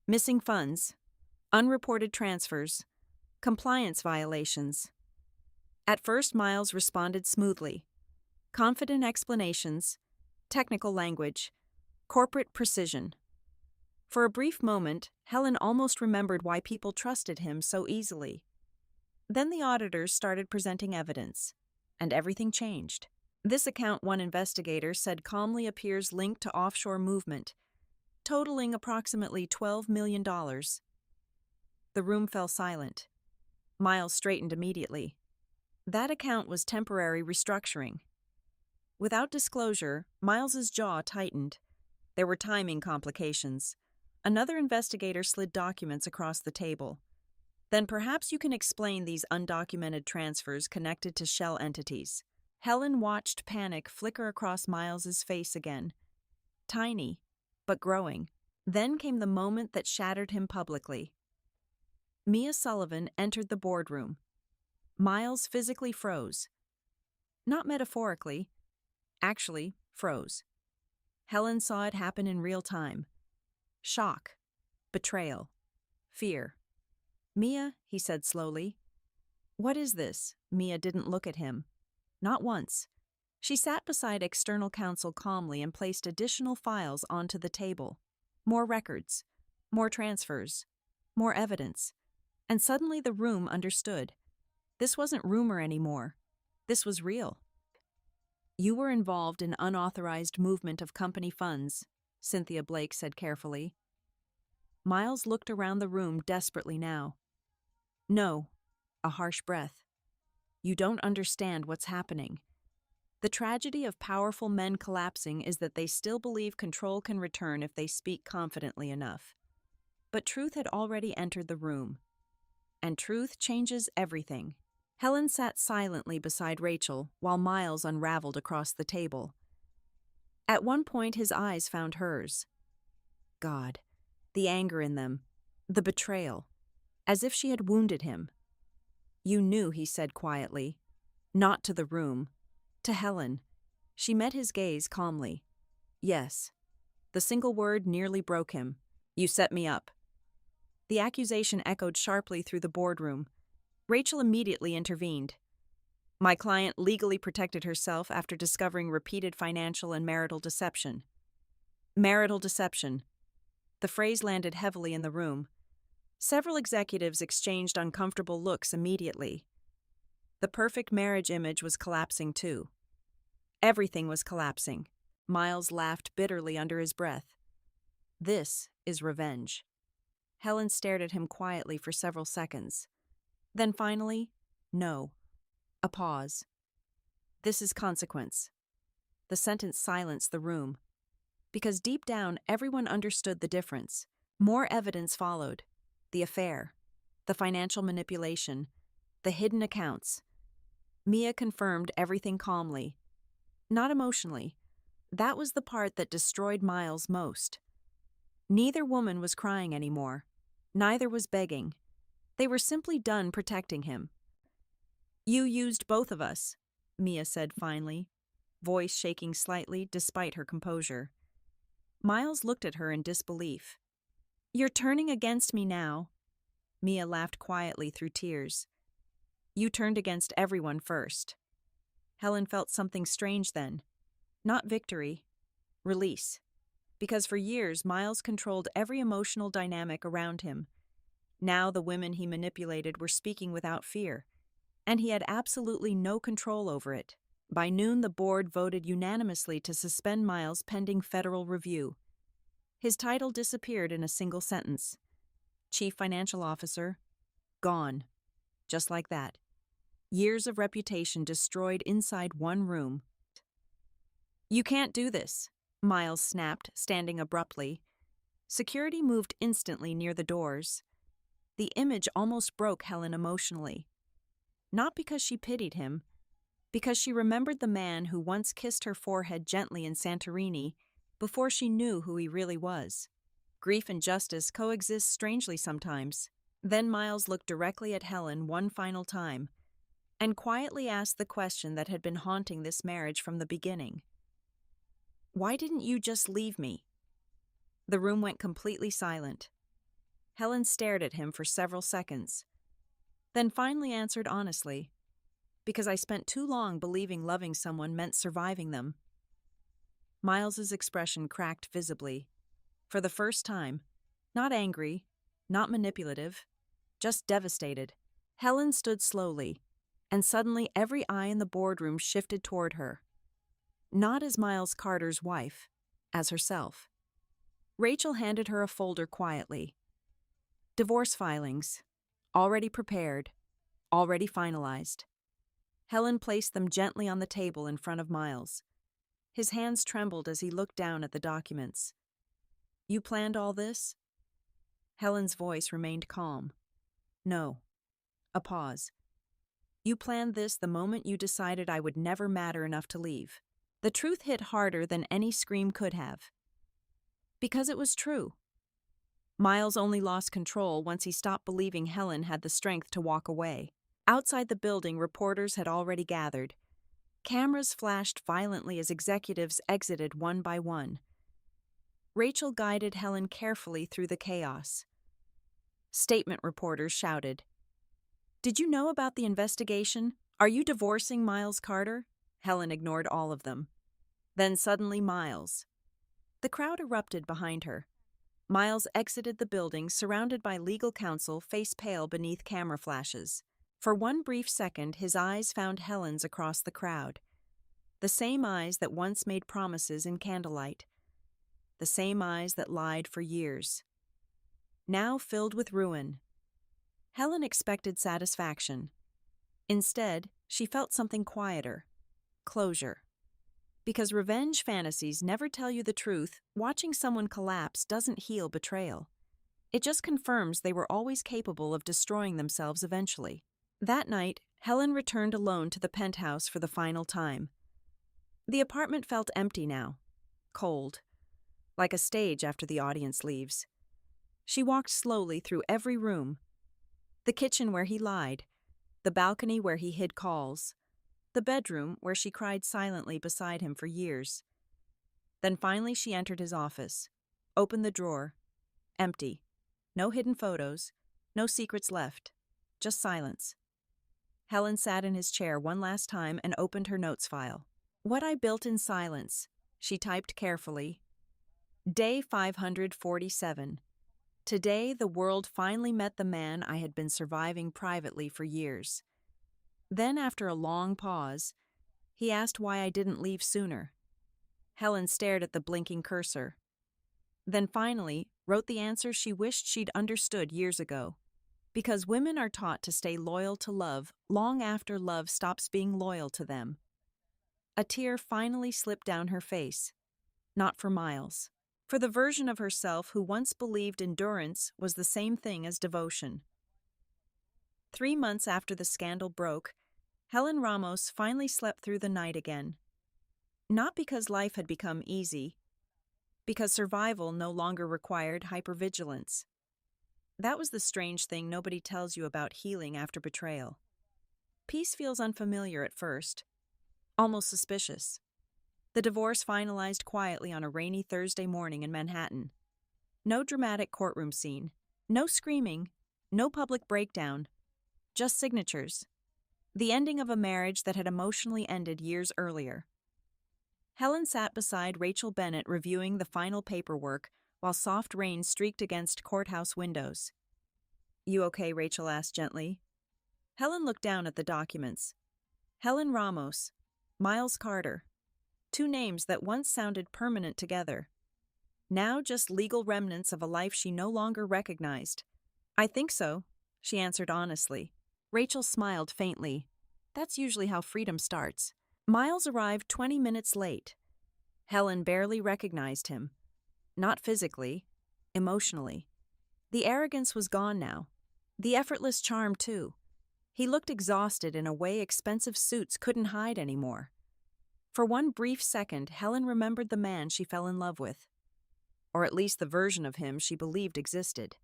Missing funds, unreported transfers, compliance violations. At first, Miles responded smoothly. Confident explanations, technical language, corporate precision. For a brief moment, Helen almost remembered why people trusted him so easily. Then the auditors started presenting evidence, and everything changed. This account, one investigator said, calmly appears linked to offshore movement, totaling approximately $12 million. The room fell silent. Miles straightened immediately. That account was temporary restructuring. Without disclosure, Miles's jaw tightened. There were timing complications. Another investigator slid documents across the table. "Then perhaps you can explain these undocumented transfers connected to shell entities." Helen watched panic flicker across Miles's face again. Tiny, but growing. Then came the moment that shattered him publicly. Mia Sullivan entered the boardroom. Miles physically froze. Not metaphorically, actually froze. Helen saw it happen in real time. Shock, betrayal, fear. "Mia," he said slowly. "What is this?" Mia didn't look at him. Not once. She sat beside external counsel calmly and placed additional files onto the table. More records, more transfers, more evidence. And suddenly the room understood. This wasn't rumor anymore. This was real. "You were involved in unauthorized movement of company funds," Cynthia Blake said carefully. Miles looked around the room desperately now. "No," a harsh breath. "You don't understand what's happening. The tragedy of powerful men collapsing is that they still believe control can return if they speak confidently enough." But truth had already entered the room. And truth changes everything. Helen sat silently beside Rachel while Miles unraveled across the table. At one point, his eyes found hers. God, the anger in them, the betrayal, as if she had wounded him. "You knew," he said quietly. Not to the room. To Helen. She met his gaze calmly. "Yes." The single word nearly broke him. "You set me up." The accusation echoed sharply through the boardroom. Rachel immediately intervened. "My client legally protected herself after discovering repeated financial and marital deception." Marital deception. The phrase landed heavily in the room. Several executives exchanged uncomfortable looks immediately. The perfect marriage image was collapsing too. Everything was collapsing. Miles laughed bitterly under his breath. This is revenge. Helen stared at him quietly for several seconds. Then finally, no. A pause. This is consequence. The sentence silenced the room. Because deep down, everyone understood the difference. More evidence followed. The affair, the financial manipulation, the hidden accounts. Mia confirmed everything calmly. Not emotionally. That was the part that destroyed Miles most. Neither woman was crying anymore. Neither was begging. They were simply done protecting him. "You used both of us," Mia said finally, voice shaking slightly despite her composure. Miles looked at her in disbelief. "You're turning against me now." Mia laughed quietly through tears. "You turned against everyone first." Helen felt something strange then. Not victory. Release. Because for years, Miles controlled every emotional dynamic around him. Now the women he manipulated were speaking without fear, and he had absolutely no control over it. By noon, the board voted unanimously to suspend Miles pending federal review. His title disappeared in a single sentence. Chief Financial Officer, gone. Just like that. Years of reputation destroyed inside one room. "You can't do this," Miles snapped, standing abruptly. Security moved instantly near the doors. The image almost broke Helen emotionally. Not because she pitied him, because she remembered the man who once kissed her forehead gently in Santorini before she knew who he really was. Grief and justice coexist strangely sometimes. Then Miles looked directly at Helen one final time and quietly asked the question that had been haunting this marriage from the beginning. "Why didn't you just leave me?" The room went completely silent. Helen stared at him for several seconds, then finally answered honestly, "Because I spent too long believing loving someone meant surviving them." Miles's expression cracked visibly. For the first time, not angry, not manipulative, just devastated. Helen stood slowly, and suddenly every eye in the boardroom shifted toward her. Not as Miles Carter's wife, as herself. Rachel handed her a folder quietly. Divorce filings. Already prepared. Already finalized. Helen placed them gently on the table in front of Miles. His hands trembled as he looked down at the documents. "You planned all this?" Helen's voice remained calm. "No." A pause. "You planned this the moment you decided I would never matter enough to leave." The truth hit harder than any scream could have. Because it was true. Miles only lost control once he stopped believing Helen had the strength to walk away. Outside the building, reporters had already gathered. Cameras flashed violently as executives exited one by one. Rachel guided Helen carefully through the chaos. Statement reporters shouted, "Did you know about the investigation? Are you divorcing Miles Carter?" Helen ignored all of them. Then suddenly Miles. The crowd erupted behind her. Miles exited the building, surrounded by legal counsel, face pale beneath camera flashes. For one brief second, his eyes found Helen's across the crowd. The same eyes that once made promises in candlelight. The same eyes that lied for years. Now filled with ruin. Helen expected satisfaction. Instead, she felt something quieter. Closure. Because revenge fantasies never tell you the truth, watching someone collapse doesn't heal betrayal. It just confirms they were always capable of destroying themselves eventually. That night, Helen returned alone to the penthouse for the final time. The apartment felt empty now, cold, like a stage after the audience leaves. She walked slowly through every room. The kitchen where he lied, the balcony where he hid calls, the bedroom where she cried silently beside him for years. Then finally she entered his office, opened the drawer. Empty. No hidden photos, no secrets left, just silence. Helen sat in his chair one last time and opened her notes file. "What I built in silence," she typed carefully. Day 547. Today, the world finally met the man I had been surviving privately for years. Then, after a long pause, He asked why I didn't leave sooner. Helen stared at the blinking cursor. Then finally wrote the answer she wished she'd understood years ago. Because women are taught to stay loyal to love long after love stops being loyal to them. A tear finally slipped down her face. Not for Miles. For the version of herself who once believed endurance was the same thing as devotion. 3 months after the scandal broke, Helen Ramos finally slept through the night again. Not because life had become easy, because survival no longer required hypervigilance. That was the strange thing nobody tells you about healing after betrayal. Peace feels unfamiliar at first, almost suspicious. The divorce finalized quietly on a rainy Thursday morning in Manhattan. No dramatic courtroom scene, no screaming, no public breakdown, just signatures. The ending of a marriage that had emotionally ended years earlier. Helen sat beside Rachel Bennett reviewing the final paperwork while soft rain streaked against courthouse windows. "You okay?" Rachel asked gently. Helen looked down at the documents. Helen Ramos, Miles Carter. 2 names that once sounded permanent together. Now just legal remnants of a life she no longer recognized. "I think so," she answered honestly. Rachel smiled faintly. That's usually how freedom starts. Miles arrived 20 minutes late. Helen barely recognized him. Not physically, emotionally. The arrogance was gone now. The effortless charm, too. He looked exhausted in a way expensive suits couldn't hide anymore. For one brief second, Helen remembered the man she fell in love with. Or at least the version of him she believed existed.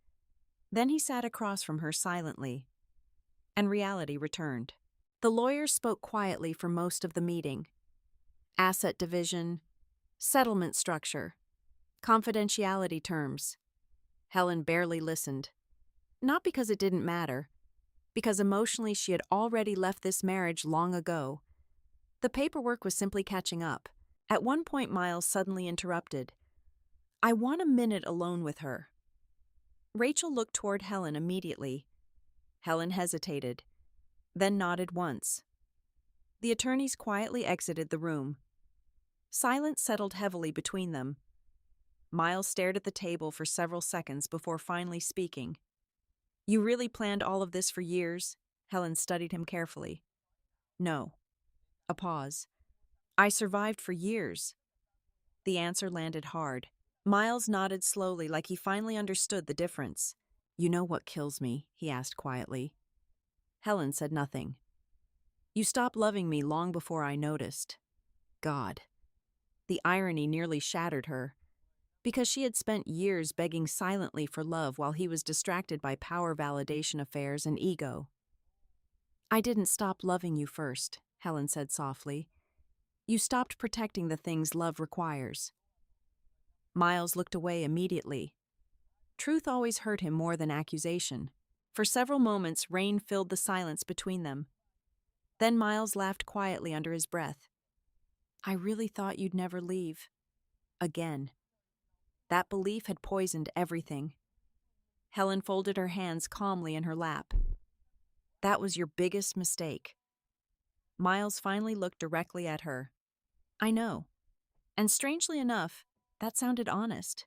Then he sat across from her silently. And reality returned. The lawyers spoke quietly for most of the meeting. Asset division, settlement structure, confidentiality terms. Helen barely listened. Not because it didn't matter, because emotionally she had already left this marriage long ago. The paperwork was simply catching up. At one point, Miles suddenly interrupted. "I want a minute alone with her." Rachel looked toward Helen immediately. Helen hesitated, then nodded once. The attorneys quietly exited the room. Silence settled heavily between them. Miles stared at the table for several seconds before finally speaking. "You really planned all of this for years?" Helen studied him carefully. "No." A pause. "I survived for years." The answer landed hard. Miles nodded slowly, like he finally understood the difference. "You know what kills me?" he asked quietly. Helen said nothing. "You stopped loving me long before I noticed." God. The irony nearly shattered her. Because she had spent years begging silently for love while he was distracted by power validation affairs and ego. "I didn't stop loving you first," Helen said softly. "You stopped protecting the things love requires." Miles looked away immediately. Truth always hurt him more than accusation. For several moments, rain filled the silence between them. Then Miles laughed quietly under his breath. "I really thought you'd never leave." Again. That belief had poisoned everything. Helen folded her hands calmly in her lap. "That was your biggest mistake." Miles finally looked directly at her. "I know." And strangely enough, that sounded honest.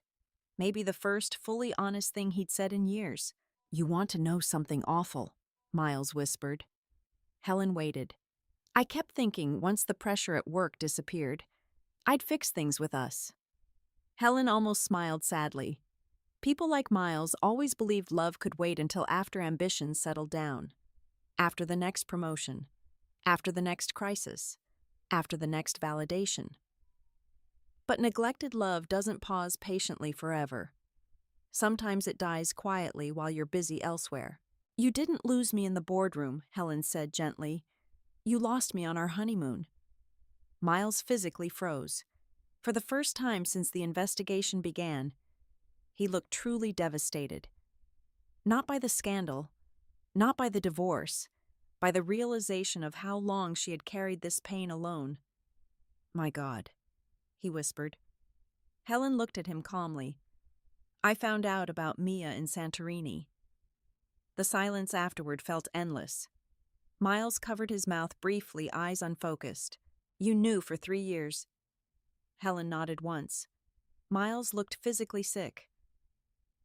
Maybe the first fully honest thing he'd said in years. "You want to know something awful," Miles whispered. Helen waited. "I kept thinking once the pressure at work disappeared, I'd fix things with us." Helen almost smiled sadly. People like Miles always believed love could wait until after ambitions settled down. After the next promotion. After the next crisis. After the next validation. But neglected love doesn't pause patiently forever. Sometimes it dies quietly while you're busy elsewhere. "You didn't lose me in the boardroom," Helen said gently. "You lost me on our honeymoon." Miles physically froze. For the first time since the investigation began, he looked truly devastated. Not by the scandal, not by the divorce, by the realization of how long she had carried this pain alone. "My God," he whispered. Helen looked at him calmly. "I found out about Mia in Santorini." The silence afterward felt endless. Miles covered his mouth briefly, eyes unfocused. You knew for 3 years. Helen nodded once. Miles looked physically sick.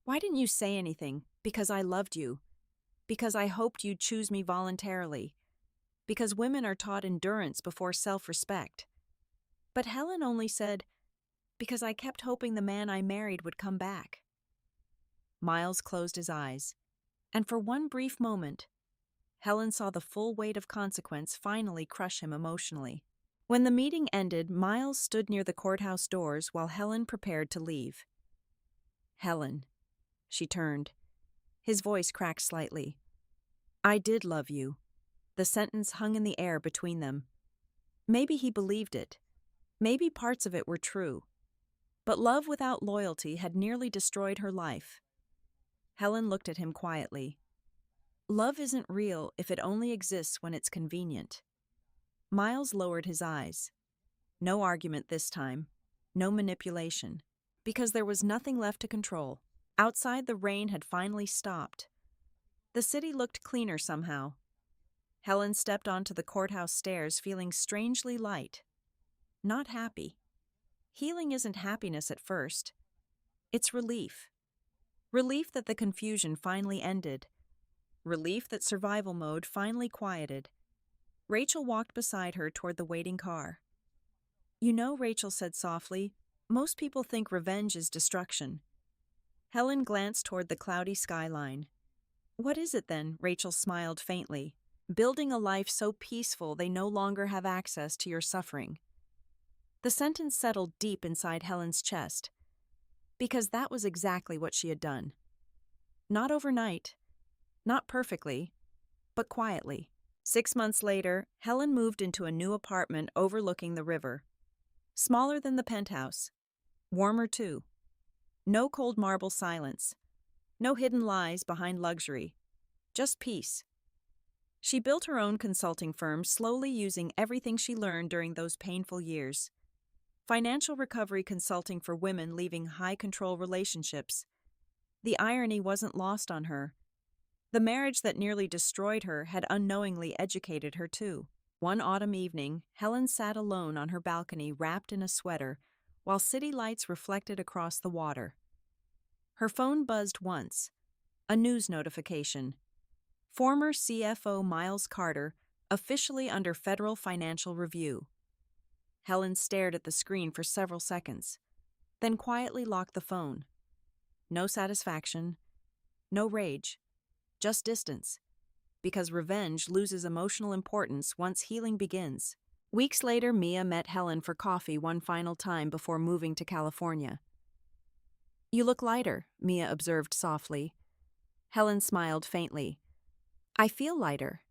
Why didn't you say anything? Because I loved you. Because I hoped you'd choose me voluntarily. Because women are taught endurance before self-respect. But Helen only said, because I kept hoping the man I married would come back. Miles closed his eyes, and for one brief moment, Helen saw the full weight of consequence finally crush him emotionally. When the meeting ended, Miles stood near the courthouse doors while Helen prepared to leave. Helen. She turned. His voice cracked slightly. I did love you. The sentence hung in the air between them. Maybe he believed it. Maybe parts of it were true. But love without loyalty had nearly destroyed her life. Helen looked at him quietly. Love isn't real if it only exists when it's convenient. Miles lowered his eyes. No argument this time. No manipulation. Because there was nothing left to control. Outside, the rain had finally stopped. The city looked cleaner somehow. Helen stepped onto the courthouse stairs feeling strangely light. Not happy. Healing isn't happiness at first. It's relief. Relief that the confusion finally ended. Relief that survival mode finally quieted. Rachel walked beside her toward the waiting car. You know, Rachel said softly, most people think revenge is destruction. Helen glanced toward the cloudy skyline. What is it then? Rachel smiled faintly. Building a life so peaceful they no longer have access to your suffering. The sentence settled deep inside Helen's chest, because that was exactly what she had done. Not overnight, not perfectly, but quietly. 6 months later, Helen moved into a new apartment overlooking the river. Smaller than the penthouse. Warmer too. No cold marble silence. No hidden lies behind luxury. Just peace. She built her own consulting firm, slowly using everything she learned during those painful years. Financial recovery consulting for women leaving high-control relationships. The irony wasn't lost on her. The marriage that nearly destroyed her had unknowingly educated her too. One autumn evening, Helen sat alone on her balcony wrapped in a sweater, while city lights reflected across the water. Her phone buzzed once. A news notification. Former CFO Miles Carter, officially under federal financial review. Helen stared at the screen for several seconds, then quietly locked the phone. No satisfaction, no rage, just distance, because revenge loses emotional importance once healing begins. Weeks later, Mia met Helen for coffee one final time before moving to California. You look lighter, Mia observed softly. Helen smiled faintly. I feel lighter.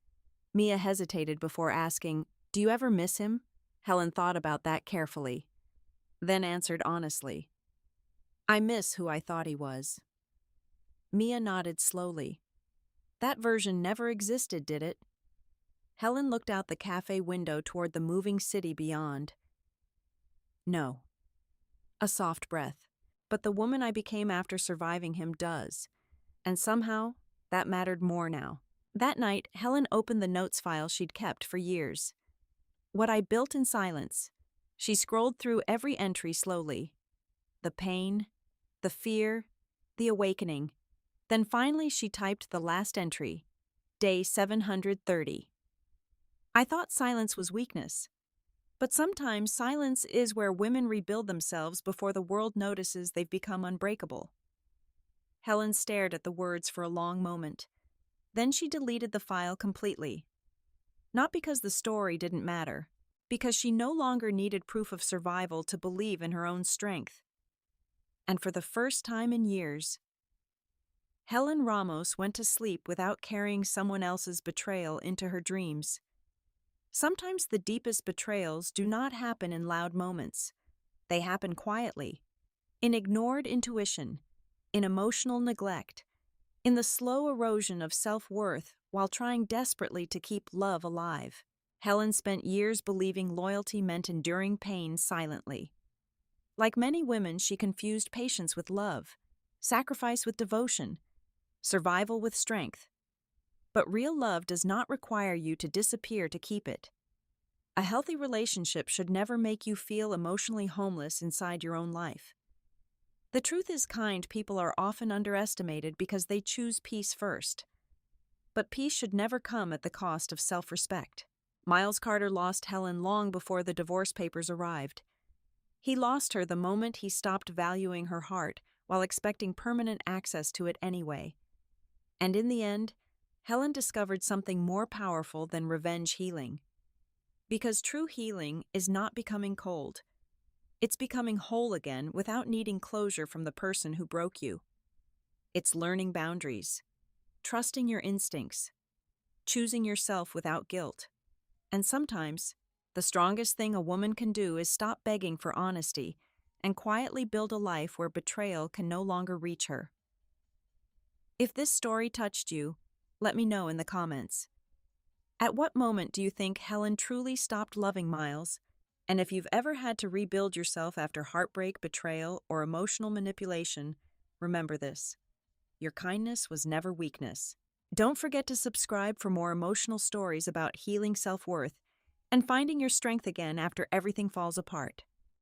Mia hesitated before asking, do you ever miss him? Helen thought about that carefully, then answered honestly. I miss who I thought he was. Mia nodded slowly. That version never existed, did it? Helen looked out the cafe window toward the moving city beyond. No. A soft breath. But the woman I became after surviving him does. And somehow, that mattered more now. That night, Helen opened the notes file she'd kept for years. What I built in silence. She scrolled through every entry slowly. The pain, the fear, the awakening. Then finally she typed the last entry, day 730. I thought silence was weakness. But sometimes silence is where women rebuild themselves before the world notices they've become unbreakable. Helen stared at the words for a long moment. Then she deleted the file completely. Not because the story didn't matter, because she no longer needed proof of survival to believe in her own strength. And for the first time in years, Helen Ramos went to sleep without carrying someone else's betrayal into her dreams. Sometimes the deepest betrayals do not happen in loud moments. They happen quietly, in ignored intuition, in emotional neglect, in the slow erosion of self-worth while trying desperately to keep love alive. Helen spent years believing loyalty meant enduring pain silently. Like many women, she confused patience with love, sacrifice with devotion, survival with strength. But real love does not require you to disappear to keep it. A healthy relationship should never make you feel emotionally homeless inside your own life. The truth is, kind people are often underestimated because they choose peace first. But peace should never come at the cost of self-respect. Miles Carter lost Helen long before the divorce papers arrived. He lost her the moment he stopped valuing her heart while expecting permanent access to it anyway. And in the end, Helen discovered something more powerful than revenge healing. Because true healing is not becoming cold. It's becoming whole again without needing closure from the person who broke you. It's learning boundaries, trusting your instincts, choosing yourself without guilt. And sometimes, the strongest thing a woman can do is stop begging for honesty and quietly build a life where betrayal can no longer reach her. If this story touched you, let me know in the comments. At what moment do you think Helen truly stopped loving Miles? And if you've ever had to rebuild yourself after heartbreak, betrayal, or emotional manipulation, remember this: your kindness was never weakness. Don't forget to subscribe for more emotional stories about healing self-worth and finding your strength again after everything falls apart.